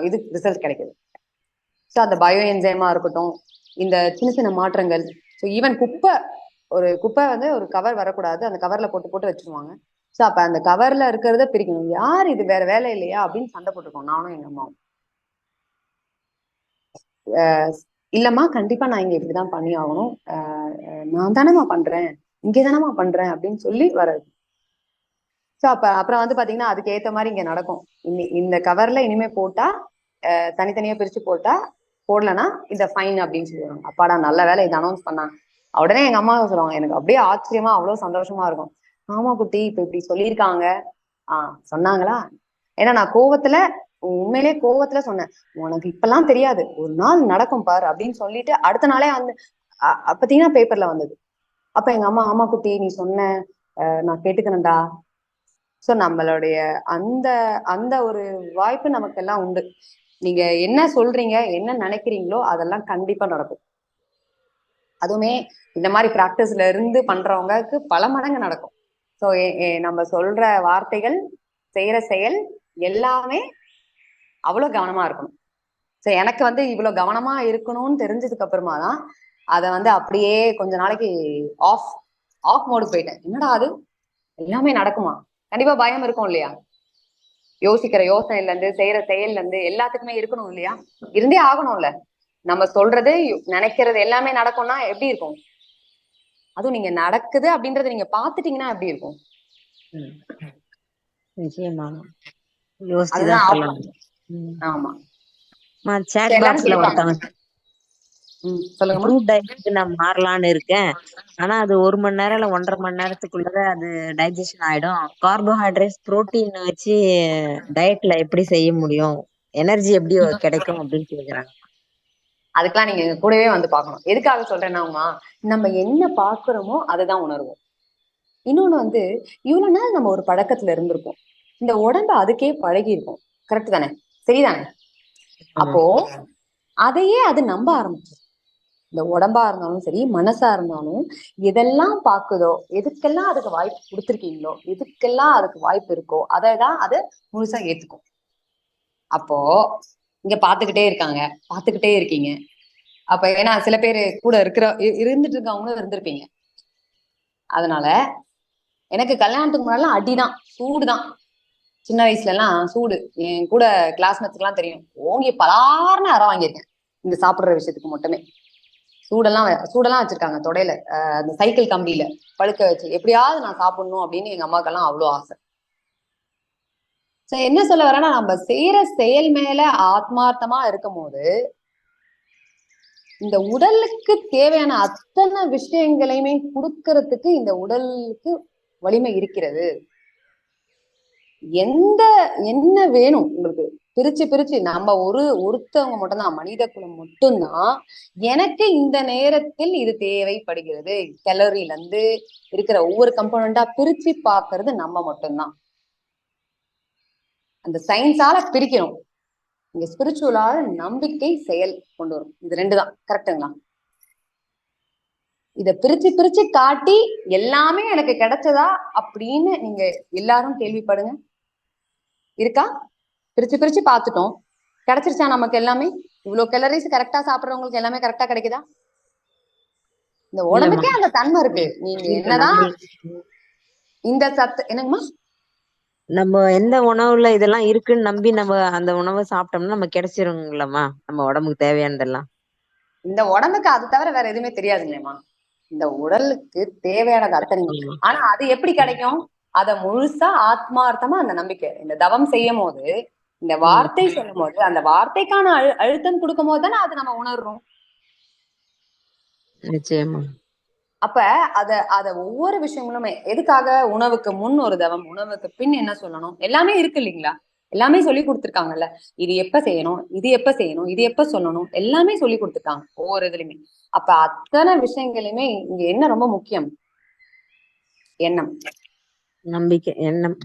இது ரிசல்ட் கிடைக்குது. ஸோ அந்த பயோ என்சைமா இருக்கட்டும், இந்த சின்ன மாற்றங்கள். ஸோ ஈவன் குப்பை வந்து ஒரு கவர் வரக்கூடாது, அந்த கவர்ல போட்டு வச்சிருவாங்க. ஸோ அப்ப அந்த கவர்ல இருக்கிறத பிரிக்கணும். யார் இது வேற வேலை இல்லையா அப்படின்னு சண்டை போட்டுருக்கோம் நானும் எங்க அம்மாவும். இல்லம்மா கண்டிப்பா நான் இங்க இப்படிதான் பண்ணி ஆகணும், நான் தானேமா பண்றேன், இங்கதானமா பண்றேன் அப்படின்னு சொல்லி வர்றது. ஸோ அப்புறம் வந்து பாத்தீங்கன்னா அதுக்கு ஏத்த மாதிரி இங்க நடக்கும். இந்த கவர்ல இனிமே போட்டா தனித்தனியா பிரிச்சு போடலன்னா இந்த ஃபைன் அப்படின்னு சொல்லுவாங்க. அப்பாடா நல்ல வேலை இதை அனௌன்ஸ் பண்ணாங்க. உடனே எங்க அம்மா சொல்லுவாங்க, எனக்கு அப்படியே ஆச்சரியமா அவ்வளவு சந்தோஷமா இருக்கும். ஆமா குட்டி இப்ப இப்படி சொல்லியிருக்காங்க. சொன்னாங்களா? ஏன்னா நான் உண்மையிலேயே கோவத்துல சொன்னேன், உனக்கு இப்பெல்லாம் தெரியாது, ஒரு நாள் நடக்கும் பாரு அப்படின்னு சொல்லிட்டு அடுத்த நாளே வந்து பாத்தீங்கன்னா பேப்பர்ல வந்தது. அப்ப எங்க அம்மா, ஆமா குட்டி நீ சொன்ன, நான் கேட்டுக்கிறேன்டா. சோ நம்மளுடைய அந்த அந்த ஒரு வாய்ப்பு நமக்கு எல்லாம் உண்டு. நீங்க என்ன சொல்றீங்க, என்ன நினைக்கிறீங்களோ அதெல்லாம் கண்டிப்பா நடக்கும். அதுவுமே இந்த மாதிரி பிராக்டிஸ்ல இருந்து பண்றவங்களுக்கு பல மடங்கு நடக்கும். சோ நம்ம சொல்ற வார்த்தைகள், செய்யற செயல் எல்லாமே அவ்வளவு கவனமா இருக்கணும். சோ எனக்கு வந்து இவ்வளவு கவனமா இருக்கணும்னு தெரிஞ்சதுக்கு அப்புறமா தான் அதை வந்து அப்படியே கொஞ்ச நாளைக்கு ஆஃப் மோடு போயிட்டேன். என்னடா அது எல்லாமே நடக்குமா? கண்டிப்பா பயம் இருக்கும் இல்லையா? யோசிக்கிற யோசனைல இருந்து செய்யற செயல்ல இருந்து எல்லாத்துக்குமே இருக்கணும் இல்லையா? இருந்தே ஆகணும்ல. நம்ம சொல்றது நினைக்கிறது எல்லாமே நடக்கும்னா எப்படி இருக்கும்? அதுவும் நீங்க நடக்குது அப்படின்றத நீங்க பாத்துட்டீங்கன்னா எப்படி இருக்கும்? நிச்சயமா அதுதான் ஆமா. சாட் பாக்ஸ்ல ஒருத்தவங்க சொல்லுங்க. ஃப்ரூட் டயட்டுக்கு நான் மாறலான்னு இருக்கேன், ஆனா அது 1 மணி நேரம் இல்ல 1.5 மணி நேரத்துக்குள்ள அது டைஜஷன் ஆயிடும். கார்போஹைட்ரேட்ஸ் புரோட்டீன் வச்சு டயட்ல எப்படி செய்ய முடியும், எனர்ஜி எப்படி கிடைக்கும் அப்படின்னு கேக்குறாங்க. அதுக்கெல்லாம் நீங்க கூடவே வந்து பார்க்கணும். எதுக்காக சொல்றேன்னா, நம்ம என்ன பாக்குறோமோ அதுதான் உணர்வோம். இன்னொன்னு வந்து இவ்வளவு நாள் நம்ம ஒரு பழக்கத்துல இருந்திருப்போம், இந்த உடம்பு அதுக்கே பழகி இருக்கும். கரெக்ட் தானே? சரிதானே? அப்போ அதையே அது நம்ப ஆரம்பிச்சு, இந்த உடம்பா இருந்தாலும் சரி மனசா இருந்தாலும் எதெல்லாம் பாக்குதோ, எதுக்கெல்லாம் அதுக்கு வாய்ப்பு கொடுத்துருக்கீங்களோ, எதுக்கெல்லாம் அதுக்கு வாய்ப்பு இருக்கோ அதைதான் அது முழுசா ஏத்துக்கும். அப்போ இங்க பாத்துக்கிட்டே இருக்கீங்க. அப்ப ஏன்னா சில பேர் கூட இருந்துட்டு இருக்கவங்களும் இருந்திருப்பீங்க. அதனால எனக்கு கல்யாணத்துக்கு முன்னாடிலாம் அடிதான், சூடுதான். சின்ன வயசுல எல்லாம் சூடு. என் கூட கிளாஸ்மேட்ஸ்க்கு எல்லாம் தெரியும், ஓங்கி பலார்னு அற வாங்கியிருக்கேன் இந்த சாப்பிடுற விஷயத்துக்கு மட்டுமே. சூடெல்லாம் வச்சிருக்காங்க தொடையில, அந்த சைக்கிள் கம்பியில பழுக்க வச்சு எப்படியாவது நான் சாப்பிடணும் அப்படின்னு எங்க அம்மாக்கெல்லாம் அவ்வளவு ஆசை. என்ன சொல்ல வரேன்னா, நம்ம செய்யற செயல் மேல ஆத்மார்த்தமா இருக்கும் போது இந்த உடலுக்கு தேவையான அத்தனை விஷயங்களையுமே கொடுக்கறதுக்கு இந்த உடலுக்கு வலிமை இருக்கிறது. என்ன வேணும் உங்களுக்கு பிரிச்சு பிரிச்சு நம்ம ஒருத்தவங்க மட்டும்தான், மனித குலம் மட்டும்தான் எனக்கு இந்த நேரத்தில் இது தேவைப்படுகிறது. கேலரியில இருந்து இருக்கிற ஒவ்வொரு கம்போனண்டா பிரிச்சு பாக்குறது நம்ம மட்டும்தான். அந்த சயின்ஸால பிரிக்கணும். இங்க ஸ்பிரிச்சுவலால நம்பிக்கை செயல் கொண்டு வரும். இது ரெண்டு தான். கரெக்டுங்களா? இத பிரிச்சு பிரிச்சு காட்டி எல்லாமே எனக்கு கிடைச்சதா அப்படின்னு நீங்க எல்லாரும் கேள்விப்படுங்க. இருக்கா? பிரிச்சு பிரிச்சு பார்த்துட்டோம். கிடைச்சிருச்சா நமக்கு எல்லாமே? இவ்வளவு கேலரிஸ் கரெக்டா சாப்பிடுறவங்களுக்கு எல்லாமே கரெக்டா கிடைக்குதா? இந்த உடம்புக்கே அந்த தன்மை இருக்கு. நீங்க என்னதான் இந்த சத்து என்னங்கம்மா, நம்ம எந்த உணவுல இதெல்லாம் இருக்குன்னு நம்பி நம்ம அந்த உணவை சாப்பிட்டோம்னா நம்ம கிடைச்சிருங்களம்மா நம்ம உடம்புக்கு தேவையானதெல்லாம். இந்த உடம்புக்கு அது தவிர வேற எதுவுமே தெரியாதுங்களேம்மா. இந்த உடலுக்கு தேவையானது அத்தனை. ஆனா அது எப்படி கிடைக்கும்? அத முழுசா ஆத்மார்த்தமா அந்த நம்பிக்கை இந்த தவம் செய்யும் போது, இந்த வார்த்தை சொல்லும் போது, அந்த வார்த்தைக்கான அழுத்தம் கொடுக்கும் போது தானே அது நம்ம உணர்றோம். நிச்சயமா. அப்ப அத ஒவ்வொரு விஷயங்களுமே எதுக்காக? உணவுக்கு முன் ஒரு தவம், உணவுக்கு பின் என்ன சொல்லணும், எல்லாமே இருக்கு இல்லைங்களா? எல்லாமே சொல்லி கொடுத்துருக்காங்கல்ல. இது எப்ப செய்யணும், இது எப்ப செய்யணும், இது எப்ப சொல்லணும், எல்லாமே சொல்லி கொடுத்துருக்காங்க ஒவ்வொரு இதுலயுமே. அப்ப அத்தனை விஷயங்களுமே இங்க என்ன ரொம்ப முக்கியம்? எண்ணம், நம்பிக்கை, எண்ணம்.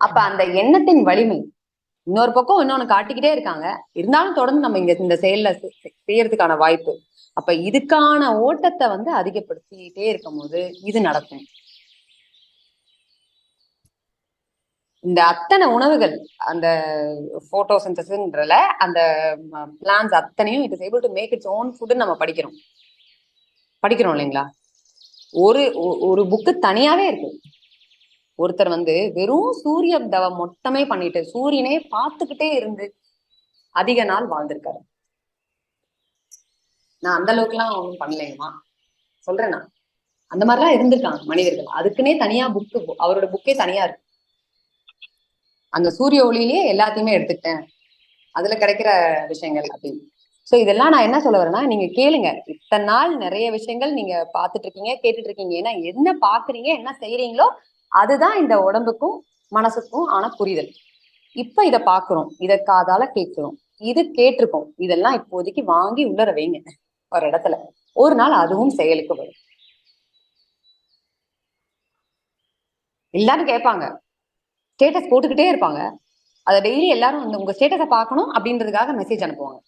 அப்ப அந்த எண்ணத்தின் வலிமை இன்னொரு பக்கம் இன்னொன்னு காட்டிக்கிட்டே இருக்காங்க. இருந்தாலும் தொடர்ந்து நம்ம இங்க இந்த செயல்ல செய்யறதுக்கான வாய்ப்பு. அப்ப இதுக்கான ஓட்டத்தை அதிகப்படுத்திட்டே இருக்கும் போது இது நடக்கும். இந்த அத்தனை உணவுகள், அந்த போட்டோசிந்தசிஸ்ன்றல அந்த பிளான்ஸ் அத்தனையும் it is able to make its own food நம்ம படிக்கிறோம் இல்லைங்களா? ஒரு புக்கு தனியாவே இருக்கு. ஒருத்தர் வெறும் சூரிய தவம் மொத்தமே பண்ணிட்டு சூரியனே பார்த்துக்கிட்டே இருந்து அதிக நாள் வாழ்ந்திருக்காரு. நான் அந்த அளவுக்கு எல்லாம் ஒண்ணும் பண்ணலைங்கம்மா, சொல்றேன். நான் அந்த மாதிரிலாம் இருந்திருக்காங்க மனிதர்கள். அதுக்குன்னே தனியா புக்கு, அவரோட புக்கே தனியா இருக்கு. அந்த சூரிய ஒளியிலேயே எல்லாத்தையுமே எடுத்துக்கிட்டேன், அதுல கிடைக்கிற விஷயங்கள் அப்படின்னு. சோ இதெல்லாம் நான் என்ன சொல்ல வரேன்னா, நீங்க கேளுங்க. இத்தனை நாள் நிறைய விஷயங்கள் நீங்க பாத்துட்டு இருக்கீங்க, கேட்டுட்டு இருக்கீங்க. ஏன்னா என்ன பாக்குறீங்க, என்ன செய்யறீங்களோ அதுதான் இந்த உடம்புக்கும் மனசுக்கும் ஆன புரிதல். இப்ப இத பாக்குறோம், இத காதால கேட்கிறோம், இது கேட்டிருக்கோம். இதெல்லாம் இப்போதைக்கு வாங்கி உள்ளர வைங்க ஒரு இடத்துல. ஒரு நாள் அதுவும் செயலுக்கு வரும். எல்லாரும் கேட்பாங்க, ஸ்டேட்டஸ் போட்டுக்கிட்டே இருப்பாங்க. அதை டெய்லி எல்லாரும் உங்க ஸ்டேட்டஸை பார்க்கணும் அப்படின்றதுக்காக மெசேஜ் அனுப்புவாங்க.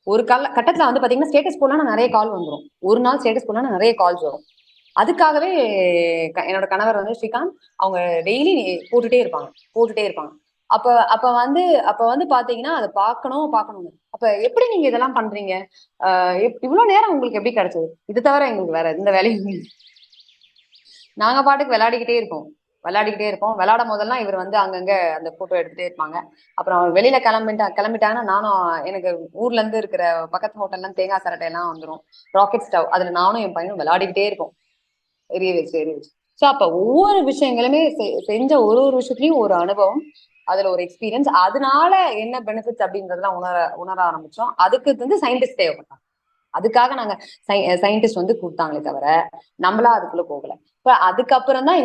ஒரு கட்டத்துல பாத்தீங்கன்னா ஸ்டேட்டஸ் போடலாம் நிறைய கால் வந்துடும். ஒரு நாள் ஸ்டேட்டஸ் போடலாம் நிறைய கால்ஸ் வரும். அதுக்காகவே என்னோட கணவர் ஸ்ரீகாந்த் அவங்க டெய்லி போட்டுட்டே இருப்பாங்க. அப்ப பாத்தீங்கன்னா அதை பார்க்கணும். அப்ப எப்படி நீங்க இதெல்லாம் பண்றீங்க? இவ்வளவு நேரம் உங்களுக்கு எப்படி கிடைச்சது? இது தவிர எங்களுக்கு வேற எந்த வேலையும் இல்லை. நாங்க பாட்டுக்கு விளையாடிக்கிட்டே இருப்போம். விளையாடும் போதெல்லாம் இவர் அங்கங்க அந்த போட்டோ எடுத்துட்டே இருப்பாங்க. அப்புறம் வெளியில கிளம்பிட்டாங்கன்னா நானும், எனக்கு ஊர்ல இருந்து இருக்கிற பக்கத்து ஹோட்டல்ல தேங்காய் சரட்டை எல்லாம் வந்துடும், ராக்கெட் ஸ்டவ், அதுல நானும் என் பையனும் விளையாடிக்கிட்டே இருப்போம், எரிய வச்சு. சோ அப்ப ஒவ்வொரு விஷயங்களுமே செஞ்ச ஒரு விஷயத்துலயும் ஒரு அனுபவம், அதுல ஒரு எக்ஸ்பீரியன்ஸ். அதனால என்ன பெனிஃபிட்ஸ் அப்படின்றதெல்லாம் உணர ஆரம்பிச்சோம். அதுக்கு சயின்டிஸ்ட் தேவைப்பட்டாங்க. அதுக்காக நாங்க சயின்டிஸ்ட் கூப்பிட்டாங்களே தவிர நம்மளா அதுக்குள்ள போகல. இப்ப அதுக்கப்புறம் தான்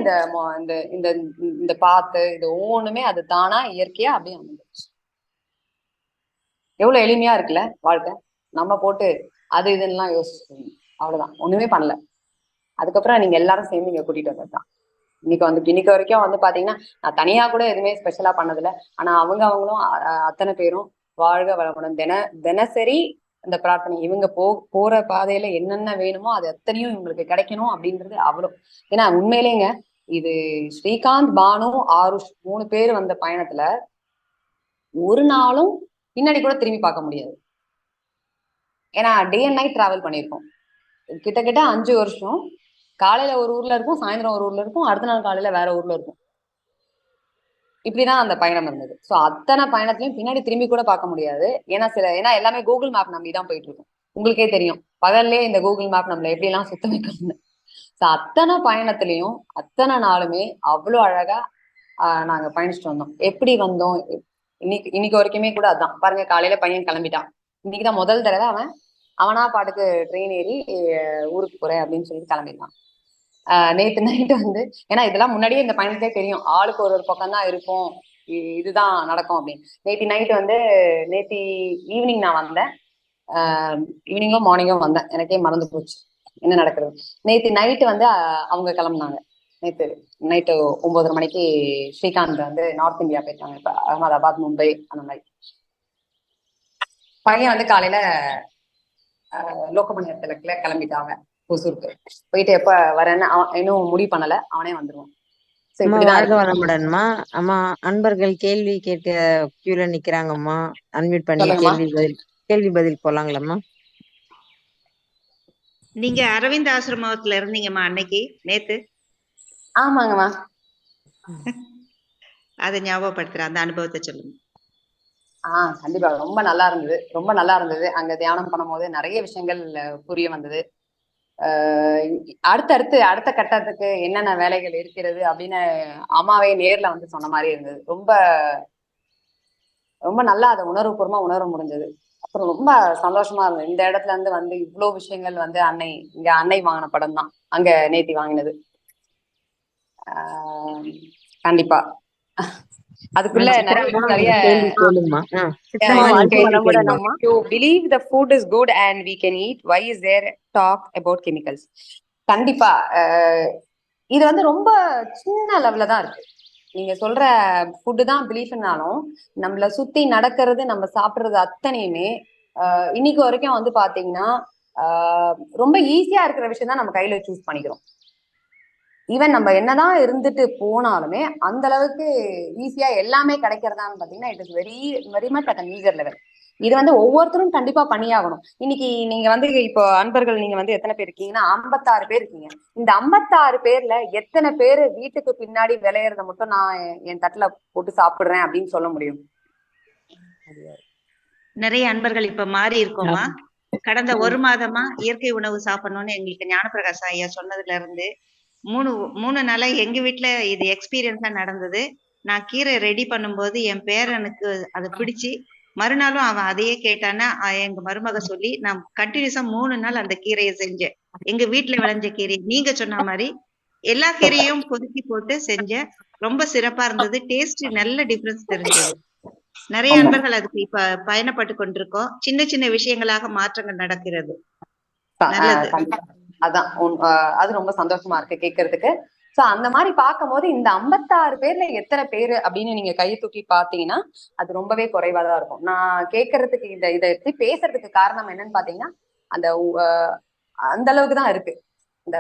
இந்த பாத்து இது ஒவ்வொன்றுமே அது தானா இயற்கையா அப்படியே அமைஞ்சிருச்சு. எவ்வளவு எளிமையா இருக்குல்ல வாழ்க்கை. நம்ம போட்டு அது இதுலாம் யோசிச்சு அவ்வளவுதான், ஒண்ணுமே பண்ணல. அதுக்கப்புறம் நீங்க எல்லாரும் சேர்ந்து இங்க கூட்டிட்டு வந்ததுதான். இன்னைக்கு வரைக்கும் பாத்தீங்கன்னா நான் தனியா கூட எதுவுமே ஸ்பெஷலா பண்ணதில்லை. ஆனா அவங்களும் அத்தனை பேரும் வாழ்க வளமுடன் தினசரி இந்த பிரார்த்தனை, இவங்க போற பாதையில என்னென்ன வேணுமோ அது எத்தனையும் இவங்களுக்கு கிடைக்கணும் அப்படின்றது அவ்வளவு. ஏன்னா உண்மையிலேங்க இது ஸ்ரீகாந்த், பானு, ஆருஷ் 3 பேர் வந்த பயணத்துல ஒரு நாளும் பின்னாடி கூட திரும்பி பார்க்க முடியாது. ஏன்னா டே அண்ட் நைட் டிராவல் பண்ணியிருக்கோம். கிட்டத்தட்ட 5 வருஷம். காலையில ஒரு ஊர்ல இருக்கும், சாயந்தரம் ஒரு ஊர்ல இருக்கும், அடுத்த நாள் காலையில வேற ஊர்ல இருக்கும். இப்படிதான் அந்த பயணம் இருந்தது. சோ அத்தனை பயணத்திலையும் பின்னாடி திரும்பி கூட பார்க்க முடியாது. ஏன்னா எல்லாமே கூகுள் மேப் நம்பிதான் போயிட்டு இருக்கும். உங்களுக்கே தெரியும் பகல்லே இந்த கூகுள் மேப் நம்மள எப்படி எல்லாம் சுத்த வைக்கணும்னு. சோ அத்தனை பயணத்திலையும் அத்தனை நாளுமே அவ்வளவு அழகா நாங்க பயணிச்சுட்டு வந்தோம். எப்படி வந்தோம் இன்னைக்கு வரைக்குமே கூட அதான் பாருங்க. காலையில பையன் கிளம்பிட்டான். இன்னைக்குதான் முதல் தடவை அவன் அவனா பாட்டுக்கு ட்ரெயின் ஏறி ஊருக்கு போறேன் அப்படின்னு சொல்லிட்டு கிளம்பிடலாம். நேத்து நைட்டு வந்து, ஏன்னா இதெல்லாம் முன்னாடியே இந்த பயணத்தே தெரியும், ஆளுக்கு ஒரு பக்கம் தான் இருக்கும், இதுதான் நடக்கும் அப்படின்னு. நேத்தி நைட்டு வந்து நேத்தி ஈவினிங் நான் வந்தேன். ஈவினிங்கோ மார்னிங்கோ வந்தேன், எனக்கே மறந்து போச்சு என்ன நடக்குது. நேத்தி நைட்டு வந்து அவங்க கிளம்புனாங்க. நேத்து நைட்டு 9:30 மணிக்கு ஸ்ரீகாந்த் வந்து நார்த் இந்தியா போயிருக்காங்க. இப்ப அகமதாபாத், மும்பை அந்த மாதிரி. பையன் வந்து காலையில லோகமணிய திலக்குல கிளம்பிட்டாங்க ஒசூருக்கு. போயிட்டு எப்ப வரேன்னு அவன் இன்னும் முடிவு பண்ணல, அவனே வந்துருவான். வாழ்க வளமுடன்மா. அம்மா, அன்பர்கள் கேள்வி கேட்க கியூல நிக்கிறாங்கம்மா. அன்மியூட் பண்ணி கேள்வி பதில் போலாங்களாம்மா? நீங்க அரவிந்த் ஆசிரமத்துல இருந்தீங்கம்மா அன்னைக்கு நேத்து? ஆமாங்கம்மா. அதை ஞாபகப்படுத்துறேன், அந்த அனுபவத்தை சொல்லுங்க. கண்டிப்பா ரொம்ப நல்லா இருந்தது, ரொம்ப நல்லா இருந்தது. அங்க தியானம் பண்ணும் போது நிறைய விஷயங்கள் புரிய வந்தது. அடுத்த கட்டத்துக்கு என்னென்ன வேலைகள் இருக்கிறது அப்படின்னு அம்மாவே நேர்ல வந்து சொன்ன மாதிரி இருந்தது. ரொம்ப ரொம்ப நல்லா அதை உணர்வுபூர்வமா உணர முடிஞ்சது. அப்புறம் ரொம்ப சந்தோஷமா இருந்தது. இந்த இடத்துல இருந்து வந்து இவ்வளவு விஷயங்கள் வந்து அன்னை வாங்கின படம் தான் அங்க நேத்தி வாங்கினது. கண்டிப்பா அதுக்குள்ள நிறைய believe the food is good and we can eat, why is there talk about chemicals? கண்டிப்பா இது வந்து ரொம்ப சின்ன லெவல்ல தான் இருக்கு. நீங்க சொல்ற ஃபுட்டு தான் பிலீஃப்னாலும் நம்மள சுத்தி நடக்கிறது, நம்ம சாப்பிடுறது அத்தனையுமே இன்னைக்கு வரைக்கும் வந்து பாத்தீங்கன்னா ரொம்ப ஈஸியா இருக்கிற விஷயம் தான் நம்ம கையில சூஸ் பண்ணிக்கிறோம். ஈவன் நம்ம என்னதான் இருந்துட்டு போனாலுமே அந்த அளவுக்கு ஈஸியா எல்லாமே கிடைக்கிறதான்னு பாத்தீங்கன்னா it is very very much at மீசர் level. இது வந்து ஒவ்வொருத்தரும் கண்டிப்பா பண்ணியாகணும். இன்னைக்கு நீங்க வந்து இப்போ அன்பர்கள் நீங்க வந்து எத்தனை பேர் இருக்கீங்கன்னா 56 பேர் இருக்கீங்க. இந்த 56 பேர்ல எத்தனை பேரு வீட்டுக்கு பின்னாடி விளையறத மட்டும் நான் என் தட்டுல போட்டு சாப்பிடுறேன் அப்படின்னு சொல்ல முடியும்? நிறைய அன்பர்கள் இப்ப மாறி இருக்கோமா. கடந்த 1 மாதமா இயற்கை உணவு சாப்பிடணும்னு எங்களுக்கு ஞானப்பிரகாஷ் ஐயா சொன்னதுல இருந்து 3 நாளா எங்க வீட்டுல இது எக்ஸ்பீரியன்ஸா நடந்தது. நான் கீரை ரெடி பண்ணும்போது என் பேரனுக்கு அது பிடிச்சு மறுநாளும் அவன் அதையே கேட்டானா, எங்க மருமக சொல்லி நான் கண்டினியூஸா 3 நாள் அந்த கீரையை செஞ்சேன். எங்க வீட்டுல விளைஞ்ச கீரை நீங்க சொன்ன மாதிரி எல்லா கீரையும் கொதிக்கி போட்டு செஞ்சேன். ரொம்ப சிறப்பா இருந்தது. டேஸ்ட் நல்ல டிஃபரன்ஸ் தெரிஞ்சது. நிறைய அன்பர்கள் அதுக்கு இப்ப பயணப்பட்டு கொண்டிருக்கோம். சின்ன சின்ன விஷயங்களாக மாற்றங்கள் நடக்கிறது. அதான் அது ரொம்ப சந்தோஷமா இருக்கு கேட்கறதுக்கு. சோ அந்த மாதிரி பார்க்கும் போது இந்த 56 பேர்ல எத்தனை பேரு அப்படின்னு நீங்க கையை தூக்கி பாத்தீங்கன்னா அது ரொம்பவே குறைவாதான் இருக்கும். நான் கேட்கறதுக்கு இதை எப்படி பேசுறதுக்கு காரணம் என்னன்னு பாத்தீங்கன்னா அந்த அளவுக்கு தான் இருக்கு. இந்த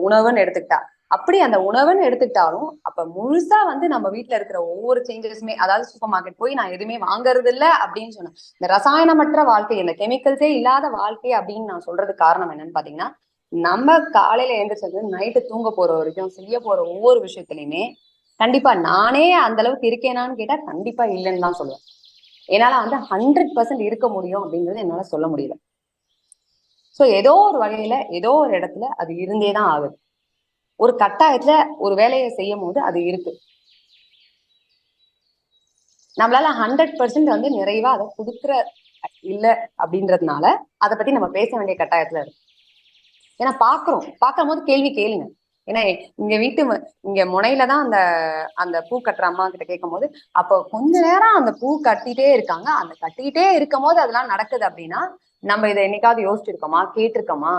உணவுன்னு எடுத்துக்கிட்டா அப்படி அந்த உணவுன்னு எடுத்துக்கிட்டாலும் அப்ப முழுசா வந்து நம்ம வீட்டுல இருக்கிற ஒவ்வொரு சேஞ்சஸுமே, அதாவது சூப்பர் மார்க்கெட் போய் நான் எதுவுமே வாங்குறது இல்லை அப்படின்னு சொன்னேன். இந்த ரசாயனமற்ற வாழ்க்கை, இந்த கெமிக்கல்ஸே இல்லாத வாழ்க்கை அப்படின்னு நான் சொல்றதுக்கு காரணம் என்னன்னு பாத்தீங்கன்னா நம்ம காலையில எழுந்திரிச்சது நைட்டு தூங்க போற வரைக்கும் செய்ய போற ஒவ்வொரு விஷயத்துலயுமே கண்டிப்பா நானே அந்த அளவுக்கு இருக்கேனான்னு கேட்டா கண்டிப்பா இல்லைன்னு தான் சொல்லுவேன். என்னால வந்து 100% இருக்க முடியும் அப்படிங்கிறது என்னால சொல்ல முடியல. சோ ஏதோ ஒரு வகையில ஏதோ ஒரு இடத்துல அது இருந்தேதான் ஆகுது. ஒரு கட்டாயத்துல ஒரு வேலையை செய்யும் போது அது இருக்கு. நம்மளால 100% வந்து நிறைவா அதை கொடுக்குற இல்ல அப்படின்றதுனால அதை பத்தி நம்ம பேச வேண்டிய கட்டாயத்துல இருக்கு. ஏன்னா பார்க்கும் போது கேள்வி கேளுங்க. ஏன்னா இங்க முனையில தான் அந்த பூ கட்டுற அம்மா கிட்ட கேட்கும் போது அப்போ கொஞ்ச நேரம் அந்த பூ கட்டிட்டே இருக்காங்க. அந்த கட்டிக்கிட்டே இருக்கும் போது அதெல்லாம் நடக்குது அப்படின்னா நம்ம இதை என்னைக்காவது யோசிச்சிருக்கோமா, கேட்டிருக்கோமா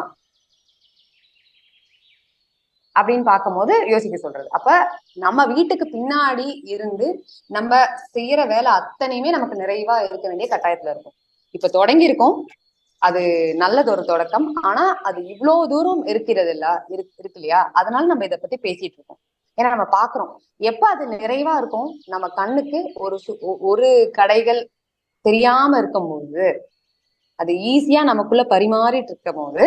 அப்படின்னு பார்க்கும்போது யோசிக்க சொல்றது. அப்ப நம்ம வீட்டுக்கு பின்னாடி இருந்து நம்ம செய்யற வேலை அத்தனையுமே நமக்கு நிறைவா இருக்க வேண்டிய கட்டாயத்துல இருக்கும். இப்ப தொடங்கி இருக்கோம், அது நல்லது ஒரு தொடக்கம். ஆனா அது இவ்வளவு தூரம் இருக்கிறது இருக்கு இல்லையா, அதனால நம்ம இதை பத்தி பேசிட்டு இருக்கோம். ஏன்னா நம்ம பாக்குறோம் எப்ப அது நிறைவா இருக்கும், நம்ம கண்ணுக்கு ஒரு கடைகள் தெரியாம இருக்கும் போது, அது ஈஸியா நமக்குள்ள பரிமாறிட்டு இருக்கும் போது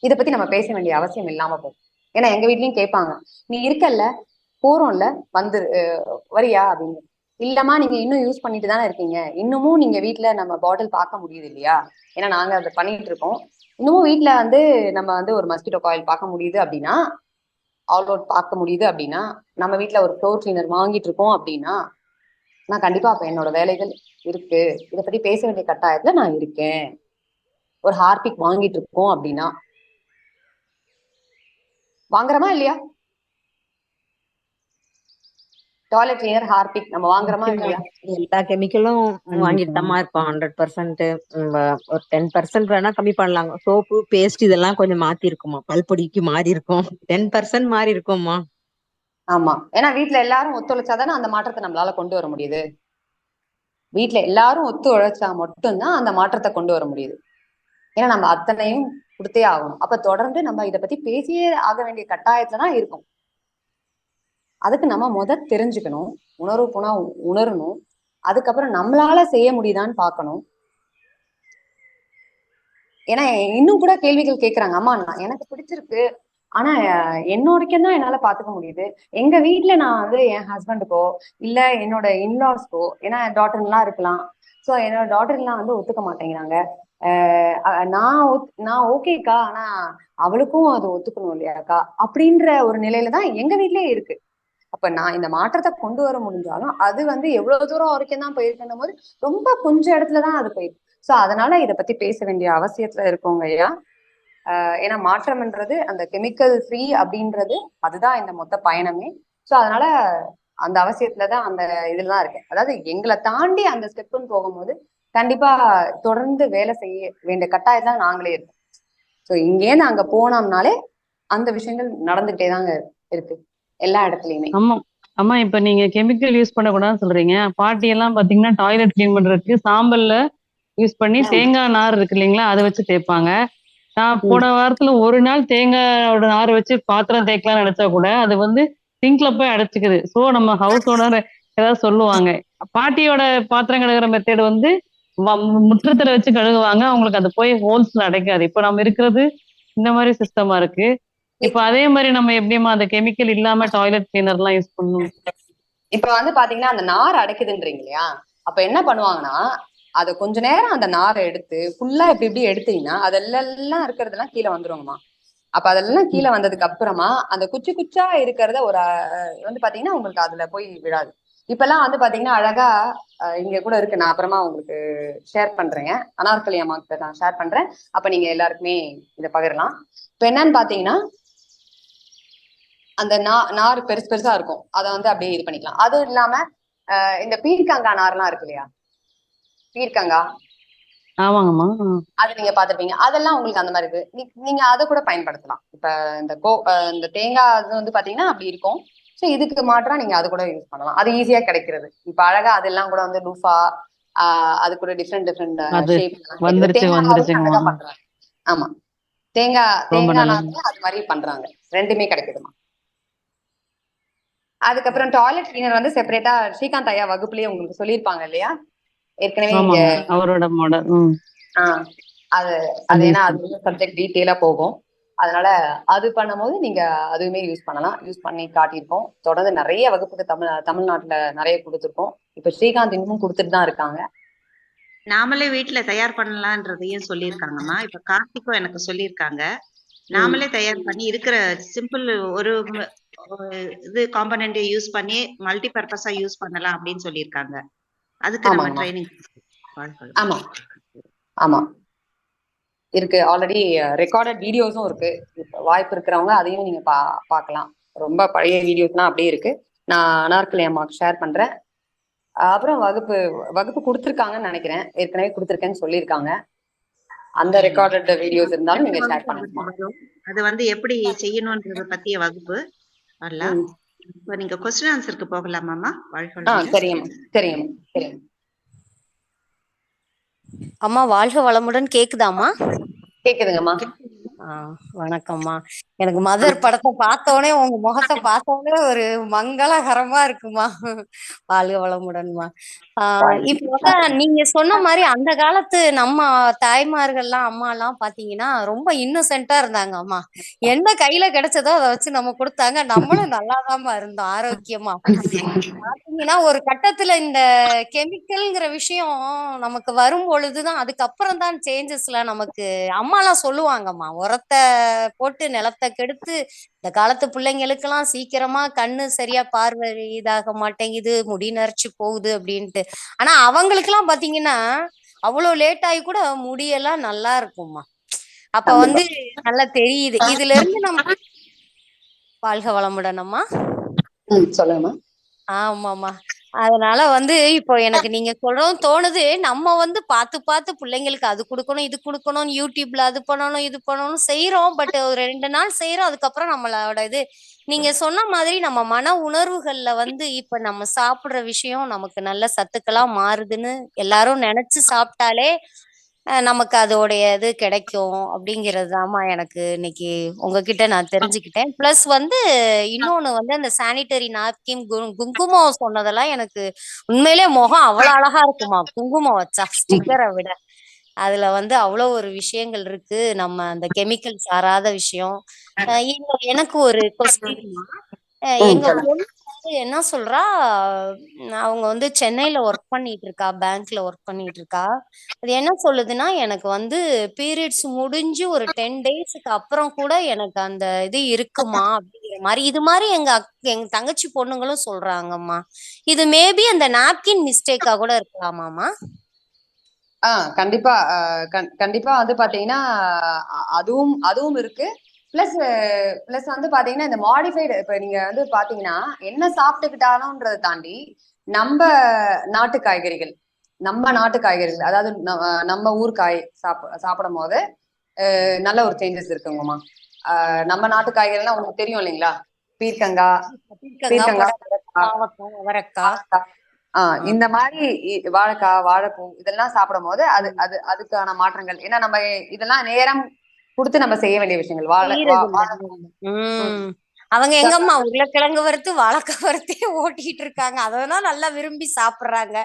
இதை பத்தி நம்ம பேச வேண்டிய அவசியம் இல்லாம போகும். ஏன்னா எங்க வீட்லயும் கேட்பாங்க, நீ இருக்கல்ல போறோம்ல வந்து வரியா அப்படின்னு. இல்லம்மா நீங்க இன்னும் யூஸ் பண்ணிட்டு தானே இருக்கீங்க, இன்னமும் நீங்க வீட்டுல நம்ம பாட்டில் பார்க்க முடியுது இல்லையா, ஏன்னா நாங்க அதை பண்ணிட்டு இருக்கோம். இன்னமும் வீட்டுல வந்து நம்ம வந்து ஒரு மஸ்கிட்டோ காயில் பார்க்க முடியுது அப்படின்னா, ஆல் அவுட் பார்க்க முடியுது அப்படின்னா, நம்ம வீட்டுல ஒரு ஃப்ளோர் கிளீனர் வாங்கிட்டு இருக்கோம் அப்படின்னா நான் கண்டிப்பா அப்ப என்னோட வேலைகள் இருக்கு, இதை பத்தி பேச வேண்டிய கட்டாயத்துல நான் இருக்கேன். ஒரு ஹார்பிக் வாங்கிட்டு இருக்கோம் அப்படின்னா வாங்குறோமா இல்லையா? டாய்லெட் கிளீனர், ஹார்பிக் நம்ம வாங்குறோமா நிச்சயமா இல்லையா? எல்லா கெமிக்கலும் வாங்கிட்டு கண்டிப்பா. தான் இருப்போம். 100% ஒரு 10% வேணா கம்மி பண்ணலாங்க. சோப்பு பேஸ்ட் இதெல்லாம் கொஞ்சம் மாத்தி இருக்குமா, பல்பொடிக்கு மாறி இருக்கும். 10% மாறி இருக்கும்மா. ஆமா, ஏன்னா வீட்டுல எல்லாரும் ஒத்துழைச்சாதானே அந்த மாற்றத்தை நம்மளால கொண்டு வர முடியுது. வீட்டுல எல்லாரும் ஒத்து உழைச்சா மட்டும்தான் அந்த மாற்றத்தை கொண்டு வர முடியுது. ஏன்னா நம்ம அத்தனையும் கொடுத்தே ஆகணும். அப்ப தொடர்ந்து நம்ம இதை பத்தி பேசியே ஆக வேண்டிய கட்டாயத்துலதான் இருக்கும். அதுக்கு நம்ம தெரிஞ்சுக்கணும், உணர்வு போனா உணரணும், அதுக்கப்புறம் நம்மளால செய்ய முடியுதான்னு பார்க்கணும். ஏன்னா இன்னும் கூட கேள்விகள் கேட்கறாங்க, அம்மா எனக்கு பிடிச்சிருக்கு, ஆனா என்னோடக்கும் தான் என்னால பாத்துக்க முடியுது. எங்க வீட்டுல நான் வந்து என் ஹஸ்பண்டுக்கோ இல்ல என்னோட இன்லாஸ்க்கோ, ஏன்னா டாட்டர் எல்லாம் இருக்கலாம், சோ என்னோட டாட்டர் எல்லாம் வந்து ஒத்துக்க மாட்டேங்கிறாங்க. நான் ஓகேக்கா, ஆனா அவளுக்கும் அது ஒத்துக்கணும் இல்லையாக்கா அப்படின்ற ஒரு நிலையில தான் எங்க வீட்லயே இருக்கு. அப்ப நான் இந்த மாற்றத்தை கொண்டு வர முடிஞ்சாலும் அது வந்து எவ்வளவு தூரம் வரைக்கும் தான் போயிருக்கணும் போது ரொம்ப கொஞ்சம் இடத்துலதான் அது போயிருக்கு. சோ அதனால இதை பத்தி பேச வேண்டிய அவசியத்துல இருக்கோங்க ஐயா. ஏன்னா மாற்றம்ன்றது அந்த கெமிக்கல் ஃப்ரீ அப்படின்றது அதுதான் இந்த மொத்த பயணமே. சோ அதனால அந்த அவசியத்துலதான் அந்த இதுலதான் இருக்கேன். அதாவது எங்களை தாண்டி அந்த ஸ்டெப்புன்னு போகும்போது கண்டிப்பா தொடர்ந்து வேலை செய்ய வேண்டிய கட்டாயத்தான் நாங்களே இருக்கோம். சோ இங்கேருந்து அங்க போனோம்னாலே அந்த விஷயங்கள் நடந்துகிட்டே தாங்க இருக்கு எல்லா இடத்துலயுமே. ஆமா ஆமா, இப்ப நீங்க கெமிக்கல் யூஸ் பண்ணக்கூடாதுன்னு சொல்றீங்க. பாட்டி எல்லாம் பாத்தீங்கன்னா டாய்லெட் கிளீன் பண்றதுக்கு சாம்பல்ல யூஸ் பண்ணி தேங்காய் நார் இருக்கு இல்லைங்களா, அதை வச்சு தேய்ப்பாங்க. நான் போன வாரத்துல ஒரு நாள் தேங்காயோட நார் வச்சு பாத்திரம் தேய்க்கலாம்னு நினைச்சா கூட அது வந்து சிங்க்ல போய் அடைச்சுக்குது. சோ நம்ம ஹவுஸ் ஓனர் ஏதாவது சொல்லுவாங்க. பாட்டியோட பாத்திரம் கழுகுற மெத்தேடு வந்து முற்றத்துல வச்சு கழுகுவாங்க, அவங்களுக்கு அது போய் ஹோல்ஸ்ல அடைக்காது. இப்ப நம்ம இருக்கிறது இந்த மாதிரி சிஸ்டமா இருக்கு. இப்ப அதே மாதிரி நம்ம எப்படிமா அந்த கெமிக்கல் இல்லாம டாய்லெட் கிளீனர் எல்லாம் யூஸ் பண்ணணும்? இப்ப வந்து பாத்தீங்கன்னா அந்த நார் அடைக்குதுன்றீங்க இல்லையா, அப்ப என்ன பண்ணுவாங்கன்னா அதை கொஞ்ச நேரம் அந்த நாரை எடுத்து ஃபுல்லா இப்படி எடுத்தீங்கன்னா அதெல்லாம் இருக்கிறதெல்லாம் கீழே வந்துருங்கம்மா. அப்ப அதெல்லாம் கீழே வந்ததுக்கு அப்புறமா அந்த குச்சி குச்சா இருக்கிறத ஒரு வந்து பாத்தீங்கன்னா உங்களுக்கு அதுல போய் விழாது. இப்ப எல்லாம் வந்து பாத்தீங்கன்னா அழகா இங்க கூட இருக்கு, நான் அப்புறமா உங்களுக்கு ஷேர் பண்றேன், அனார்கலி அம்மாக்கு நான் ஷேர் பண்றேன், அப்ப நீங்க எல்லாருக்குமே இதை பகிரலாம். இப்ப என்னன்னு பாத்தீங்கன்னா அந்த நார் பெருசு பெருசா இருக்கும், அதை வந்து அப்படியே இது பண்ணிக்கலாம். அதுவும் இல்லாம இந்த பீர்க்கங்கா நார்லாம் இருக்கு இல்லையா, பீர்க்கங்கா, ஆமாங்கம்மா, அது நீங்க பாத்துருப்பீங்க. அதெல்லாம் உங்களுக்கு அந்த மாதிரி இருக்கு, நீங்க அதை கூட பயன்படுத்தலாம். இப்ப இந்த தேங்காய் அது வந்து பாத்தீங்கன்னா அப்படி இருக்கும். சோ இதுக்கு மாற்றா நீங்க அது கூட யூஸ் பண்ணலாம், அது ஈஸியா கிடைக்கிறது. இப்ப அழகா அதெல்லாம் கூட வந்து லூஃபா அது கூட டிஃப்ரெண்ட் அது ஷேப் வந்துருச்சுங்கம்மா. அழகா பண்றாங்க. ஆமா, தேங்காய் நார்ல அது மாதிரி பண்றாங்க, ரெண்டுமே கிடைக்குதுமா. அதுக்கப்புறம் டாய்லெட் கிளீனர் வந்து செப்பரேட்டா ஸ்ரீகாந்த் ஐயா வகுப்புலயே உங்களுக்கு சொல்லியிருப்பாங்க இல்லையா ஏற்கனவே இங்க. அவரோட மாடல். அது ஏன்னா அது வந்து சப்ஜெக்ட் டீட்டெயிலா போகும், அதனால அது பண்ணும்போது நீங்க அதுவுமே யூஸ் பண்ணலாம். யூஸ் பண்ணி காட்டியிருக்கோம். தொடர்ந்து நிறைய வகுப்புக்கு தமிழ்நாட்டுல நிறைய கொடுத்துருக்கோம். இப்ப ஸ்ரீகாந்த் இன்னும் கொடுத்துட்டு தான் இருக்காங்க. நாமளே வீட்டுல தயார் பண்ணலான்றதையும் சொல்லியிருக்காங்கம்மா. இப்ப கார்த்திக்கும் எனக்கு சொல்லியிருக்காங்க, நாமளே தயார் பண்ணி இருக்கிற சிம்பிள் ஒரு இது காம்பனன்ட் யூஸ் பண்ணி மல்டி பர்பஸா யூஸ் பண்ணலாம் அப்படின்னு சொல்லியிருக்காங்க. அதுக்கு நம்ம ட்ரைனிங். ஆமா ஆமா இருக்கு, ஆல்ரெடி ரெக்கார்டட் வீடியோஸும் இருக்கு. வாய்ப்பு இருக்கிறவங்க அதையும் நீங்க பார்க்கலாம். ரொம்ப பழைய வீடியோஸ்லாம் அப்படியே இருக்கு, நான் அனார்கலி அம்மாவுக்கு ஷேர் பண்றேன். அப்புறம் வகுப்பு கொடுத்துருக்காங்கன்னு நினைக்கிறேன், ஏற்கனவே கொடுத்துருக்கேன்னு சொல்லியிருக்காங்க. அந்த ரெக்கார்டட் வீடியோஸ் இருந்தாலும் நீங்க ஷேர் பண்ணலாம். அது வந்து எப்படி செய்யணும்ன்றத பத்திய வகுப்பு வரலாம். இப்ப நீங்க क्वेश्चन ஆன்சருக்கு போகலாமாமா? சரிங்கம்மா சரிங்கம்மா சரிங்க. அம்மா வாழ்க வளமுடன். கேக்குதாம்மா? கேக்குதுங்கம்மா. வணக்கம்மா. எனக்கு மதர் படத்தை பார்த்தோடனே உங்க முகத்தை பார்த்தோடனே ஒரு மங்களகரமா இருக்குமா. வாழ்க வளமுடன்மா. இப்போ நீங்க சொன்ன மாதிரி அந்த காலத்து நம்ம தாய்மார்கள்லாம் அம்மா எல்லாம் பாத்தீங்கன்னா ரொம்ப இன்னசென்ட்டா இருந்தாங்க அம்மா. என்ன கையில கிடைச்சதோ அதை வச்சு நம்ம கொடுத்தாங்க, நம்மளும் நல்லாதாம்மா இருந்தோம், ஆரோக்கியமா. பாத்தீங்கன்னா ஒரு கட்டத்துல இந்த கெமிக்கல்ங்கிற விஷயம் நமக்கு வரும் பொழுதுதான் அதுக்கப்புறம் தான் சேஞ்சஸ்ல நமக்கு அம்மா எல்லாம் சொல்லுவாங்கம்மா, உரத்தை போட்டு நிலத்தை கெடுத்து இந்த காலத்து பிள்ளைங்களுக்கெல்லாம் சீக்கிரமா கண்ணு சரியா பார்வை இதாக மாட்டேங்குது, முடி நரைச்சு போகுது அப்படின்ட்டு. ஆனா அவங்களுக்கு எல்லாம் பாத்தீங்கன்னா அவ்வளவு லேட் ஆகி கூட முடியெல்லாம் நல்லா இருக்கும்மா. அப்ப கண்டிப்பா. வந்து நல்லா தெரியுது. இதுல இருந்து நம்ம வாழ்க வளமுடன் அம்மா. சொல்லுங்கம்மா. ஆமாம்மா. அதனால வந்து இப்போ எனக்கு நீங்க சொல்றதும் தோணுது. நம்ம வந்து பார்த்து பார்த்து பிள்ளைங்களுக்கு அது குடுக்கணும், இது குடுக்கணும்னு YouTubeல அது பண்ணணும், இது பண்ணணும்னு செய்றோம். பட் ஒரு 2 நாள் செய்றோம். அதுக்கப்புறம் நம்மளோட இது நீங்க சொன்ன மாதிரி நம்ம மன உணர்வுகள்ல வந்து இப்ப நம்ம சாப்பிடுற விஷயம் நமக்கு நல்ல சத்துக்களா மாறுதுன்னு எல்லாரும் நெனச்சு சாப்பிட்டாலே, நமக்கு அதோடைய இது கிடைக்கும் அப்படிங்கிறது தாம்மா எனக்கு இன்னைக்கு உங்ககிட்ட நான் தெரிஞ்சுக்கிட்டேன். பிளஸ் வந்து இன்னொன்னு வந்து அந்த சானிட்டரி நாப்கின், குங்குமம் சொன்னதெல்லாம் எனக்கு உண்மையிலேயே முகம் அவ்வளோ அழகா இருக்குமா, குங்குமம் வச்சா ஸ்டிக்கர விட. அதுல வந்து அவ்வளோ ஒரு விஷயங்கள் இருக்கு. நம்ம அந்த கெமிக்கல் சாராத விஷயம். எனக்கு ஒரு கொஸ்டின்மா. எங்க சொல்லுங்க. பொண்ணு வந்து என்ன சொல்றா, அவங்க வந்து சென்னையில ஒர்க் பண்ணிட்டு இருக்கா. பேங்க்ல ஒர்க் பண்ணிட்டு இருக்கா. அது என்ன சொல்லுதுன்னா, எனக்கு வந்து பீரியட்ஸ் முடிஞ்சு ஒரு 10 டேஸ்க்கு அப்புறம் கூட எனக்கு அந்த இது இருக்குமா அப்படிங்கிற மாரி. இது மாரி எங்க தங்கச்சி பொண்ணுங்களும் சொல்றாங்கம்மா. இது மேபி அந்த நாப்கின் மிஸ்டேக்கா கூட இருக்கலாமாம்மா? கண்டிப்பா. கண்டிப்பா வந்து பாத்தீங்கன்னா அதுவும் அதுவும் இருக்கு. பிளஸ் பிளஸ் வந்து பாத்தீங்கன்னா இந்த மாடிஃபைடு இப்ப நீங்க வந்து பாத்தீங்கன்னா என்ன சாப்பிட்டுக்கிட்டாலும்ன்றதை தாண்டி நம்ம நாட்டு காய்கறிகள் அதாவது நம்ம ஊர் காய் சாப்பிடும் போது நல்ல ஒரு சேஞ்சஸ் இருக்குங்கம்மா. நம்ம நாட்டு காய்கறிலாம் உங்களுக்கு தெரியும் இல்லைங்களா? பீர்க்கங்காய் பீர்க்கங்காய், பீர்க்கங்காய் புடலங்காய், பாவக்காய், அவரைக்காய். இந்த மாதிரி வாழைக்காய், வாழைப்பூ இதெல்லாம் சாப்பிடும் போது அதுக்கான மாற்றங்கள். ஏன்னா நம்ம இதெல்லாம் நேரம் கொடுத்து நம்ம செய்ய வேண்டிய விஷயங்கள். செய்யறது இல்ல. அவங்க எங்கம்மா உருளைக்கிழங்கு வறுத்து வாழைக்காய் வறுத்தே ஓட்டிட்டு இருக்காங்க. அதெல்லாம் நல்லா விரும்பி சாப்பிடுறாங்க.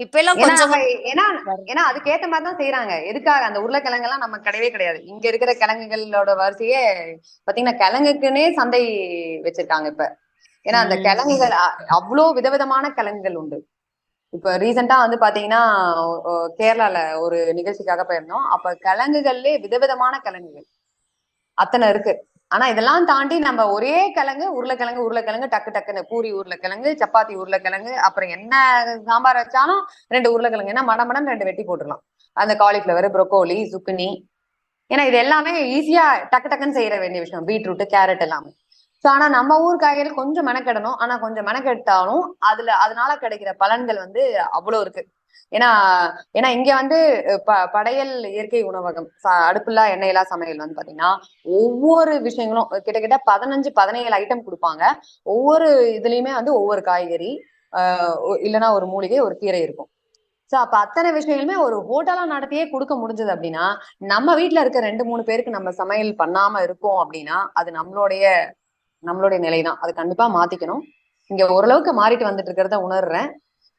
இப்ப எல்லாம் கொஞ்சம் ஏன்னா அதுக்கேத்த மாதிரிதான் செய்யறாங்க. எதுக்காக அந்த உருளைக்கிழங்கு எல்லாம் நம்ம கிடையவே கிடையாது. இங்க இருக்கிற கிழங்குகளோட வரிசையே பாத்தீங்கன்னா கிழங்குக்குன்னே சந்தை வச்சிருக்காங்க இப்ப. ஏன்னா அந்த கிழங்குகள் அவ்வளவு விதவிதமான கிழங்குகள் உண்டு. இப்ப ரீசெண்டா வந்து பாத்தீங்கன்னா கேரளால ஒரு நிகழ்ச்சிக்காக போயிருந்தோம். அப்ப கிழங்குகள்லயே விதவிதமான கிழங்குகள் அத்தனை இருக்கு. ஆனா இதெல்லாம் தாண்டி நம்ம ஒரே உருளைக்கிழங்கு டக்கு டக்குன்னு பூரி உருளைக்கிழங்கு, சப்பாத்தி உருளைக்கிழங்கு, அப்புறம் என்ன சாம்பார் வச்சாலும் 2 உருளைக்கிழங்கு, ஏன்னா மடமடம் 2 வெட்டி போட்டுடலாம். அந்த காலிஃபிளவர், ப்ரொக்கோலி, சுக்குனி, ஏன்னா இது எல்லாமே ஈஸியா டக்கு டக்குன்னு செய்யற வேண்டிய விஷயம். பீட்ரூட், கேரட் எல்லாமே. ஆனா நம்ம ஊர் காய்கறி கொஞ்சம் மெனக்கெடணும். ஆனா கொஞ்சம் மெனக்கெடுத்தாலும் அதனால கிடைக்கிற பலன்கள் வந்து அவ்வளவு இருக்கு. ஏன்னா ஏன்னா இங்க வந்து படையல் இயற்கை உணவகம், அடுப்பில்லா எண்ணெயில்லா சமையல் வந்து பாத்தீங்கன்னா ஒவ்வொரு விஷயங்களும் கிட்டத்தட்ட 15-17 ஐட்டம் கொடுப்பாங்க. ஒவ்வொரு இதுலயுமே வந்து ஒவ்வொரு காய்கறி, இல்லைன்னா ஒரு மூலிகை, ஒரு கீரை இருக்கும். அப்ப அத்தனை விஷயங்களுமே ஒரு ஹோட்டலா நடத்தியே கொடுக்க முடிஞ்சது அப்படின்னா, நம்ம வீட்டுல இருக்க 2-3 பேருக்கு நம்ம சமையல் பண்ணாம இருக்கோம் அப்படின்னா அது நம்மளுடைய நிலைதான். அது கண்டிப்பா மாத்திக்கணும். இங்க ஓரளவுக்கு மாறிட்டு வந்துட்டு இருக்கிறத உணர்றேன்.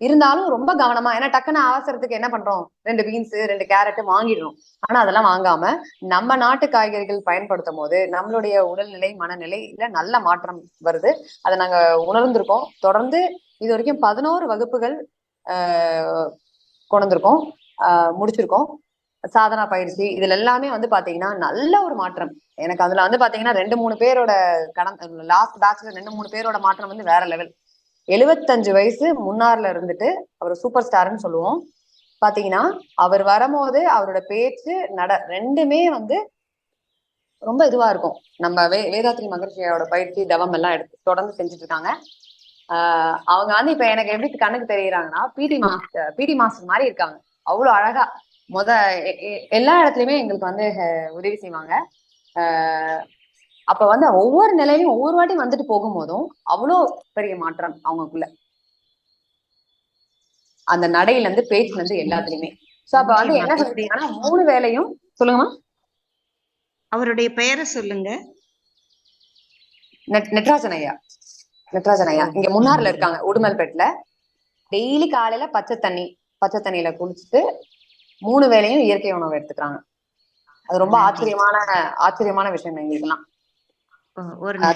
இருந்தாலும் ரொம்ப கவனமா, ஏன்னா டக்குன்னு அவசரத்துக்கு என்ன பண்றோம், 2 பீன்ஸ் 2 கேரட் வாங்கிடுறோம். ஆனா அதெல்லாம் வாங்காம நம்ம நாட்டு காய்கறிகள் பயன்படுத்தும் போது நம்மளுடைய உடல்நிலை, மனநிலையில நல்ல மாற்றம் வருது. அதை நாங்க உணர்ந்திருக்கோம். தொடர்ந்து இது வரைக்கும் 11 வகுப்புகள் கொண்டு வந்திருக்கோம், முடிச்சிருக்கோம். சாதனா பயிற்சி இதுல எல்லாமே வந்து பாத்தீங்கன்னா நல்ல ஒரு மாற்றம். எனக்கு அதுல வந்து பாத்தீங்கன்னா 2-3 பேரோட லாஸ்ட் பேட்ச்ல 2-3 பேரோட மாற்றம் வந்து வேற லெவல். 75 வயசு முன்னார்ல இருந்துட்டு அவர் சூப்பர் ஸ்டார்னு சொல்லுவோம். பாத்தீங்கன்னா அவர் வரும்போது அவரோட பேச்சு ரெண்டுமே வந்து ரொம்ப இதுவா இருக்கும். நம்ம வேதாத்ரி மகர்ஷியோட பயிற்சி தவம் எல்லாம் எடுத்து தொடர்ந்து செஞ்சுட்டு இருக்காங்க. அவங்க வந்து இப்ப எனக்கு எப்படி கண்ணுக்கு தெரியுறாங்கன்னா பிடி மாஸ்டர் மாதிரி இருக்காங்க. அவ்வளவு அழகா எல்லா இடத்துலயுமே எங்களுக்கு வந்து உதவி செய்வாங்க. அப்ப வந்து ஒவ்வொரு நிலையிலும் ஒவ்வொரு வாட்டி வந்துட்டு போகும்போதும் அவ்வளோ பெரிய மாற்றம் அவங்களுக்குள்ள, அந்த நடையில இருந்து பேச்சுல இருந்து எல்லாத்துலயுமே. அப்ப வந்து என்ன சொல்லிருக்காங்கன்னா 3 வேளையும். சொல்லுங்கம்மா. அவருடைய பெயரை சொல்லுங்க. நட்ராஜன் ஐயா. இங்க முன்னார்ல இருக்காங்க, உடுமல்பேட்ல. டெய்லி காலையில பச்சை தண்ணியில குளிச்சுட்டு 3 வேளையும் இயற்கை உணவு எடுத்துக்கிறாங்க. அது ரொம்ப ஆச்சரியமான விஷயம் எங்களுக்குலாம்.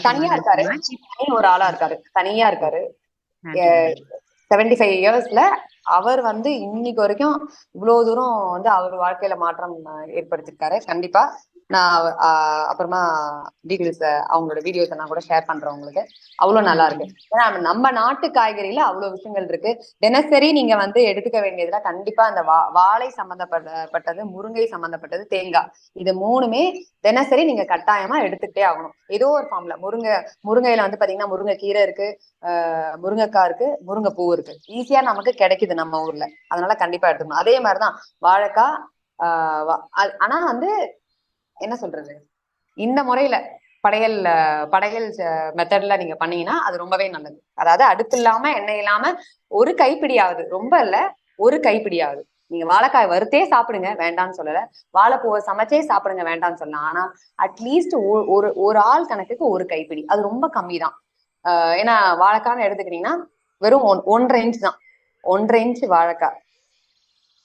தனியா இருக்காரு, ஒரு ஆளா இருக்காரு, தனியா இருக்காரு. 75 இயர்ஸ்ல அவர் வந்து இன்னைக்கு வரைக்கும் இவ்வளவு தூரம் வந்து அவர் வாழ்க்கையில மாற்றம் ஏற்படுத்திருக்காரு. கண்டிப்பா நான் அப்புறமா டீட்டெயில்ஸ் அவங்களோட வீடியோஸ் எல்லாம் கூட ஷேர் பண்றேன் உங்களுக்கு. அவ்வளவு நல்லா இருக்கு. ஏன்னா நம்ம நாட்டு காய்கறியில அவ்வளவு விஷயங்கள் இருக்கு. தினசரி நீங்க வந்து எடுத்துக்க வேண்டியதுல கண்டிப்பா அந்த வாழை சம்பந்தப்பட்டது, முருங்கை சம்பந்தப்பட்டது, தேங்காய், இது மூணுமே தினசரி நீங்க கட்டாயமா எடுத்துக்கிட்டே ஆகணும். ஏதோ ஒரு ஃபார்ம்ல. முருங்கையில வந்து பாத்தீங்கன்னா முருங்கை கீரை இருக்கு, முருங்கைக்காய் இருக்கு, முருங்கைப்பூ இருக்கு, ஈஸியா நமக்கு கிடைக்குது நம்ம ஊர்ல. அதனால கண்டிப்பா எடுத்துக்கணும். அதே மாதிரிதான் வாழைக்காய். ஆனா வந்து என்ன சொல்றது, இந்த முறையில படையல் மெத்தட்ல நீங்க பண்ணீங்கன்னா அது ரொம்பவே நல்லது. அதாவது அடுப்பு இல்லாம எண்ணெய் இல்லாம ஒரு கைப்பிடியாவது, ரொம்ப இல்ல, ஒரு கைப்பிடியாவது. நீங்க வாழைக்காய் வறுத்தே சாப்பிடுங்க, வேண்டாம்னு சொல்லல. வாழைப்பூவை சமைச்சே சாப்பிடுங்க, வேண்டாம்னு சொல்லலாம். ஆனா அட்லீஸ்ட் ஒரு ஆள் கணக்குக்கு ஒரு கைப்பிடி, அது ரொம்ப கம்மி தான். ஏன்னா வாழைக்கான்னு எடுத்துக்கிட்டீங்கன்னா வெறும் 1.5 இன்ச் தான், 1.5 இன்ச் வாழைக்காய்.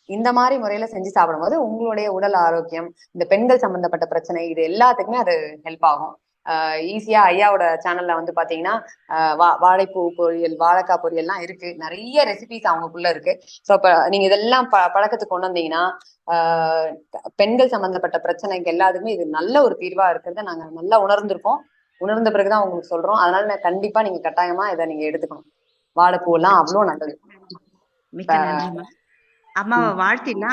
இந்த மாதிரி முறையில செஞ்சு சாப்பிடும்போது உங்களுடைய உடல் ஆரோக்கியம், இந்த பெண்கள் சம்பந்தப்பட்ட பிரச்சனை, இது எல்லாத்துக்குமே அது ஹெல்ப் ஆகும். ஈஸியா ஐயாவோட சேனல்ல வந்து பாத்தீங்கன்னா வாழைப்பூ பொரியல், வாழைக்காய் பொரியல் எல்லாம் இருக்கு. நிறைய ரெசிபிஸ் அவங்களுக்குள்ள இருக்கு. ஸோ இப்ப நீங்க இதெல்லாம் பழக்கத்துக்கு கொண்டு வந்தீங்கன்னா பெண்கள் சம்பந்தப்பட்ட பிரச்சனைக்கு எல்லாத்துக்குமே இது நல்ல ஒரு தீர்வா இருக்கிறத நாங்க நல்லா உணர்ந்திருக்கோம். உணர்ந்த பிறகுதான் உங்களுக்கு சொல்றோம். அதனால கண்டிப்பா நீங்க கட்டாயமா இதை நீங்க எடுத்துக்கணும். வாழைப்பூ எல்லாம் அவ்வளவு நல்லது. மிக்க நன்றிம்மா. அம்மாவை வாழ்த்திடலாம்.